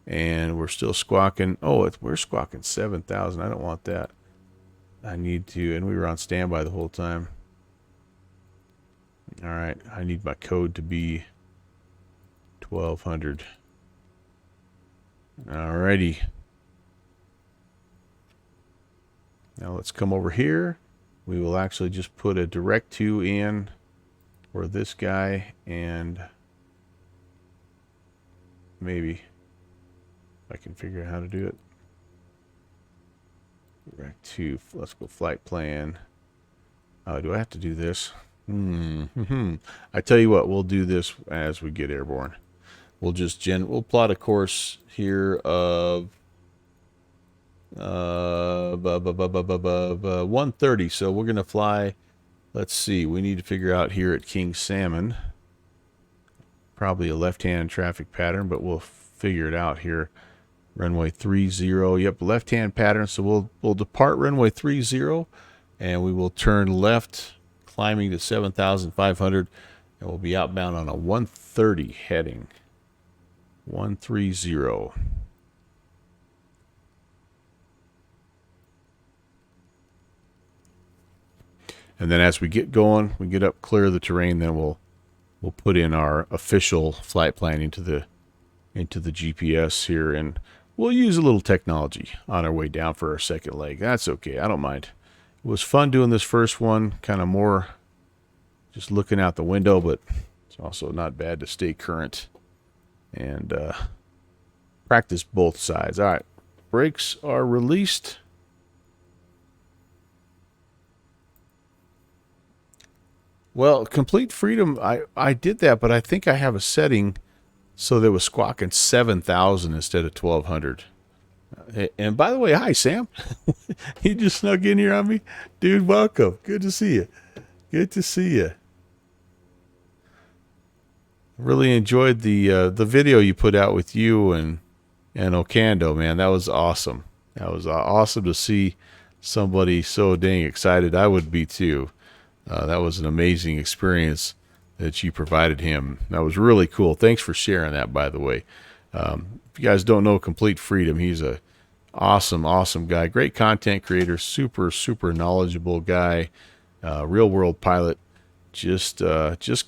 and we're still squawking. Oh, we're squawking 7,000. I don't want that. I need to, and we were on standby the whole time. All right, I need my code to be 1,200. Alrighty. Now let's come over here. We will actually just put a direct to in for this guy, and maybe if I can figure out how to do it. Direct to, let's go flight plan. Do I have to do this? I tell you what, we'll do this as we get airborne. We'll just we'll plot a course here of 130. So we're gonna fly. Let's see. We need to figure out here at King Salmon. Probably a left-hand traffic pattern, but we'll figure it out here. Runway 30. Yep, left-hand pattern. So we'll depart runway 30, and we will turn left, climbing to 7,500. And we'll be outbound on a 130 heading. 130. And then as we get going, we get up clear of the terrain, then we'll put in our official flight plan into the GPS here, and we'll use a little technology on our way down for our second leg. That's okay. I don't mind. It was fun doing this first one, kind of more just looking out the window, but it's also not bad to stay current and practice both sides. All right, brakes are released. Well, complete freedom, I did that, but I think I have a setting so that it was squawking 7,000 instead of 1,200. And by the way, hi, Sam. You just snuck in here on me? Dude, welcome. Good to see you. Good to see you. Really enjoyed the video you put out with you and Okando, man. That was awesome. That was awesome to see somebody so dang excited. I would be too. That was an amazing experience that you provided him. That was really cool. Thanks for sharing that, by the way. If you guys don't know Complete Freedom, he's a awesome guy. Great content creator. Super knowledgeable guy. Real world pilot. Just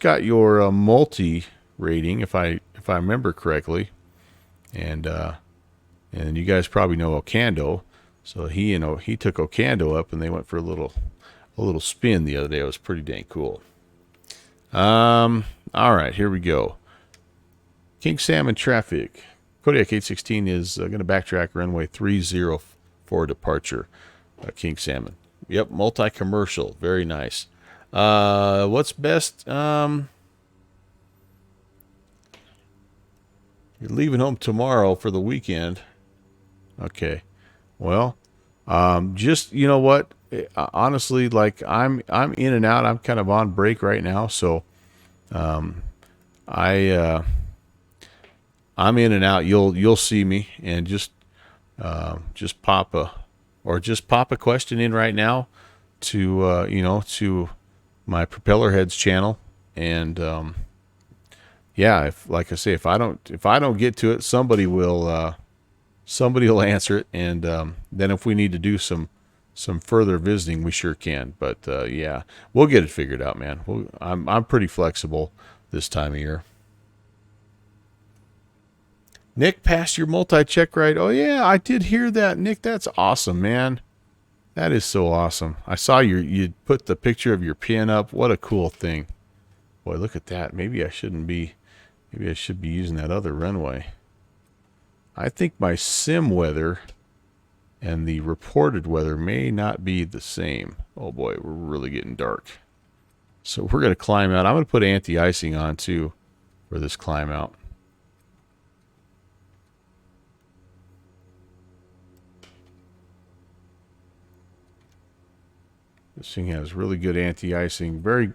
got your multi rating, if I remember correctly. And you guys probably know Okando. So he took Okando up, and they went for a little spin the other day. It was pretty dang cool. All right, here we go. King Salmon traffic. Kodiak 816 is going to backtrack runway 30 for departure. King Salmon. Yep, multi-commercial. Very nice. What's best? You're leaving home tomorrow for the weekend. Okay. Well, just, you know what? Honestly, like I'm in and out. I'm kind of on break right now, so I'm in and out. You'll see me, and just pop a question in right now to to my Propeller Heads channel, and yeah, like I say, if I don't get to it, somebody will answer it, and then if we need to do some further visiting, we sure can. But yeah, we'll get it figured out, man. I'm pretty flexible this time of year. Nick, passed your multi-check ride. Oh yeah, I did hear that, Nick. That's awesome, man. That is so awesome. I saw you put the picture of your pin up. What a cool thing. Boy, look at that. Maybe I should be using that other runway. I think my sim weather and the reported weather may not be the same. Oh boy, we're really getting dark. So we're going to climb out. I'm going to put anti-icing on too for this climb out. This thing has really good anti-icing. Very,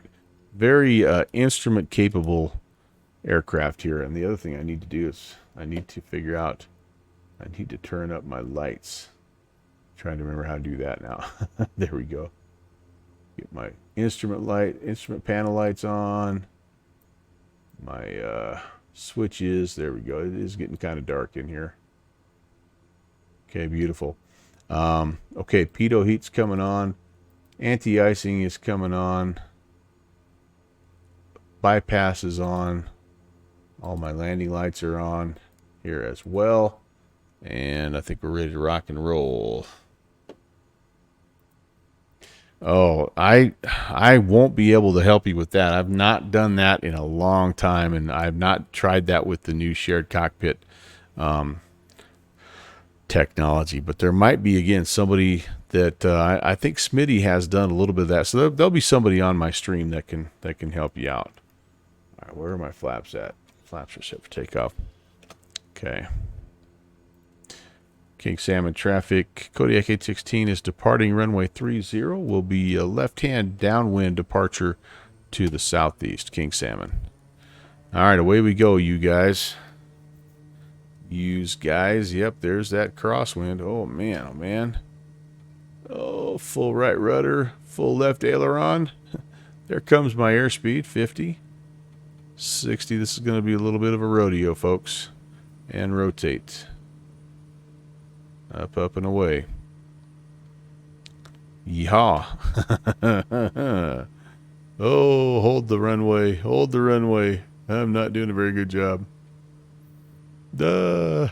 very instrument capable aircraft here. And the other thing I need to do is I need to figure out, I need to turn up my lights. I'm trying to remember how to do that now. There we go. Get my instrument panel lights on. My switches. There we go. It is getting kind of dark in here. Okay, beautiful. Okay, pitot heat's coming on. Anti-icing is coming on. Bypass is on. All my landing lights are on here as well. And I think we're ready to rock and roll. Oh, I won't be able to help you with that. I've not done that in a long time, and I've not tried that with the new shared cockpit technology. But there might be, again, somebody that I think Smitty has done a little bit of that. So there'll be somebody on my stream that can help you out. All right, where are my flaps at? Flaps are set for takeoff. Okay. King Salmon traffic. Kodiak 816 is departing runway 30. Will be a left-hand downwind departure to the southeast. King Salmon. All right, away we go, you guys. Yep, there's that crosswind. Oh, man, oh, man. Oh, full right rudder, full left aileron. There comes my airspeed, 50. 60. This is going to be a little bit of a rodeo, folks. And rotate. Up, up, and away. Yeehaw. Oh, hold the runway. Hold the runway. I'm not doing a very good job. Duh.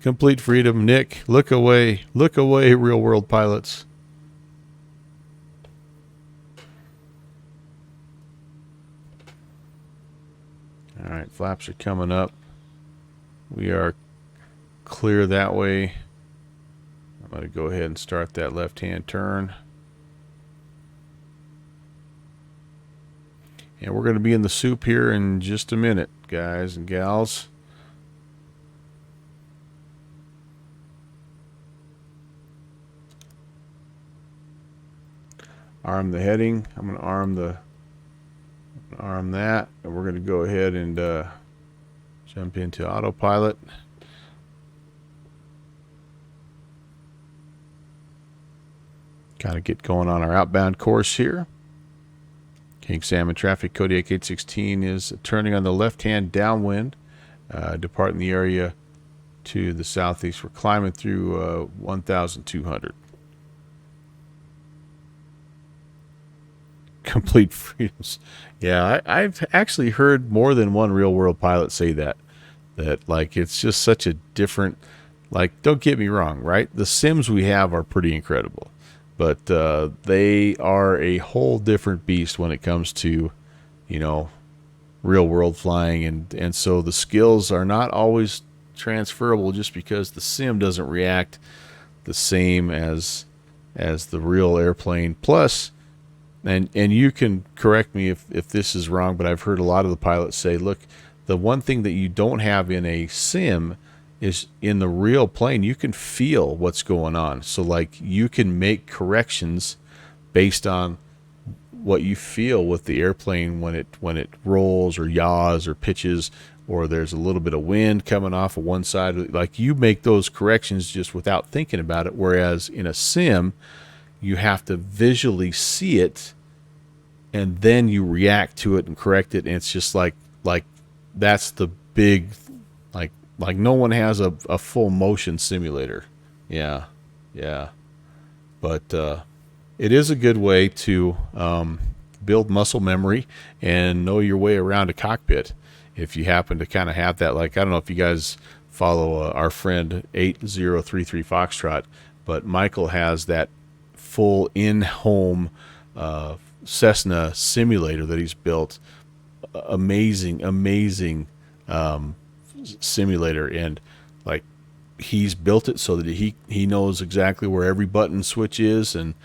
Complete freedom. Nick, look away. Look away, real world pilots. All right, flaps are coming up. We are clear that way. I'm going to go ahead and start that left-hand turn. And we're going to be in the soup here in just a minute, guys and gals. Arm the heading. I'm going to arm that, and we're going to go ahead and jump into autopilot. Kind of get going on our outbound course here. King Salmon traffic, Kodiak 816 is turning on the left-hand downwind, departing the area to the southeast. We're climbing through 1,200. Complete freedoms. Yeah, I've actually heard more than one real-world pilot say that like it's just such a different, like, don't get me wrong, right? The sims we have are pretty incredible. But they are a whole different beast when it comes to, you know, real world flying, and so the skills are not always transferable just because the sim doesn't react the same as the real airplane. Plus, and you can correct me if this is wrong, but I've heard a lot of the pilots say, look, the one thing that you don't have in a sim is in the real plane, you can feel what's going on. So like you can make corrections based on what you feel with the airplane when it rolls or yaws or pitches, or there's a little bit of wind coming off of one side. Like you make those corrections just without thinking about it. Whereas in a sim, you have to visually see it and then you react to it and correct it. And it's just like that's the big, like no one has a full motion simulator. Yeah. But it is a good way to build muscle memory and know your way around a cockpit. If you happen to kind of have that, like, I don't know if you guys follow our friend 8033 Foxtrot, but Michael has that full in-home Cessna simulator that he's built. Amazing simulator, and like he's built it so that he knows exactly where every button switch is, and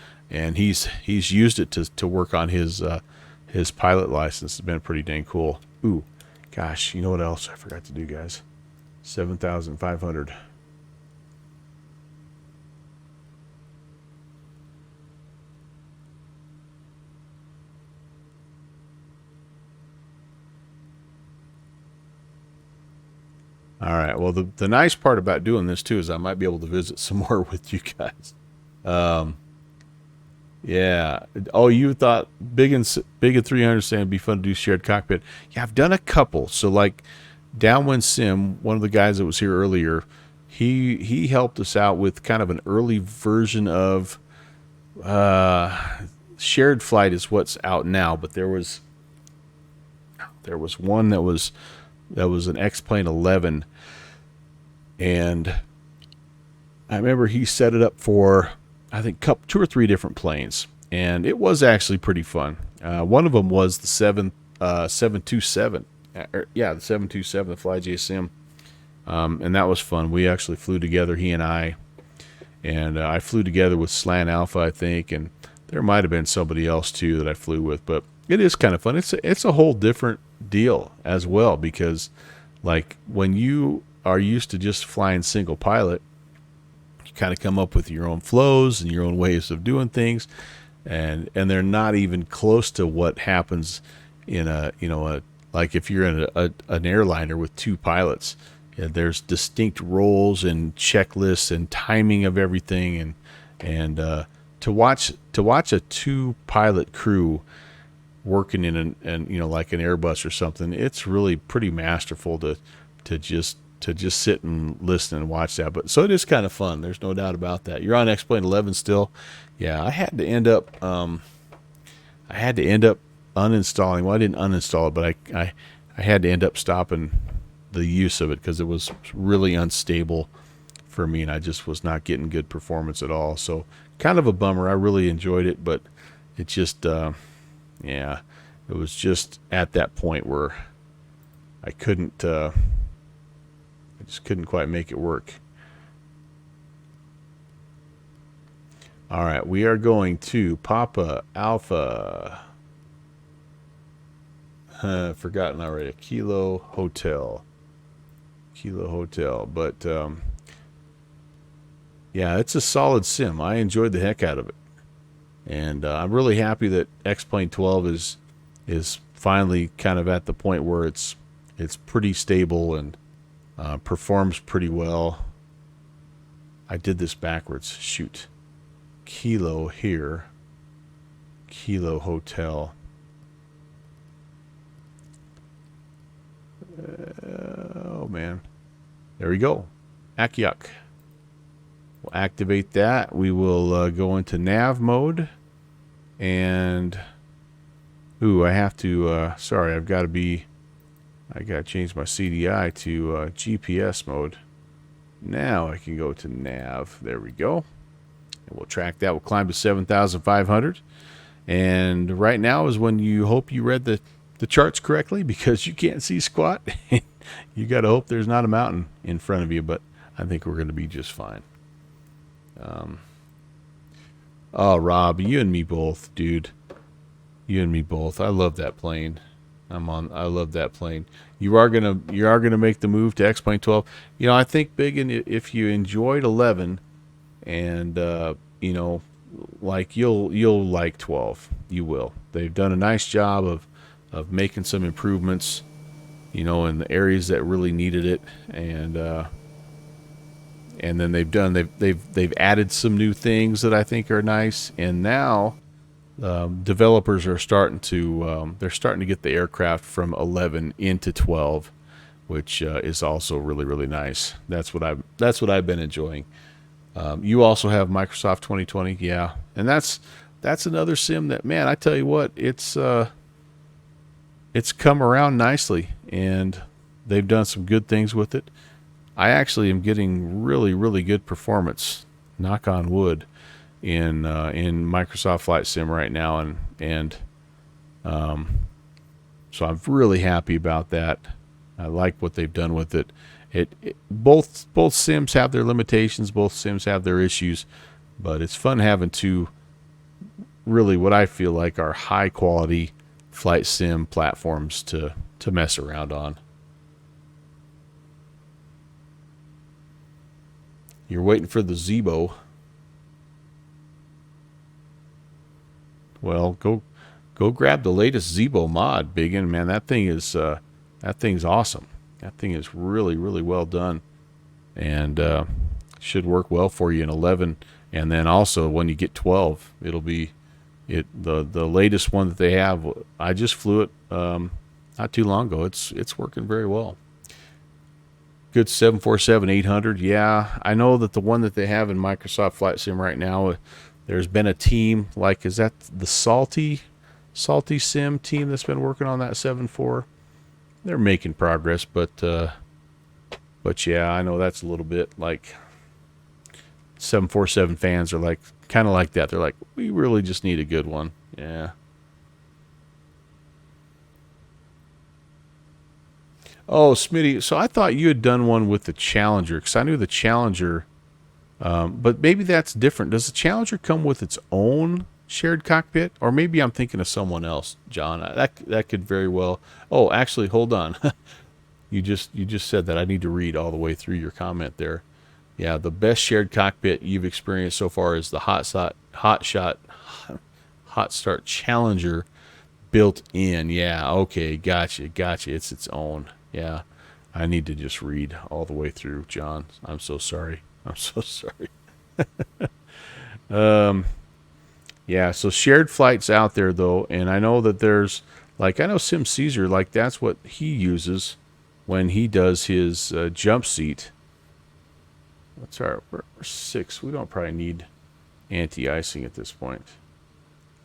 he's used it to work on his pilot license. It's been pretty dang cool. Ooh, gosh, you know what else I forgot to do, guys? 7,500. All right. Well, the nice part about doing this too is I might be able to visit some more with you guys. Yeah. Oh, you thought big and 300 saying it'd be fun to do shared cockpit. Yeah, I've done a couple. So like Downwind Sim, one of the guys that was here earlier, he helped us out with kind of an early version of shared flight is what's out now, but there was one that was an X-Plane 11, and I remember he set it up for, I think, 2 or 3 different planes, and it was actually pretty fun. One of them was the 727. The 727, the Fly JSM, and that was fun. We actually flew together, he and I flew together with Slant Alpha, I think, and there might have been somebody else too that I flew with, but it is kind of fun. It's a whole different deal as well, because like when you are used to just flying single pilot, you kind of come up with your own flows and your own ways of doing things, and they're not even close to what happens in like if you're in an airliner with 2 pilots. There's distinct roles and checklists and timing of everything, and to watch a 2 pilot crew working in an like an Airbus or something, it's really pretty masterful to just sit and listen and watch that. But so it is kind of fun. There's no doubt about that. You're on X-Plane 11 still. Yeah, I had to end up uninstalling. Well, I didn't uninstall it, but I had to end up stopping the use of it because it was really unstable for me, and I just was not getting good performance at all. So kind of a bummer. I really enjoyed it, but it just it was just at that point where I just couldn't quite make it work. All right, we are going to Papa Alpha. Forgotten already. Kilo Hotel. But yeah, it's a solid sim. I enjoyed the heck out of it, and I'm really happy that X-Plane 12 is finally kind of at the point where it's pretty stable and performs pretty well. I did this backwards. Shoot. Kilo here. Kilo Hotel. Oh man, there we go. Akiak. We'll activate that. We will go into nav mode, and I have to. Sorry, I got to change my CDI to GPS mode. Now I can go to nav. There we go. And we'll track that. We'll climb to 7,500. And right now is when you hope you read the charts correctly, because you can't see squat. You got to hope there's not a mountain in front of you, but I think we're going to be just fine. Oh, Rob, you and me both, dude. You and me both. I love that plane. I love that plane. You are gonna make the move to X-Plane 12. I think, Biggin, if you enjoyed 11, and like you'll like 12. You will. They've done a nice job of making some improvements, in the areas that really needed it, and then they've added some new things that I think are nice, and now developers are starting to get the aircraft from 11 into 12, which is also really, really nice. That's what I've been enjoying. You also have Microsoft 2020, yeah, and that's another sim that, man, I tell you what, it's come around nicely, and they've done some good things with it. I actually am getting really, really good performance, knock on wood, in Microsoft Flight Sim right now, and so I'm really happy about that. I like what they've done with it. Both sims have their limitations, both sims have their issues, but it's fun having two really what I feel like are high quality flight sim platforms to mess around on. You're waiting for the Zebo. Well, go grab the latest Zebo mod, Biggin. Man, that thing's awesome. That thing is really, really well done, and should work well for you in 11. And then also when you get 12, it'll be the latest one that they have. I just flew it not too long ago. It's working very well. Good 747-800. Yeah, I know that the one that they have in Microsoft Flight Sim right now, there's been a team, like, is that the Salty Sim team that's been working on that 74? They're making progress, but yeah, I know that's a little bit like 747 fans are like kind of like that. They're like, we really just need a good one. Yeah. Oh, Smitty, so I thought you had done one with the Challenger, because I knew the Challenger, but maybe that's different. Does the Challenger come with its own shared cockpit, or maybe I'm thinking of someone else, John? That could very well. Oh, actually, hold on. You just said that. I need to read all the way through your comment there. Yeah, the best shared cockpit you've experienced so far is the Hot Start Challenger built in. Yeah, okay, gotcha. It's its own. Yeah, I need to just read all the way through, John. I'm so sorry. Yeah, so shared flights out there though, and I know that there's like I know Sim Caesar, like that's what he uses when he does his jump seat. That's our we're 6. We don't probably need anti-icing at this point.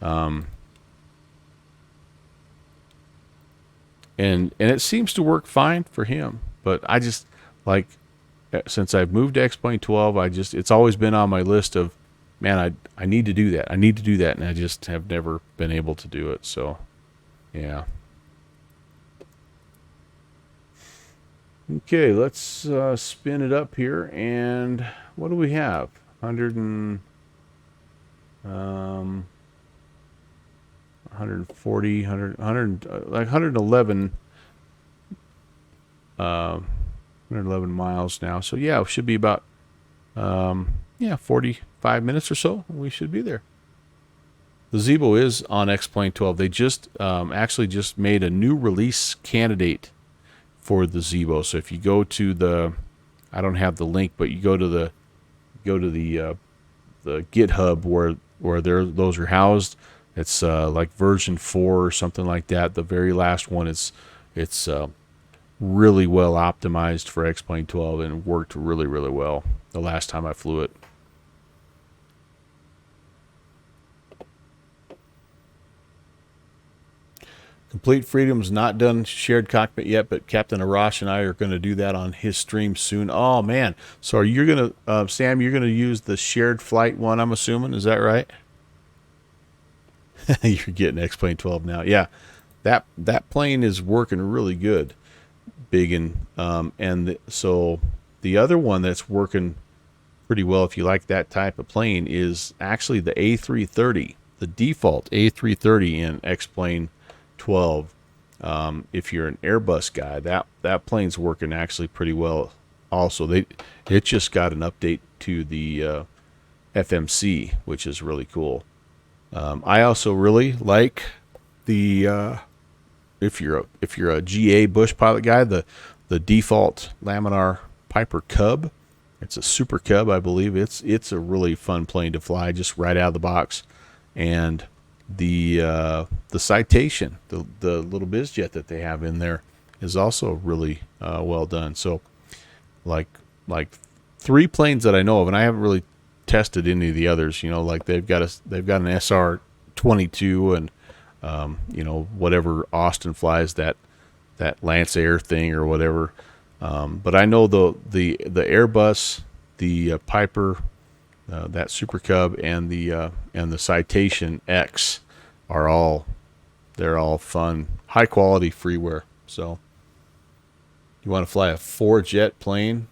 And it seems to work fine for him. But I just like since I've moved to X-Plane 12, it's always been on my list of man, I need to do that. I need to do that, and I just have never been able to do it. So, yeah. Okay, let's spin it up here, and what do we have? 140, 100, like 111, 111 miles now. So yeah, it should be about 45 minutes or so. We should be there. The Zebo is on X-Plane 12. They just actually just made a new release candidate for the Zebo. So if you go to the, I don't have the link, but you go to the GitHub where those are housed. It's like version 4 or something like that. The very last one it's really well optimized for X-Plane 12 and worked really, really well the last time I flew it. Complete Freedom's not done shared cockpit yet, but Captain Arash and I are going to do that on his stream soon. Oh, man. So are you going to, Sam, you're going to use the shared flight one, I'm assuming? Is that right? You're getting X-Plane 12 now. Yeah, that plane is working really good. Biggin. So the other one that's working pretty well, if you like that type of plane, is actually the A330, the default A330 in X-Plane 12. If you're an Airbus guy, that plane's working actually pretty well. Also, it just got an update to the FMC, which is really cool. I also really like the if you're a GA Bush pilot guy, the default Laminar Piper Cub. It's a Super Cub, I believe. It's a really fun plane to fly, just right out of the box. And the Citation, the little biz jet that they have in there, is also really well done. So, like 3 planes that I know of, and I haven't really tested any of the others. You know, like they've got an SR-22 and whatever Austin flies, that Lance Air thing or whatever. But I know the Airbus, the Piper, that Super Cub, and the Citation X they're all fun, high quality freeware. So you want to fly a 4-jet plane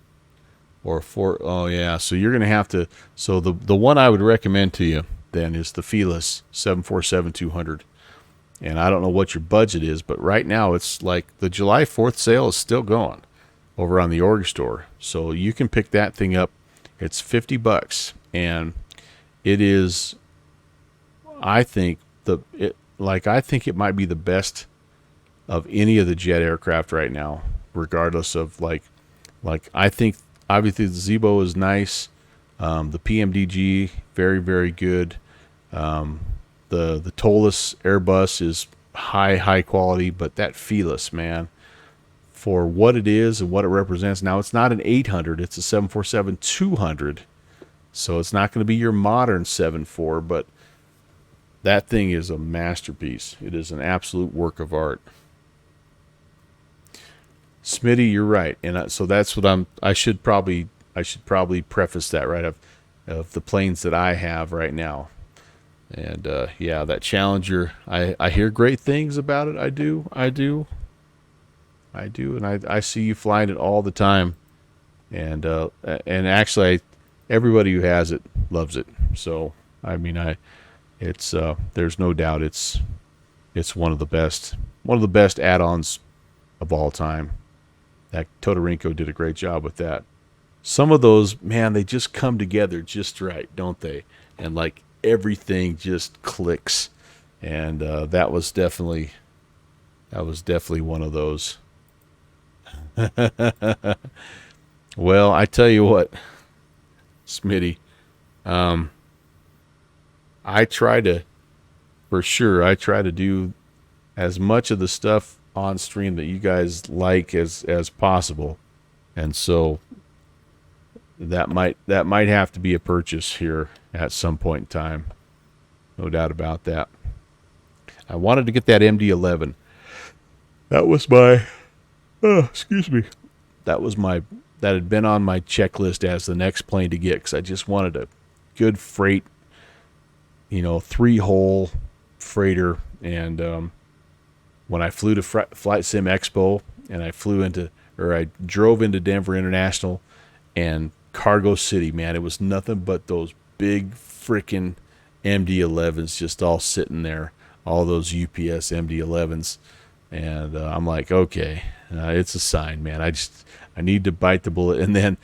or 4? Oh yeah, so you're gonna have to. So the one I would recommend to you then is the Felis 747-200. And I don't know what your budget is, but right now it's like the July 4th sale is still going over on the Org Store. So you can pick that thing up. It's $50, and it is, I think it might be the best of any of the jet aircraft right now, regardless of like I think obviously the Zebo is nice. The PMDG, very, very good. The Tolus Airbus is high quality, but that Felis, man, for what it is and what it represents. Now, it's not an 800, it's a 747-200, so it's not going to be your modern 7.4, but that thing is a masterpiece. It is an absolute work of art. Smitty, you're right, and so that's what I should probably preface that right of the planes that I have right now. And yeah, that Challenger, I hear great things about it. I do, and I see you flying it all the time. And actually, everybody who has it loves it. So I mean, there's no doubt it's one of the best add-ons of all time. That Todorinko did a great job with that. Some of those, man, they just come together just right, don't they? And like everything just clicks. And that was definitely one of those. Well, I tell you what, Smitty, I try to, for sure, I try to do as much of the stuff on stream that you guys like as possible. And so that might have to be a purchase here at some point in time. No doubt about that. I wanted to get that MD-11. That was my excuse me. That had been on my checklist as the next plane to get, because I just wanted a good freight, 3-hole freighter. And when I flew to Flight Sim Expo, and I drove into Denver International and Cargo City, man, it was nothing but those big freaking MD-11s just all sitting there, all those UPS MD-11s. And I'm like, okay, it's a sign, man. I need to bite the bullet. And then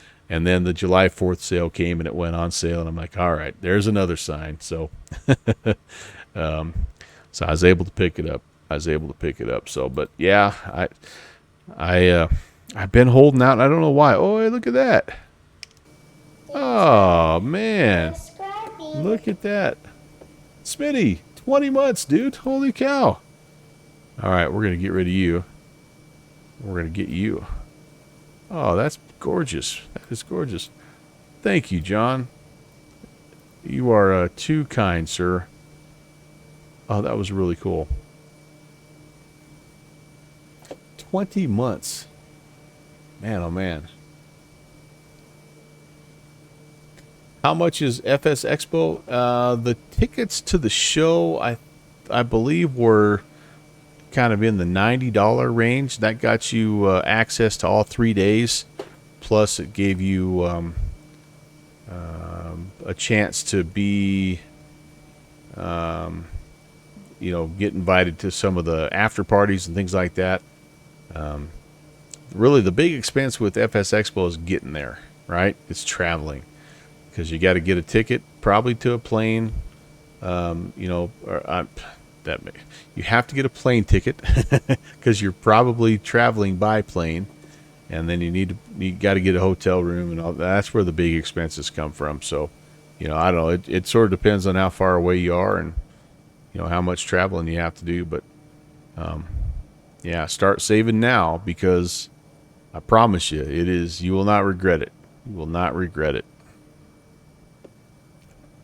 the July 4th sale came, and it went on sale, and I'm like, all right, there's another sign. So, so I was able to pick it up. So, but yeah, I've been holding out. And I don't know why. Oh, hey, look at that. Oh man, look at that, Smitty, 20 months, dude. Holy cow. All right, we're going to get rid of you. We're going to get you. Oh, that's gorgeous. That is gorgeous. Thank you, John. You are too kind, sir. Oh, that was really cool. 20 months. Man, oh man. How much is FS Expo? The tickets to the show, I believe, were kind of in the $90 range. That got you access to all 3 days. Plus, it gave you a chance to be, get invited to some of the after parties and things like that. Really, the big expense with FS Expo is getting there, right? It's traveling, because you got to get a ticket, probably to a plane. You have to get a plane ticket because you're probably traveling by plane, and then you got to get a hotel room and all. That's where the big expenses come from. So, I don't know. It sort of depends on how far away you are and how much traveling you have to do. But yeah, start saving now, because I promise you, you will not regret it. You will not regret it.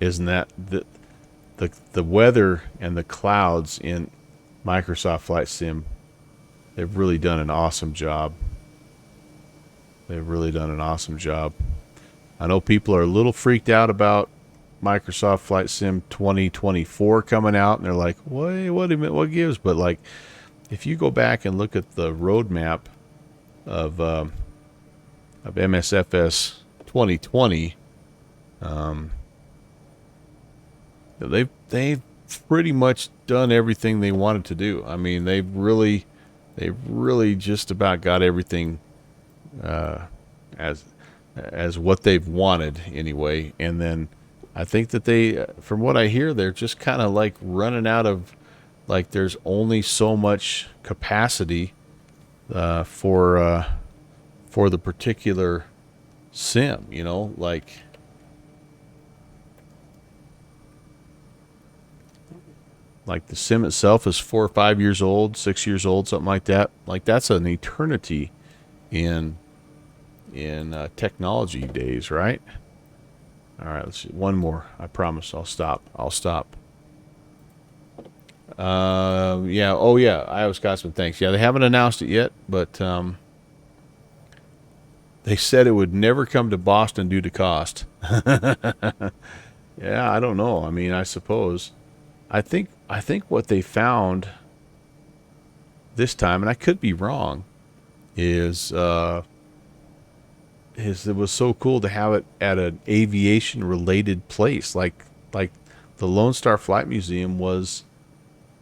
Isn't that the weather and the clouds in Microsoft Flight Sim? They've really done an awesome job. They've really done an awesome job. I know people are a little freaked out about Microsoft Flight Sim 2024 coming out, and they're like, wait a minute, what gives? But like, if you go back and look at the roadmap of MSFS 2020, they've pretty much done everything they wanted to do. I mean, they've really just about got everything as what they've wanted anyway. And then I think that from what I hear, they're just kind of like running out of, like, there's only so much capacity for the particular sim, like the sim itself is 4 or 5 years old, 6 years old, something like that. Like, that's an eternity in technology days, right? All right, let's see. One more. I promise I'll stop. Yeah. Oh, yeah. Iowa Scotsman, thanks. Yeah, they haven't announced it yet, but they said it would never come to Boston due to cost. Yeah, I don't know. I mean, I suppose. I think what they found this time, and I could be wrong, is it was so cool to have it at an aviation-related place, like the Lone Star Flight Museum was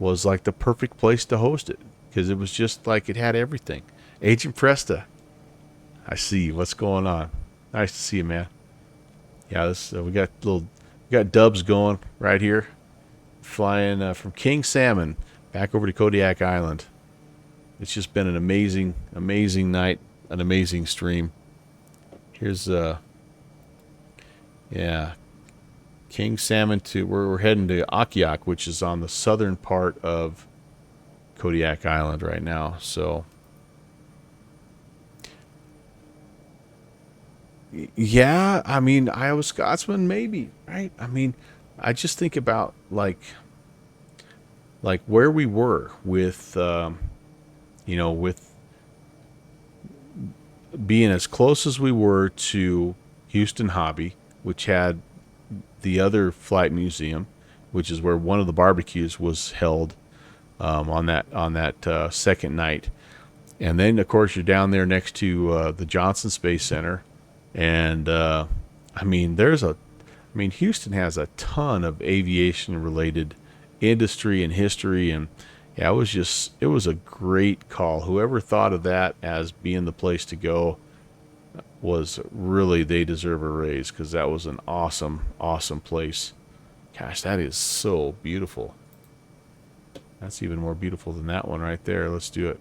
like the perfect place to host it, because it was just like it had everything. Agent Presta, I see you. What's going on? Nice to see you, man. Yeah, we got dubs going right here, flying from King Salmon back over to Kodiak Island. It's just been an amazing night, an amazing stream. Here's yeah, King salmon to we're heading to Akiak, which is on the southern part of Kodiak Island right now. So yeah, I mean, Iowa Scotsman maybe, right? I mean, I just think about like where we were with with being as close as we were to Houston Hobby, which had the other flight museum, which is where one of the barbecues was held on that second night, and then of course you're down there next to the Johnson Space Center, and I mean Houston has a ton of aviation related industry and history, and yeah, it was a great call. Whoever thought of that as being the place to go was really, they deserve a raise, because that was an awesome place. Gosh, that is so beautiful. That's even more beautiful than that one right there. Let's do it.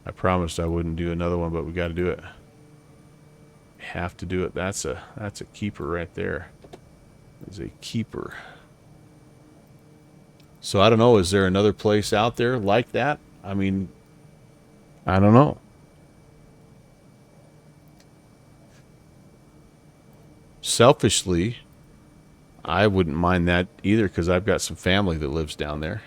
I promised I wouldn't do another one, but we got to do it. Have to do it. That's a keeper right there. Is a keeper. So I don't know, is there another place out there like that? I mean, I don't know. Selfishly, I wouldn't mind that either, because I've got some family that lives down there.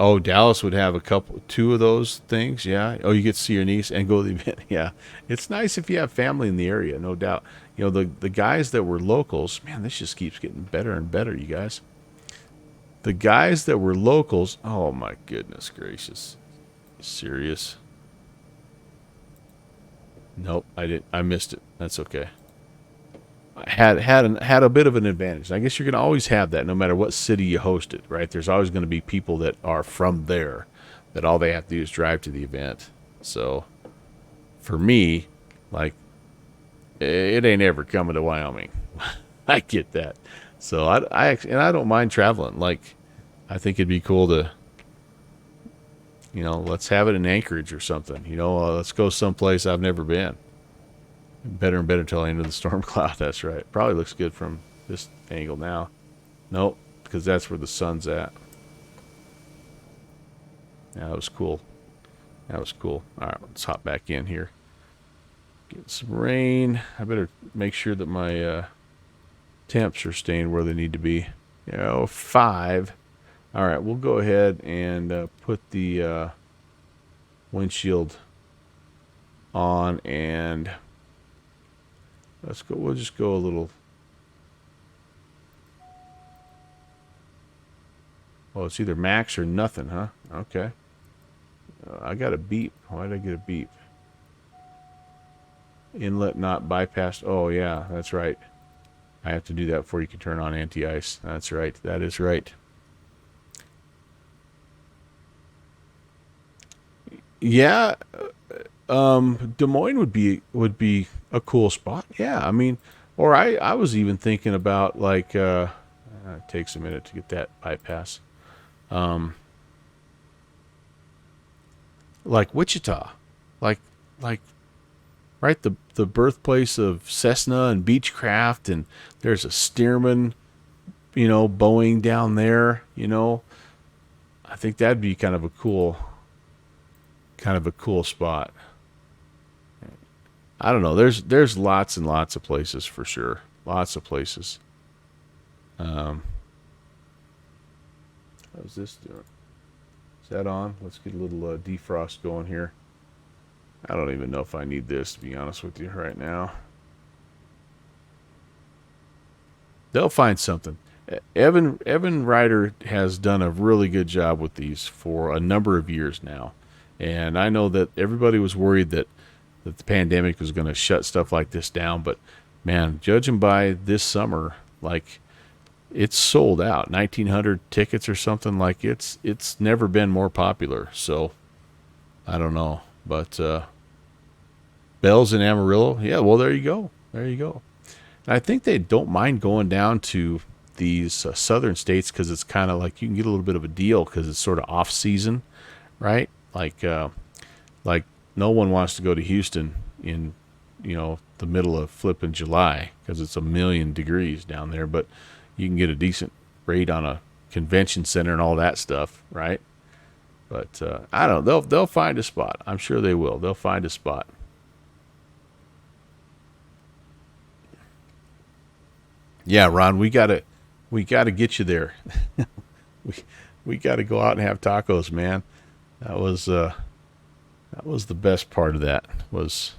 Oh, Dallas would have two of those things, yeah. Oh, you get to see your niece and go to the event, yeah. It's nice if you have family in the area, no doubt. You know, the guys that were locals, man, this just keeps getting better and better, you guys. The guys that were locals, oh my goodness gracious. Serious? Nope, I didn't. I missed it. That's okay. I had a bit of an advantage. I guess you're going to always have that no matter what city you host it, right? There's always going to be people that are from there that all they have to do is drive to the event. So for me, like, it ain't ever coming to Wyoming. I get that. So I don't mind traveling. Like, I think it'd be cool to, let's have it in Anchorage or something. Let's go someplace I've never been. Better and better until I enter the storm cloud. That's right. Probably looks good from this angle now. Nope, because that's where the sun's at. Yeah, that was cool. That was cool. All right, let's hop back in here. Get some rain. I better make sure that my temps are staying where they need to be. 5. All right, we'll go ahead and put the windshield on, and let's go. We'll just go a little. Oh, it's either max or nothing, huh? Okay. I got a beep. Why did I get a beep? Inlet not bypassed. Oh, yeah, that's right. I have to do that before you can turn on anti-ice. That's right. That is right. Yeah, Des Moines would be a cool spot. Yeah, I mean, or I was even thinking about, like, it takes a minute to get that bypass. Like Wichita, like right, the birthplace of Cessna and Beechcraft, and there's a Stearman, Boeing down there. I think that'd be kind of a cool spot. I don't know. There's lots and lots of places for sure. Lots of places. How's this doing? Is that on? Let's get a little defrost going here. I don't even know if I need this, to be honest with you, right now. They'll find something. Evan Ryder has done a really good job with these for a number of years now. And I know that everybody was worried that the pandemic was going to shut stuff like this down. But, man, judging by this summer, like, it's sold out. 1,900 tickets or something. Like, it's never been more popular. So, I don't know. But Bells in Amarillo, yeah, well, there you go. There you go. And I think they don't mind going down to these southern states, because it's kind of like you can get a little bit of a deal because it's sort of off season, right? Like no one wants to go to Houston in the middle of flipping July because it's 1,000,000 degrees down there, but you can get a decent rate on a convention center and all that stuff, right? But I don't know. They'll find a spot. I'm sure they will. They'll find a spot. Yeah, Ron, we gotta get you there. we gotta go out and have tacos, man. That was the best part of that, was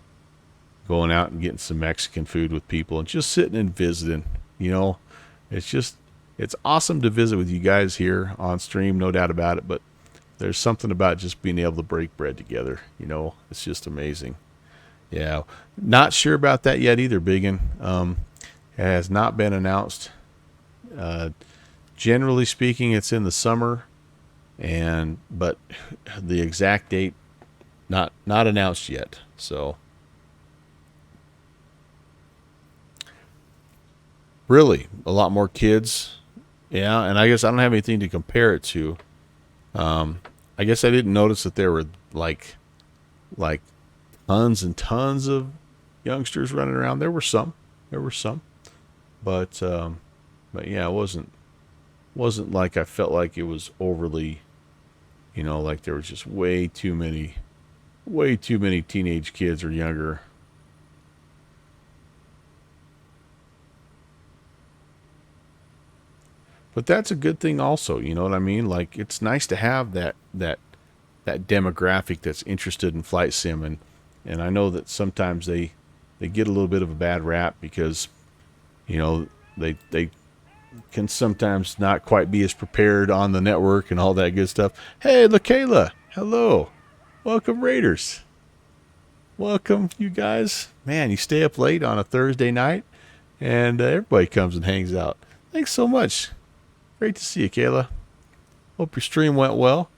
going out and getting some Mexican food with people and just sitting and visiting. It's awesome to visit with you guys here on stream, no doubt about it. But there's something about just being able to break bread together. It's just amazing. Yeah, not sure about that yet either, Biggin. It has not been announced. Generally speaking, it's in the summer, but the exact date not announced yet. So really, a lot more kids. Yeah, and I guess I don't have anything to compare it to. I guess I didn't notice that there were like tons and tons of youngsters running around. There were some, but yeah, it wasn't like I felt like it was overly, like there was just way too many teenage kids or younger. But that's a good thing also, you know what I mean? Like, it's nice to have that demographic that's interested in flight sim, and I know that sometimes they get a little bit of a bad rap because, they can sometimes not quite be as prepared on the network and all that good stuff. Hey, LaKayla, hello. Welcome, Raiders. Welcome, you guys. Man, you stay up late on a Thursday night, and everybody comes and hangs out. Thanks so much. Great to see you, Kayla. Hope your stream went well.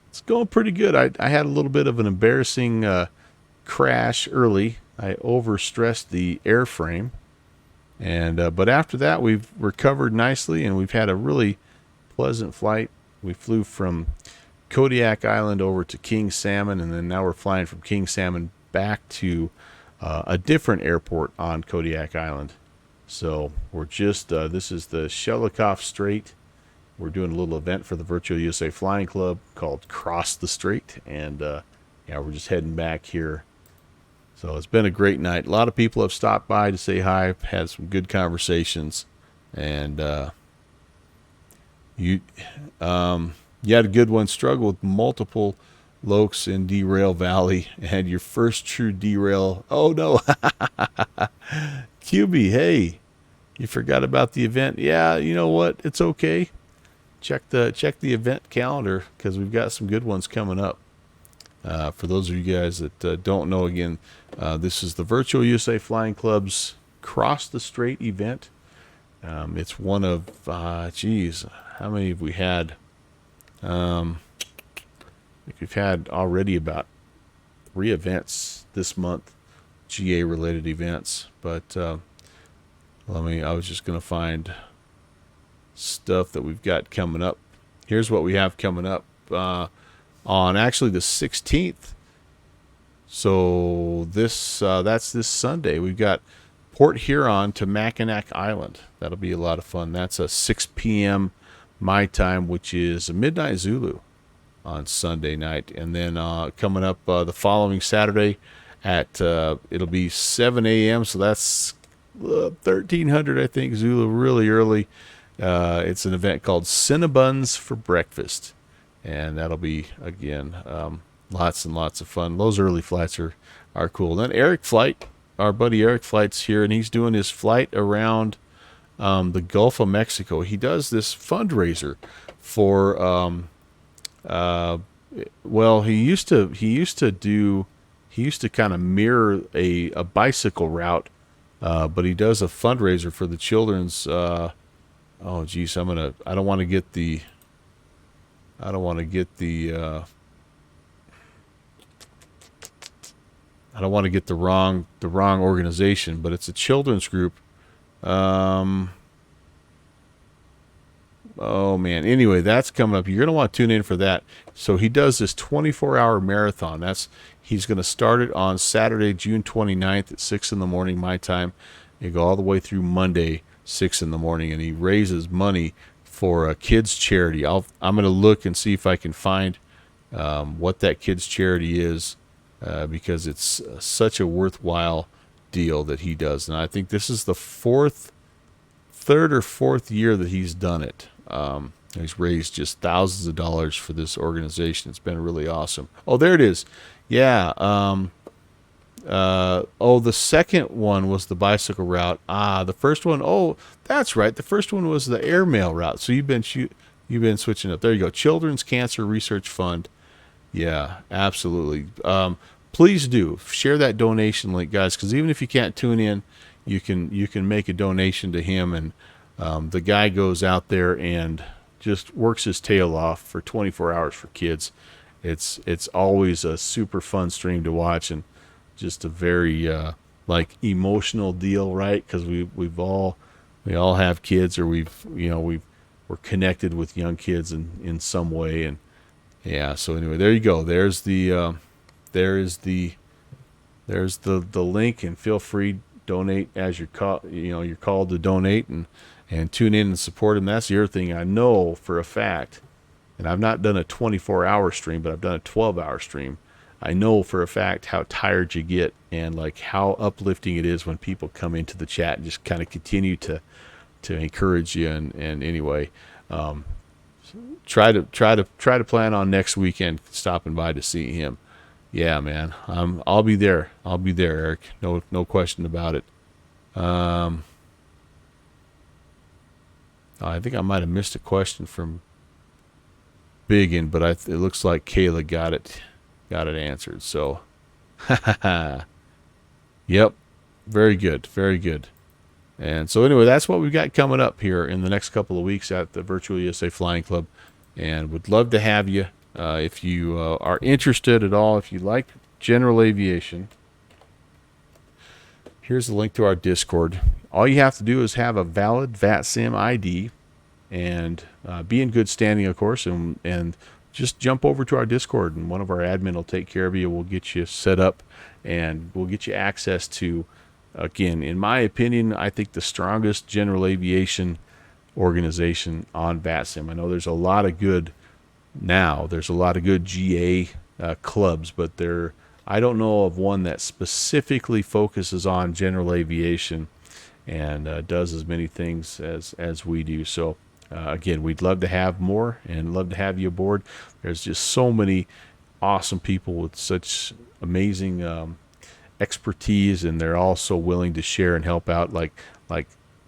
It's going pretty good. I had a little bit of an embarrassing crash early. I overstressed the airframe, but after that we've recovered nicely, and we've had a really pleasant flight. We flew from Kodiak Island over to King Salmon, and then now we're flying from King Salmon back to a different airport on Kodiak Island. So we're just this is the Shelikoff Strait. We're doing a little event for the Virtual USA Flying Club called Cross the Strait, and yeah, we're just heading back here. So it's been a great night. A lot of people have stopped by to say hi, had some good conversations, and you had a good one. Struggle with multiple lokes in Derail Valley, and your first true derail. Oh no, QB, hey, you forgot about the event. Yeah, you know what? It's okay. Check the event calendar, because we've got some good ones coming up. For those of you guys that don't know, again, this is the Virtual USA Flying Club's Cross the Strait event. It's one of, how many have we had? I think we've had already about 3 events this month, GA related events. But I was just going to find stuff that we've got coming up. Here's what we have coming up on actually the 16th. So that's this Sunday. We've got Port Huron to Mackinac Island. That'll be a lot of fun. That's a 6 p.m. my time, which is midnight Zulu on Sunday night. And then coming up the following Saturday at it'll be 7 a.m. So that's 1300, I think, Zulu, really early. It's an event called Cinnabons for Breakfast, and that'll be, again, lots and lots of fun. Those early flights are cool. Then Eric Flight, our buddy Eric Flight's here, and he's doing his flight around the Gulf of Mexico. He does this fundraiser for he used to kind of mirror a bicycle route, but he does a fundraiser for the children's oh geez, I don't want to get the wrong organization, but it's a children's group. Oh man. Anyway, that's coming up. You're going to want to tune in for that. So he does this 24-hour marathon. He's going to start it on Saturday, June 29th at 6 in the morning my time. You go all the way through Monday, 6 in the morning, and he raises money for a kids charity. I'm going to look and see if I can find what that kids charity is, because it's such a worthwhile deal that he does. And I think this is the third or fourth year that he's done it. He's raised just thousands of dollars for this organization. It's been really awesome. Oh, there it is. Yeah. The second one was the bicycle route. The first one. Oh, that's right. The first one was the airmail route. So you've been switching up. There you go. Children's Cancer Research Fund. Yeah, absolutely. Please do share that donation link, guys, because even if you can't tune in, you can make a donation to him, and the guy goes out there and just works his tail off for 24 hours for kids. It's always a super fun stream to watch, and just a very emotional deal, right? Because we all have kids, or we're connected with young kids in some way, and yeah. So anyway, there you go. There's the link, and feel free, donate as you're called to donate, and tune in and support him. That's the other thing I know for a fact, and I've not done a 24-hour stream, but I've done a 12-hour stream. I know for a fact how tired you get, and like how uplifting it is when people come into the chat and just kind of continue to encourage you. And anyway, try to plan on next weekend stopping by to see him. Yeah, man. I'll be there. Eric. No question about it. I think I might have missed a question from Biggin, but it looks like Kayla got it answered. So, yep, very good. And so anyway, that's what we've got coming up here in the next couple of weeks at the Virtual USA Flying Club, and would love to have you. If you are interested at all, if you like general aviation, here's the link to our Discord. All you have to do is have a valid VATSIM ID and be in good standing, of course, and just jump over to our Discord, and one of our admin will take care of you. We'll get you set up, and we'll get you access to, again, in my opinion, I think the strongest general aviation organization on VATSIM. I know there's a lot of good GA clubs, but I don't know of one that specifically focuses on general aviation and does as many things as we do. So again, we'd love to have more and love to have you aboard. There's just so many awesome people with such amazing expertise, and they're all so willing to share and help out, like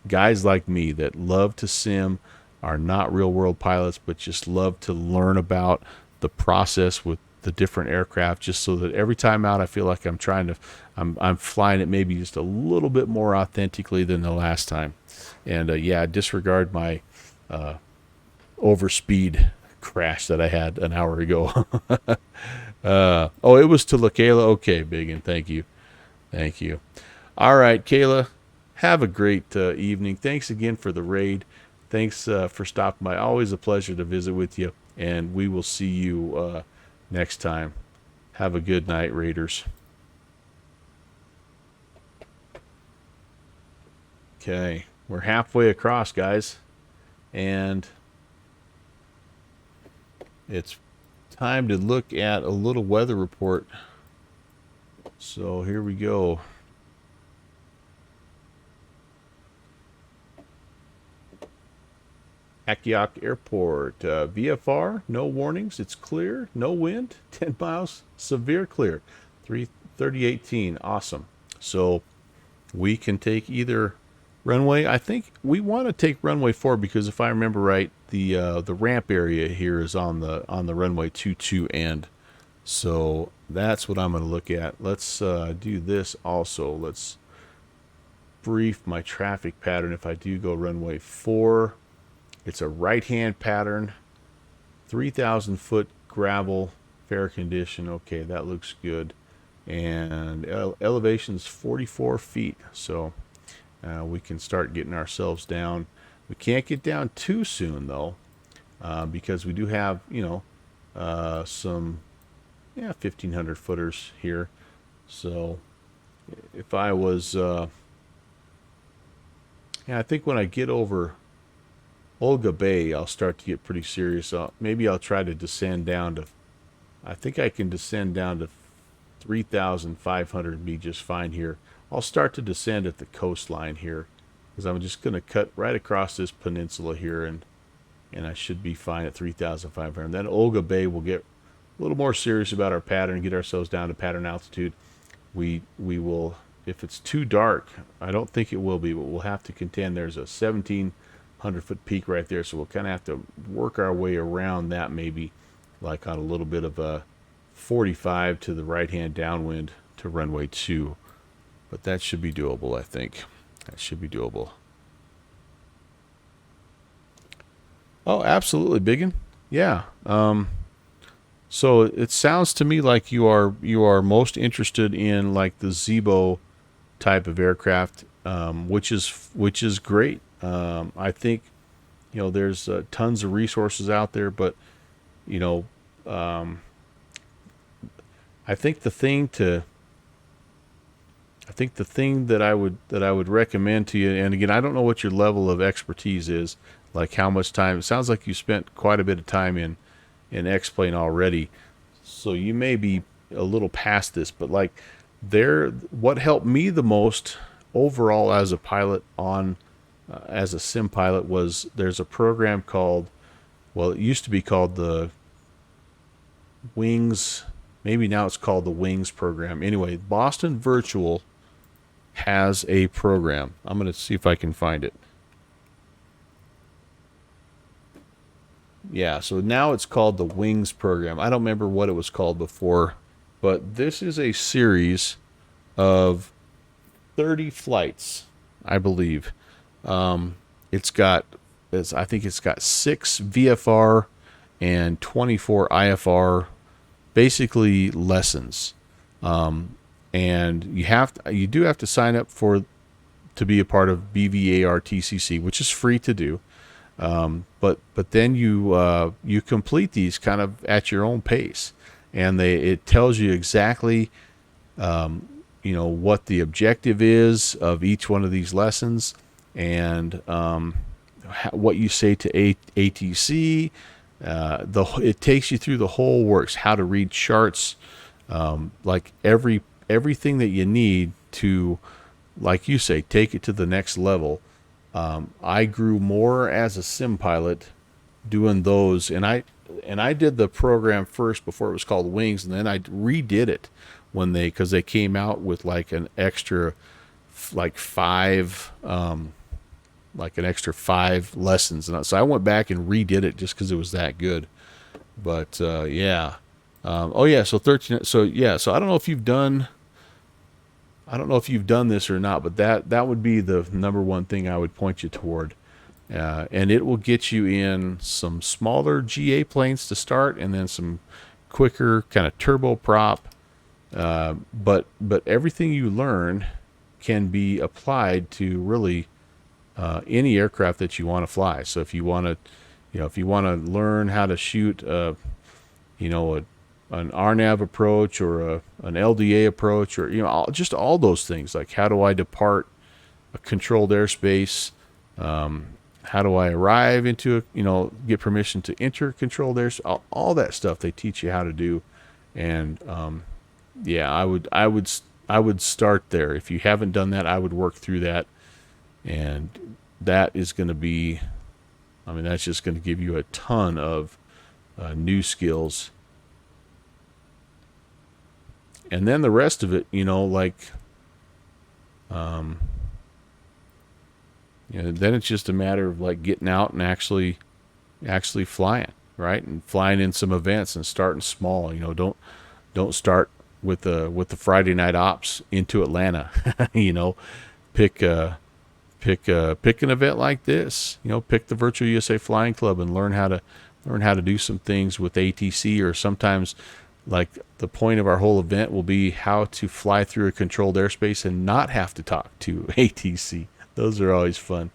guys like me that love to sim, are not real world pilots, but just love to learn about the process with the different aircraft, just so that every time out I feel like I'm flying it maybe just a little bit more authentically than the last time. And disregard my overspeed crash that I had an hour ago. It was to LaKayla. Okay, Biggin, thank you. All right, Kayla, have a great evening. Thanks again for the raid. Thanks for stopping by. Always a pleasure to visit with you, and we will see you next time. Have a good night, Raiders. Okay, we're halfway across, guys, and it's time to look at a little weather report. So here we go. Kodiak Airport, VFR, no warnings, it's clear, no wind, 10 miles, severe clear, 3018, awesome. So we can take either runway. I think we want to take runway 4 because if I remember right, the ramp area here is on the runway 22 end. So that's what I'm going to look at. Let's do this also. Let's brief my traffic pattern. If I do go runway 4, it's a right-hand pattern, 3,000 foot gravel, fair condition. Okay, that looks good. And elevation's 44 feet. So we can start getting ourselves down. We can't get down too soon though, because we do have, some 1,500 footers here. So if I was, I think when I get over Olga Bay, I'll start to get pretty serious. Maybe I'll try to descend down to, I think I can descend down to 3,500 and be just fine here. I'll start to descend at the coastline here, because I'm just going to cut right across this peninsula here, and I should be fine at 3,500. Then Olga Bay will get a little more serious about our pattern, get ourselves down to pattern altitude. We will, if it's too dark, I don't think it will be, but we'll have to contend. There's a 1,700-foot peak right there, so we'll kind of have to work our way around that, maybe like on a little bit of a 45 to the right-hand downwind to runway 2. But that should be doable, I think. That should be doable. Oh, absolutely, Biggin. Yeah. So it sounds to me like you are most interested in like the Zebo type of aircraft, which is great. I think there's tons of resources out there, but I think the thing that I would recommend to you, and again, I don't know what your level of expertise is, like how much time. It sounds like you spent quite a bit of time in X-Plane already, so you may be a little past this, but like what helped me the most overall as a pilot as a sim pilot was there's a program called, well, it used to be called the Wings. Maybe now it's called the Wings program. Anyway, Boston Virtual has a program. I'm going to see if I can find it. Yeah, so now it's called the Wings program. I don't remember what it was called before, but this is a series of 30 flights, I believe. I think it's got 6 VFR and 24 IFR, basically lessons. And you do have to sign up to be a part of BVARTCC, which is free to do. But then you complete these kind of at your own pace, and it tells you exactly what the objective is of each one of these lessons, and what you say to ATC. It takes you through the whole works, how to read charts, like everything that you need to, like you say, take it to the next level. I grew more as a sim pilot doing those, and I did the program first before it was called Wings, and then I redid it because they came out with like an extra like 5 lessons, and so I went back and redid it just because it was that good. But yeah. So 13. So yeah. So I don't know if you've done this or not, but that would be the number one thing I would point you toward. And it will get you in some smaller GA planes to start, and then some quicker kind of turboprop. But everything you learn can be applied to really any aircraft that you want to fly. So if you want to learn how to shoot an RNAV approach or an LDA approach, or just all those things, like how do I depart a controlled airspace, how do I arrive into get permission to enter controlled airspace, all that stuff they teach you how to do. And I would start there. If you haven't done that, I would work through that, and that is going to be, that's just going to give you a ton of new skills. And then the rest of it, then it's just a matter of like getting out and actually flying, right? And flying in some events and starting small. Don't start with the Friday night ops into Atlanta. Pick an event like this. Pick the Virtual USA Flying Club and learn how to do some things with ATC, or sometimes, like, the point of our whole event will be how to fly through a controlled airspace and not have to talk to ATC. Those are always fun.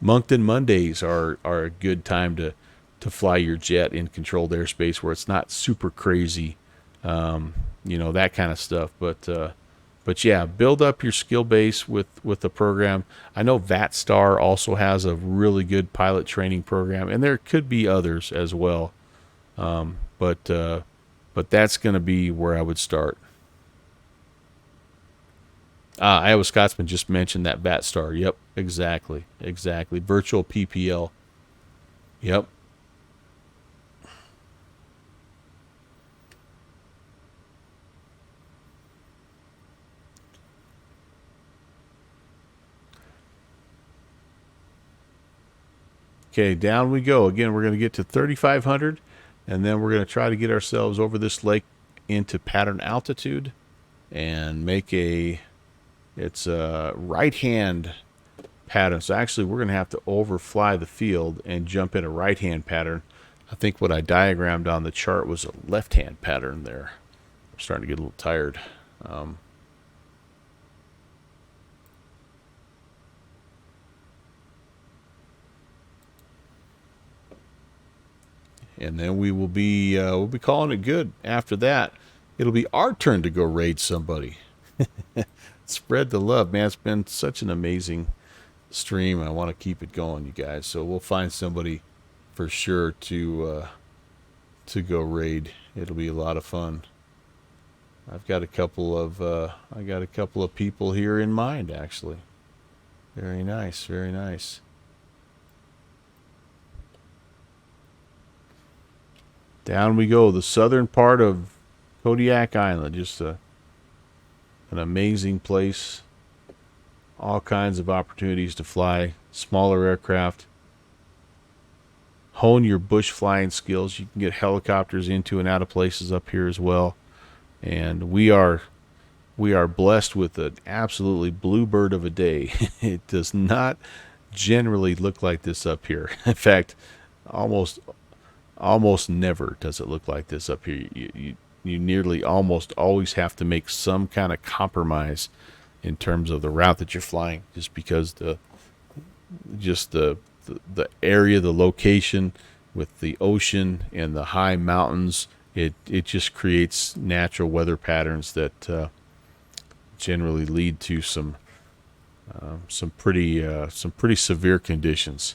Moncton Mondays are a good time to fly your jet in controlled airspace where it's not super crazy, that kind of stuff. But yeah, build up your skill base with the program. I know VATSTAR also has a really good pilot training program, and there could be others as well. But that's going to be where I would start. Iowa Scotsman just mentioned that VATSTAR. Yep, exactly. Virtual PPL. Yep. Okay, down we go. Again, we're going to get to 3,500, and then we're going to try to get ourselves over this lake into pattern altitude and make it's a right-hand pattern. So actually, we're going to have to overfly the field and jump in a right-hand pattern. I think what I diagrammed on the chart was a left-hand pattern there. I'm starting to get a little tired. And then we'll be calling it good. After that, it'll be our turn to go raid somebody. Spread the love, man. It's been such an amazing stream. I want to keep it going, you guys. So we'll find somebody for sure to go raid. It'll be a lot of fun. I've got a couple of people here in mind, actually. Very nice, very nice. Down we go, the southern part of Kodiak Island. Just an amazing place. All kinds of opportunities to fly smaller aircraft. Hone your bush flying skills. You can get helicopters into and out of places up here as well. And we are blessed with an absolutely bluebird of a day. It does not generally look like this up here. In fact, almost never does it look like this up here. You nearly almost always have to make some kind of compromise in terms of the route that you're flying, just because the area, the location with the ocean and the high mountains, it just creates natural weather patterns that generally lead to some pretty severe conditions.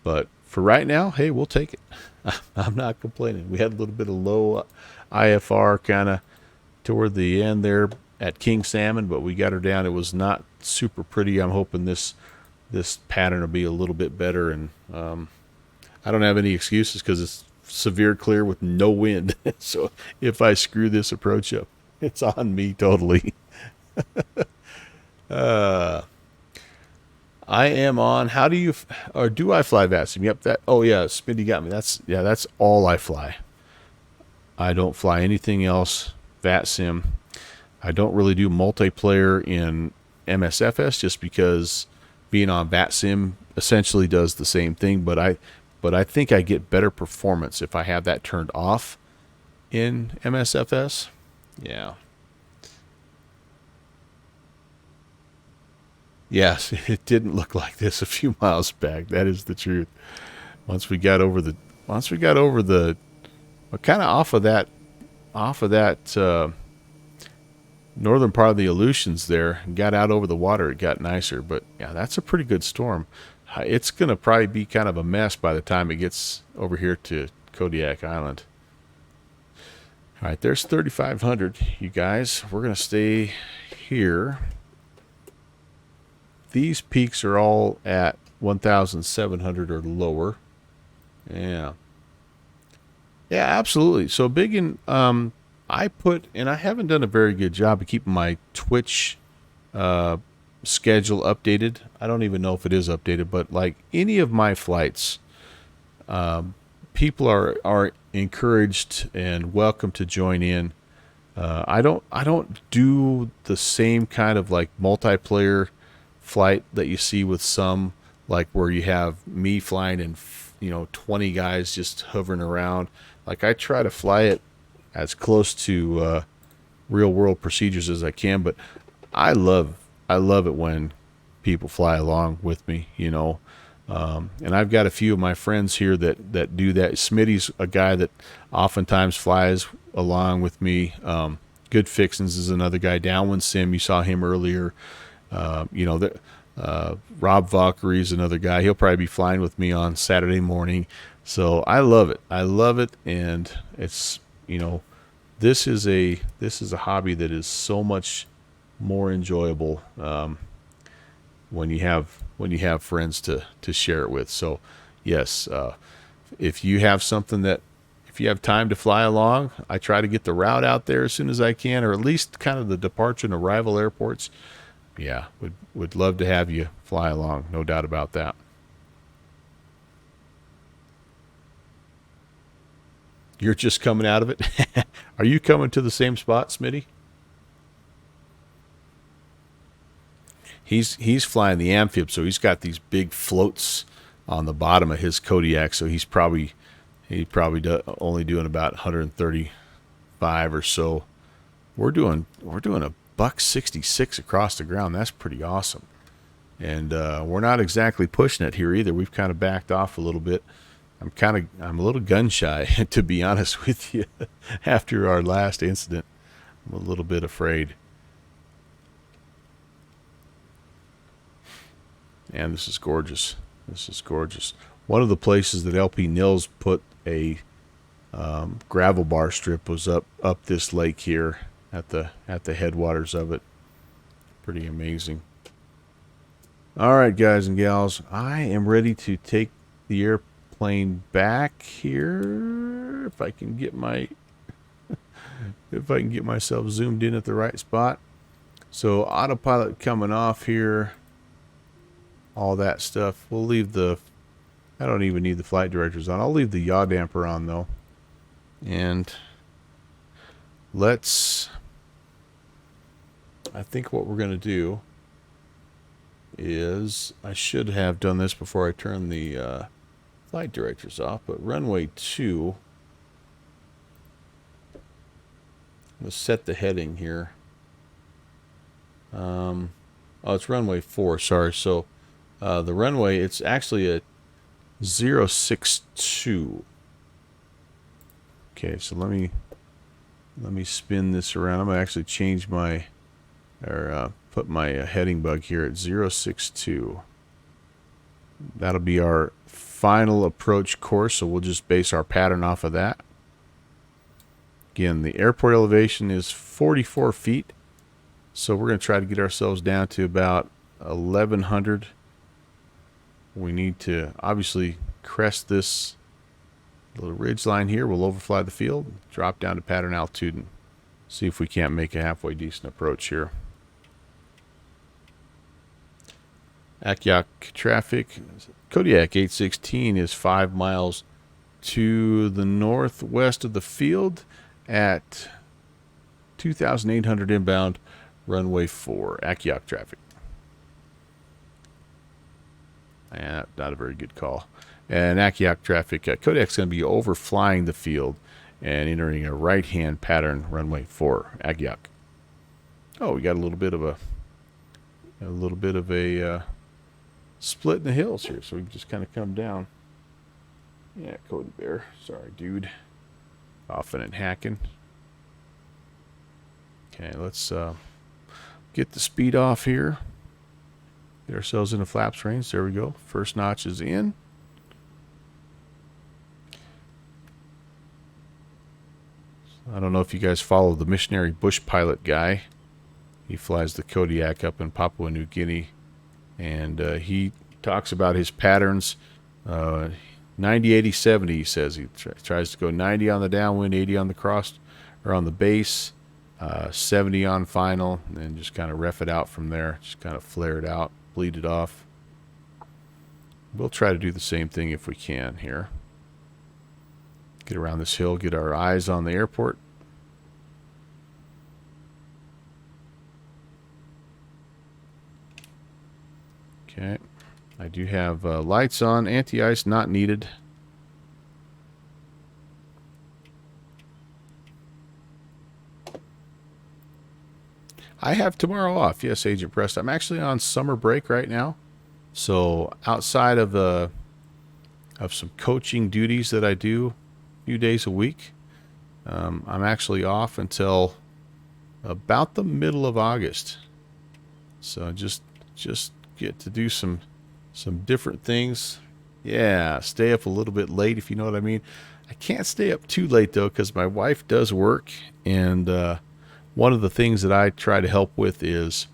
But for right now, hey, we'll take it. I'm not complaining. We had a little bit of low IFR kind of toward the end there at King Salmon, but we got her down. It was not super pretty. I'm hoping this pattern will be a little bit better, and I don't have any excuses because it's severe clear with no wind. So if I screw this approach up, it's on me totally. I am on. How do you, or do I fly VATSIM? Yep. That. Oh yeah, Smitty got me. That's all I fly. I don't fly anything else. VATSIM. I don't really do multiplayer in MSFS just because being on VATSIM essentially does the same thing. But I think I get better performance if I have that turned off in MSFS. Yeah. Yes, it didn't look like this a few miles back. That is the truth. Once we got over the kind of off of that northern part of the Aleutians there, and got out over the water, it got nicer. But yeah, that's a pretty good storm. It's gonna probably be kind of a mess by the time it gets over here to Kodiak Island. All right, there's 3,500, you guys. We're gonna stay here. These peaks are all at 1,700 or lower. Yeah. Yeah, absolutely. So big in, and I haven't done a very good job of keeping my Twitch schedule updated. I don't even know if it is updated, but like any of my flights, people are encouraged and welcome to join in. I don't do the same kind of like multiplayer flight that you see with some, like where you have me flying and 20 guys just hovering around. Like I try to fly it as close to real world procedures as I can, but I love it when people fly along with me. And I've got a few of my friends here that do that. Smitty's a guy that oftentimes flies along with me. Good Fixins is another guy. Downwind Sim, you saw him earlier. Rob Valkyrie is another guy. He'll probably be flying with me on Saturday morning. So I love it. I love it, and it's this is a hobby that is so much more enjoyable when you have friends to share it with. So yes, if you have time to fly along, I try to get the route out there as soon as I can, or at least kind of the departure and arrival airports. Yeah, would love to have you fly along, no doubt about that. You're just coming out of it? Are you coming to the same spot, Smitty? He's flying the amphib, so he's got these big floats on the bottom of his Kodiak, so he's probably only doing about 135 or so. We're doing a $166 across the ground. That's pretty awesome. And we're not exactly pushing it here either. We've kind of backed off a little bit. I'm a little gun shy, to be honest with you. After our last incident, I'm a little bit afraid. And this is gorgeous. This is gorgeous. One of the places that LP Nils put a gravel bar strip was up this lake here at the headwaters of it. Pretty amazing. All right, guys and gals, I am ready to take the airplane back here. If I can get myself zoomed in at the right spot. So autopilot coming off here. All that stuff. We'll leave I don't even need the flight directors on. I'll leave the yaw damper on though. And I think what we're going to do is, I should have done this before I turn the flight directors off, but runway 2, let's set the heading here. Oh, it's runway 4, sorry. So the runway, it's actually a 062. Okay, so let me spin this around. I'm going to actually change put my heading bug here at 062. That'll be our final approach course, so we'll just base our pattern off of that. Again, the airport elevation is 44 feet, so we're going to try to get ourselves down to about 1100. We need to obviously crest this little ridge line here. We'll overfly the field, drop down to pattern altitude, and see if we can't make a halfway decent approach here. Kodiak traffic. Kodiak 816 is 5 miles to the northwest of the field at 2,800 inbound, runway 4. Kodiak traffic. Not a very good call. And Kodiak traffic. Kodiak's going to be overflying the field and entering a right-hand pattern, runway 4. Kodiak. Oh, we got a little bit of a split in the hills here, so we can just kind of come down. Yeah, Cody Bear. Sorry, dude. Offing and hacking. Okay, let's get the speed off here. Get ourselves into flaps range. There we go. First notch is in. I don't know if you guys follow the missionary bush pilot guy. He flies the Kodiak up in Papua New Guinea, and he talks about his patterns. 90, 80, 70, he says. He tries to go 90 on the downwind, 80 on the cross, or on the base, 70 on final, and then just kind of ref it out from there. Just kind of flare it out, bleed it off. We'll try to do the same thing if we can here. Get around this hill, get our eyes on the airport. Okay, I do have lights on, anti-ice not needed. I have tomorrow off. Yes, Agent Prest. I'm actually on summer break right now. So outside of some coaching duties that I do a few days a week, I'm actually off until about the middle of August. So just get to do some different things. Yeah, stay up a little bit late, if you know what I mean. I can't stay up too late though, because my wife does work, and one of the things that I try to help with is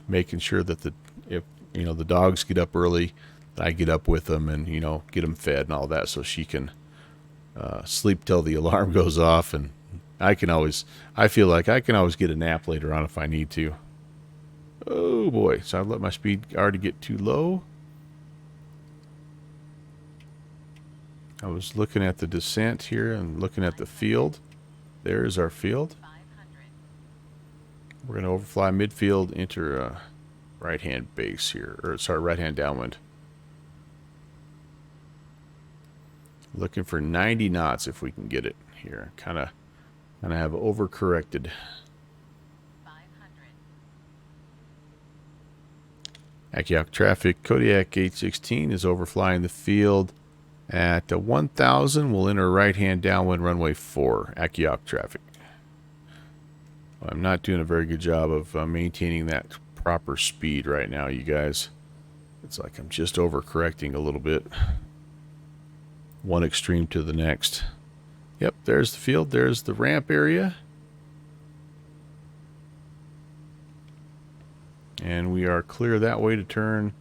making sure that if the dogs get up early, I get up with them and get them fed and all that, so she can sleep till the alarm goes off, and I feel like I can always get a nap later on if I need to. Oh boy, so I've let my speed already get too low. I was looking at the descent here and looking at the field. There's our field. We're going to overfly midfield, enter right-hand base here, or sorry, right-hand downwind. Looking for 90 knots if we can get it here. Kind of have overcorrected. Kodiak traffic. Kodiak 816 is overflying the field at 1,000. We'll enter right-hand downwind runway 4. Kodiak traffic. I'm not doing a very good job of maintaining that proper speed right now, you guys. It's like I'm just overcorrecting a little bit. One extreme to the next. Yep, there's the field. There's the ramp area. And we are clear that way to turn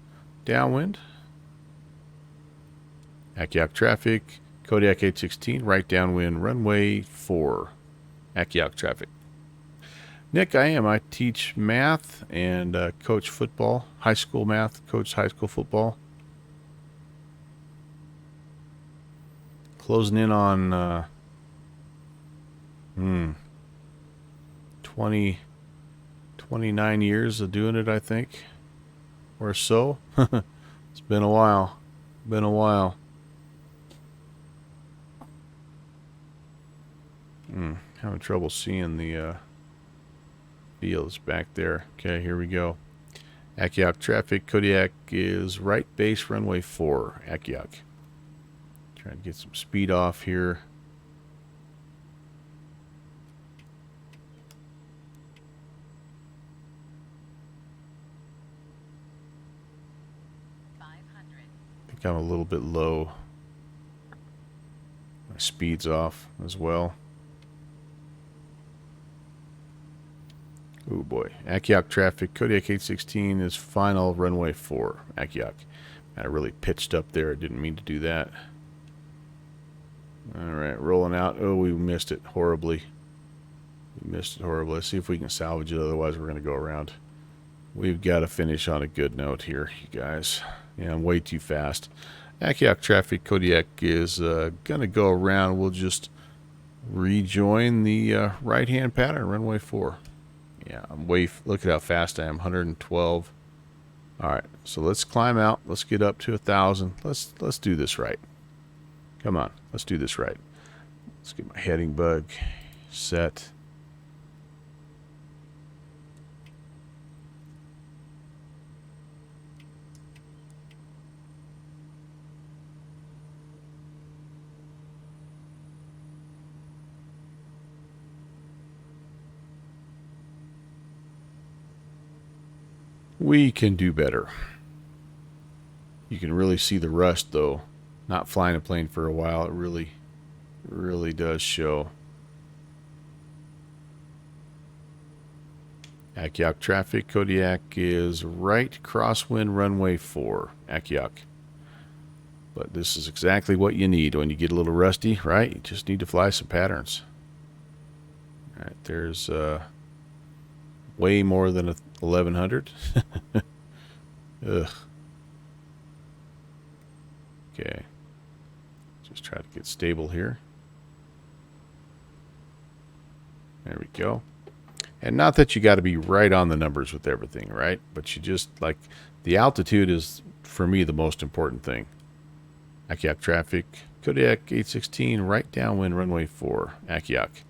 downwind. Kodiak traffic. Kodiak 816, right downwind, runway 4. Kodiak traffic. Nick, I teach math and coach football. High school math, coach high school football. Closing in on 29 years of doing it, I think, or so. It's been a while. Having trouble seeing the fields back there. Okay, here we go. Kodiak traffic. Kodiak is right base runway 4. Kodiak. Trying to get some speed off here. I think I'm a little bit low. My speed's off as well. Oh boy. Kodiak traffic. Kodiak 816 is final runway 4. Kodiak. I really pitched up there. I didn't mean to do that. Alright, rolling out. Oh, we missed it horribly. Let's see if we can salvage it. Otherwise, we're going to go around. We've got to finish on a good note here, you guys. Yeah, I'm way too fast. Kodiak traffic. Kodiak is going to go around. We'll just rejoin the right-hand pattern, runway 4. Yeah, look at how fast I am, 112. All right, so let's climb out. Let's get up to 1,000. Let's do this right. Come on, let's do this right. Let's get my heading bug set. We can do better. You can really see the rust, though. Not flying a plane for a while, it really does show. Kodiak traffic. Kodiak is right crosswind runway 4. Kodiak. But this is exactly what you need when you get a little rusty, right? You just need to fly some patterns. All right, there's way more than 1,100. Ugh. Okay. Just try to get stable here. There we go. And not that you got to be right on the numbers with everything, right? But you just, like, the altitude is, for me, the most important thing. Kodiak traffic. Kodiak 816, right downwind runway 4. Kodiak.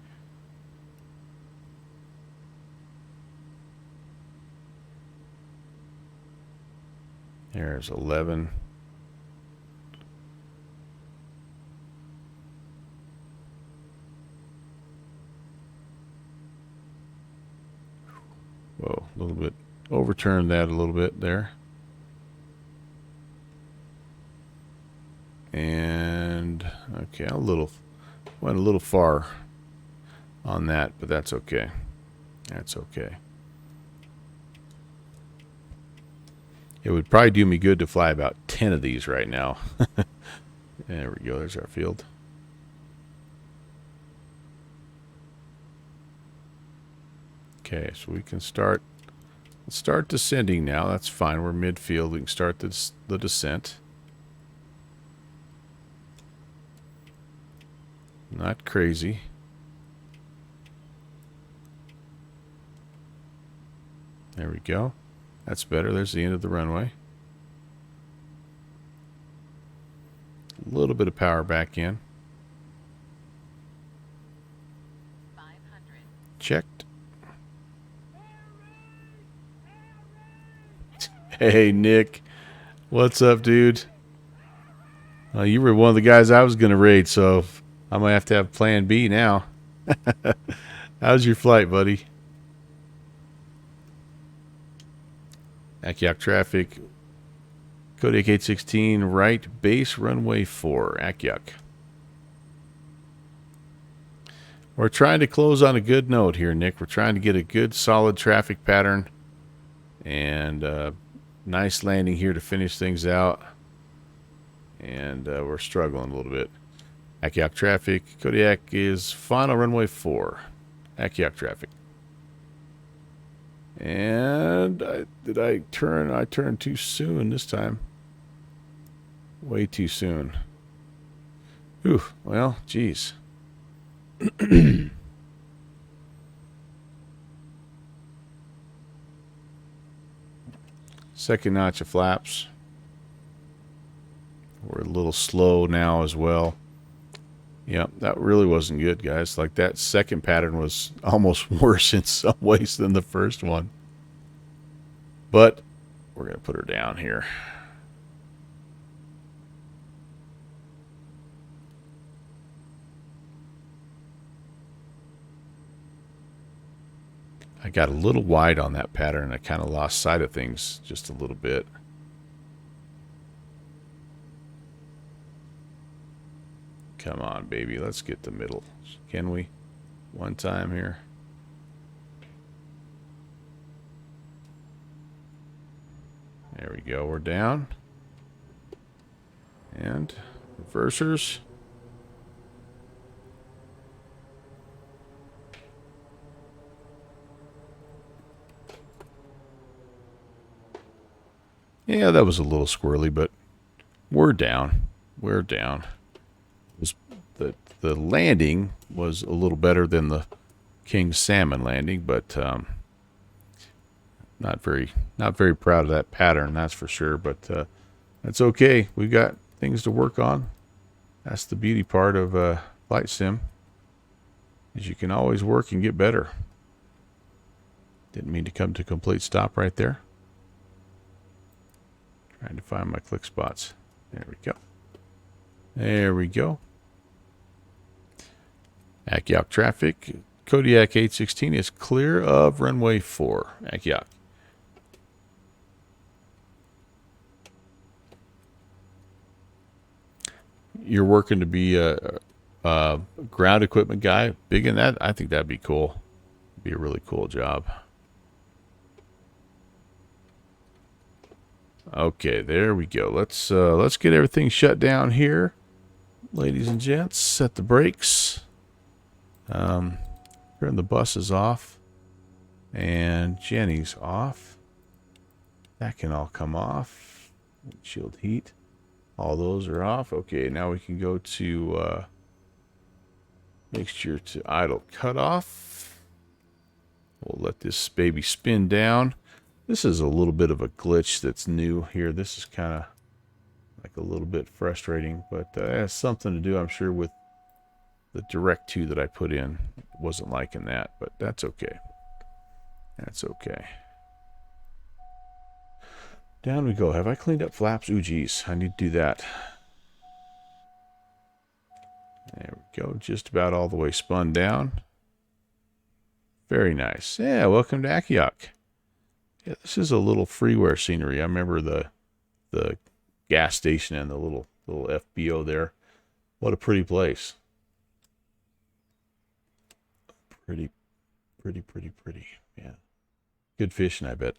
There's 11. Whoa, a little bit. Overturned that a little bit there. And, okay, went a little far on that, but that's okay. That's okay. It would probably do me good to fly about 10 of these right now. There we go. There's our field. Okay, so we can start descending now. That's fine. We're midfield. We can start the descent. Not crazy. There we go. That's better. There's the end of the runway. A little bit of power back in. 500. Checked. Hey, Nick. What's up, dude? You were one of the guys I was going to raid, so I might have to have plan B now. How's your flight, buddy? Kodiak traffic. Kodiak 816, right base runway 4, Kodiak. We're trying to close on a good note here, Nick. We're trying to get a good, solid traffic pattern. And nice landing here to finish things out. And we're struggling a little bit. Kodiak traffic. Kodiak is final runway 4. Kodiak traffic. And did I turn? I turned too soon this time. Way too soon. Ooh, well, geez. Second notch of flaps. We're a little slow now as well. Yep, that really wasn't good, guys. Like, that second pattern was almost worse in some ways than the first one. But we're going to put her down here. I got a little wide on that pattern. I kind of lost sight of things just a little bit. Come on, baby. Let's get the middle. Can we? One time here. There we go. We're down. And reversers. Yeah, that was a little squirrely, but we're down. We're down. The landing was a little better than the King Salmon landing, but not very proud of that pattern, that's for sure. But that's okay. We've got things to work on. That's the beauty part of flight sim, is you can always work and get better. Didn't mean to come to a complete stop right there. Trying to find my click spots. There we go. There we go. Kodiak traffic. Kodiak 816 is clear of runway 4. Kodiak. You're working to be a ground equipment guy. Big in that? I think that'd be cool. Be a really cool job. Okay, there we go. Let's get everything shut down here, ladies and gents. Set the brakes. Turn the buses off, and Jenny's off. That can all come off. Windshield heat. All those are off. Okay, now we can go to mixture to idle cutoff. We'll let this baby spin down. This is a little bit of a glitch that's new here. This is kind of like a little bit frustrating, but it has something to do, I'm sure, with the direct 2 that I put in. Wasn't liking that, but that's okay. That's okay. Down we go. Have I cleaned up flaps? Ooh, geez. I need to do that. There we go. Just about all the way spun down. Very nice. Yeah, welcome to Akiak. Yeah, this is a little freeware scenery. I remember the gas station and the little FBO there. What a pretty place. Pretty. Yeah. Good fishing, I bet.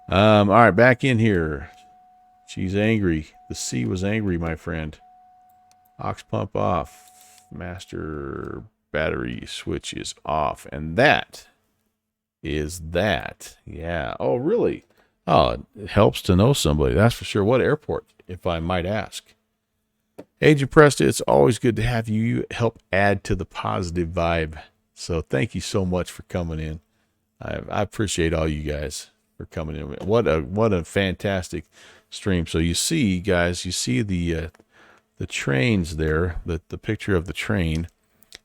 All right, back in here. She's angry. The sea was angry, my friend. Aux pump off. Master battery switch is off. And that is that. Yeah. Oh, really? Oh, it helps to know somebody. That's for sure. What airport, if I might ask? Agent Presta, it's always good to have you. You help add to the positive vibe. So thank you so much for coming in. I appreciate all you guys for coming in. What a fantastic stream. So you see, guys, you see the trains there, the picture of the train,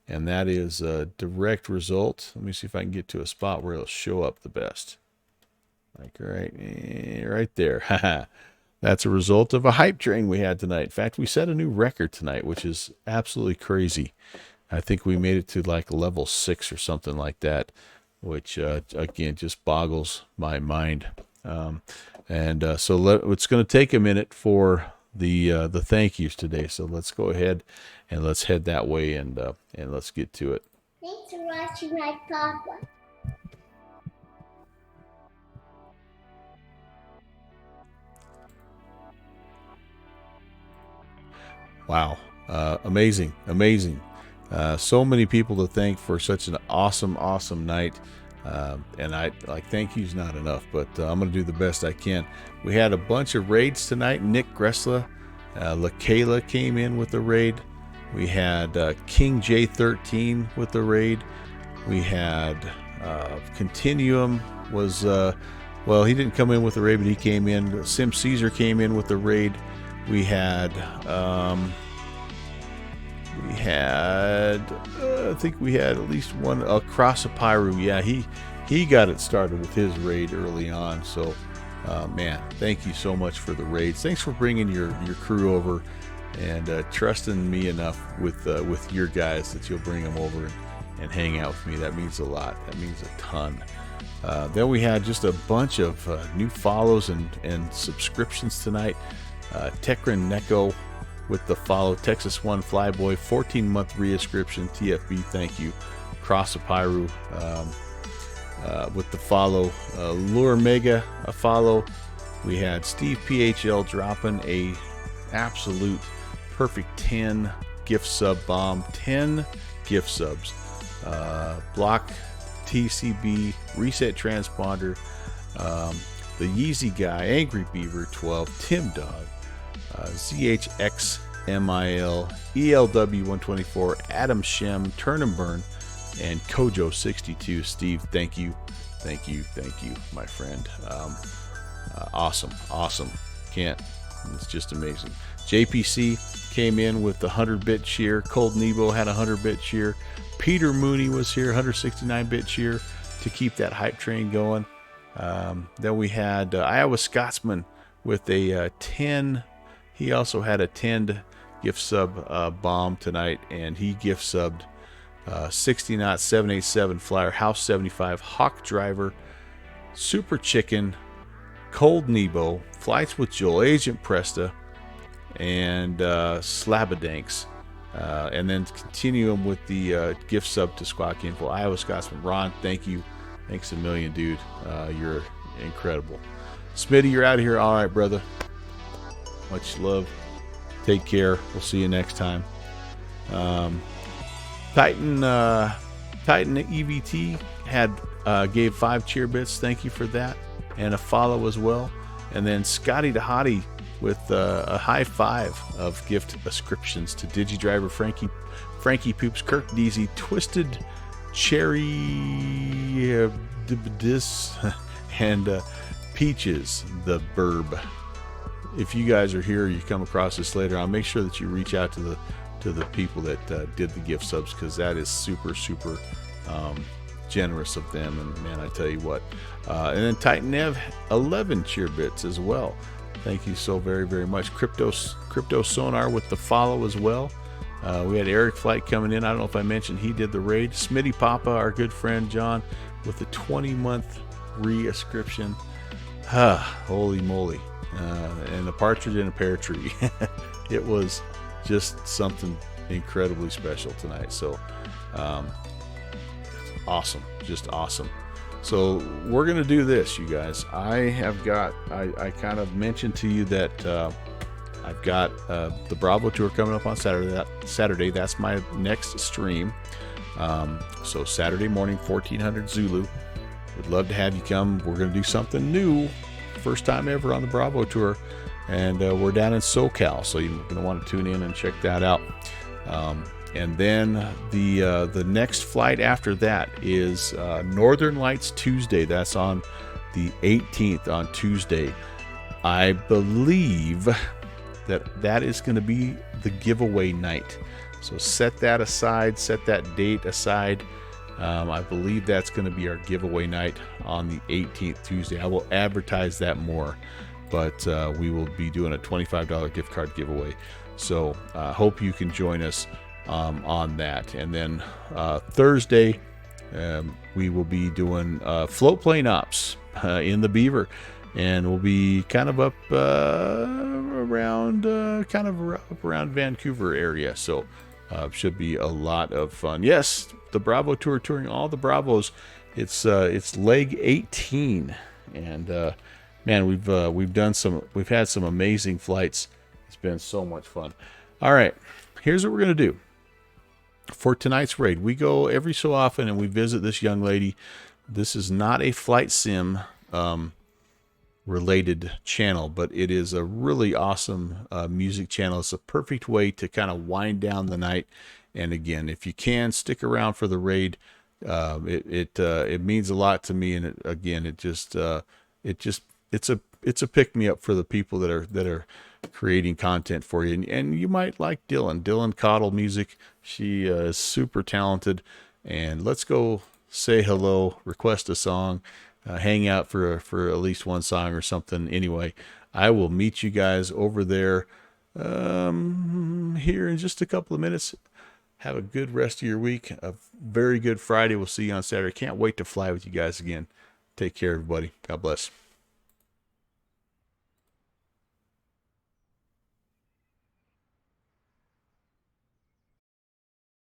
and that is a direct result. Let me see if I can get to a spot where it'll show up the best. Like right there. That's a result of a hype train we had tonight. In fact, we set a new record tonight, which is absolutely crazy. I think we made it to like level 6 or something like that, which again just boggles my mind. So it's going to take a minute for the thank yous today. So let's go ahead and let's head that way and let's get to it. Thanks for watching my papa. Wow. Amazing. So many people to thank for such an awesome night. And I thank you's not enough, but I'm going to do the best I can. We had a bunch of raids tonight. Nick Gressler, LaKayla came in with the raid. We had King J13 with the raid. We had Continuum was, he didn't come in with the raid, but he came in. Sim Caesar came in with the raid. We had, I think we had at least one, Cross a Pyru. Yeah, he got it started with his raid early on. So, man, thank you so much for the raids. Thanks for bringing your crew over and trusting me enough with your guys that you'll bring them over and hang out with me. That means a lot. That means a ton. Then we had just a bunch of new follows and subscriptions tonight. Tekran Neko with the follow. Texas One Flyboy, 14-month reinscription. TFB, thank you. Cross a Pyru with the follow. Lure Mega, a follow. We had Steve PHL dropping a absolute perfect 10 gift sub bomb. 10 gift subs. Block TCB, Reset Transponder, the Yeezy Guy, Angry Beaver 12, Tim Dog, ZHX MIL, ELW 124, Adam Shem, Turn and Burn, and Kojo 62. Steve, thank you, my friend. Awesome. It's just amazing. JPC came in with the 100-bit shear. Cold Nebo had a 100-bit shear. Peter Mooney was here, 169-bit shear to keep that hype train going. Then we had Iowa Scotsman with a 10. He also had a 10 gift sub bomb tonight, and he gift subbed 60 knot 787 flyer, House 75, Hawk Driver, Super Chicken, Cold Nebo, Flights with Joel, Agent Presta, and Slabadanks. And then Continuum with the gift sub to Squawk Info. Iowa Scotsman, Ron, thank you. Thanks a million, dude. You're incredible. Smitty, you're out of here. All right, brother. Much love. Take care. We'll see you next time. Titan EVT gave 5 cheer bits. Thank you for that. And a follow as well. And then Scotty DeHottie with a high 5 of gift ascriptions to DigiDriver, Frankie Poops, Kirk Deasy, Twisted Cherry, and Peaches the Burb. If you guys are here, you come across this later, I'll make sure that you reach out to the people that did the gift subs, because that is super generous of them, and man, I tell you what. And then Titan Ev 11 cheer bits as well. Thank you so very, very much. Crypto Sonar with the follow as well. We had Eric Flight coming in. I don't know if I mentioned he did the raid. Smitty Papa, our good friend John, with the 20-month re-ascription. Holy moly. And a partridge in a pear tree. It was just something incredibly special tonight. So awesome, just awesome. So we're gonna do this, you guys. I kind of mentioned to you that I've got the Bravo tour coming up on Saturday. That's my next stream. So Saturday morning, 1400 Zulu. Would love to have you come. We're gonna do something new, first time ever on the Bravo tour, and we're down in SoCal, so you're gonna want to tune in and check that out. And then the next flight after that is Northern Lights Tuesday. That's on the 18th on Tuesday. I believe that is going to be the giveaway night. So set that aside, set that date aside. I believe that's going to be our giveaway night on the 18th Tuesday. I will advertise that more, but we will be doing a $25 gift card giveaway. So hope you can join us on that. And then Thursday, we will be doing float plane ops in the Beaver, and we'll be kind of up around Vancouver area. So should be a lot of fun. Yes, the Bravo tour, touring all the Bravos. It's leg 18, and man, we've had some amazing flights. It's been so much fun. All right, here's what we're gonna do. For tonight's raid, we go every so often and we visit this young lady. This is not a flight sim related channel, but it is a really awesome music channel. It's a perfect way to kind of wind down the night. And again, if you can stick around for the raid, it means a lot to me. And it's a pick me up for the people that are creating content for you. And you might like Dylan Cottle music. She is super talented. And let's go say hello, request a song, hang out for at least one song or something. Anyway, I will meet you guys over there here in just a couple of minutes. Have a good rest of your week. A very good Friday. We'll see you on Saturday. Can't wait to fly with you guys again. Take care, everybody. God bless.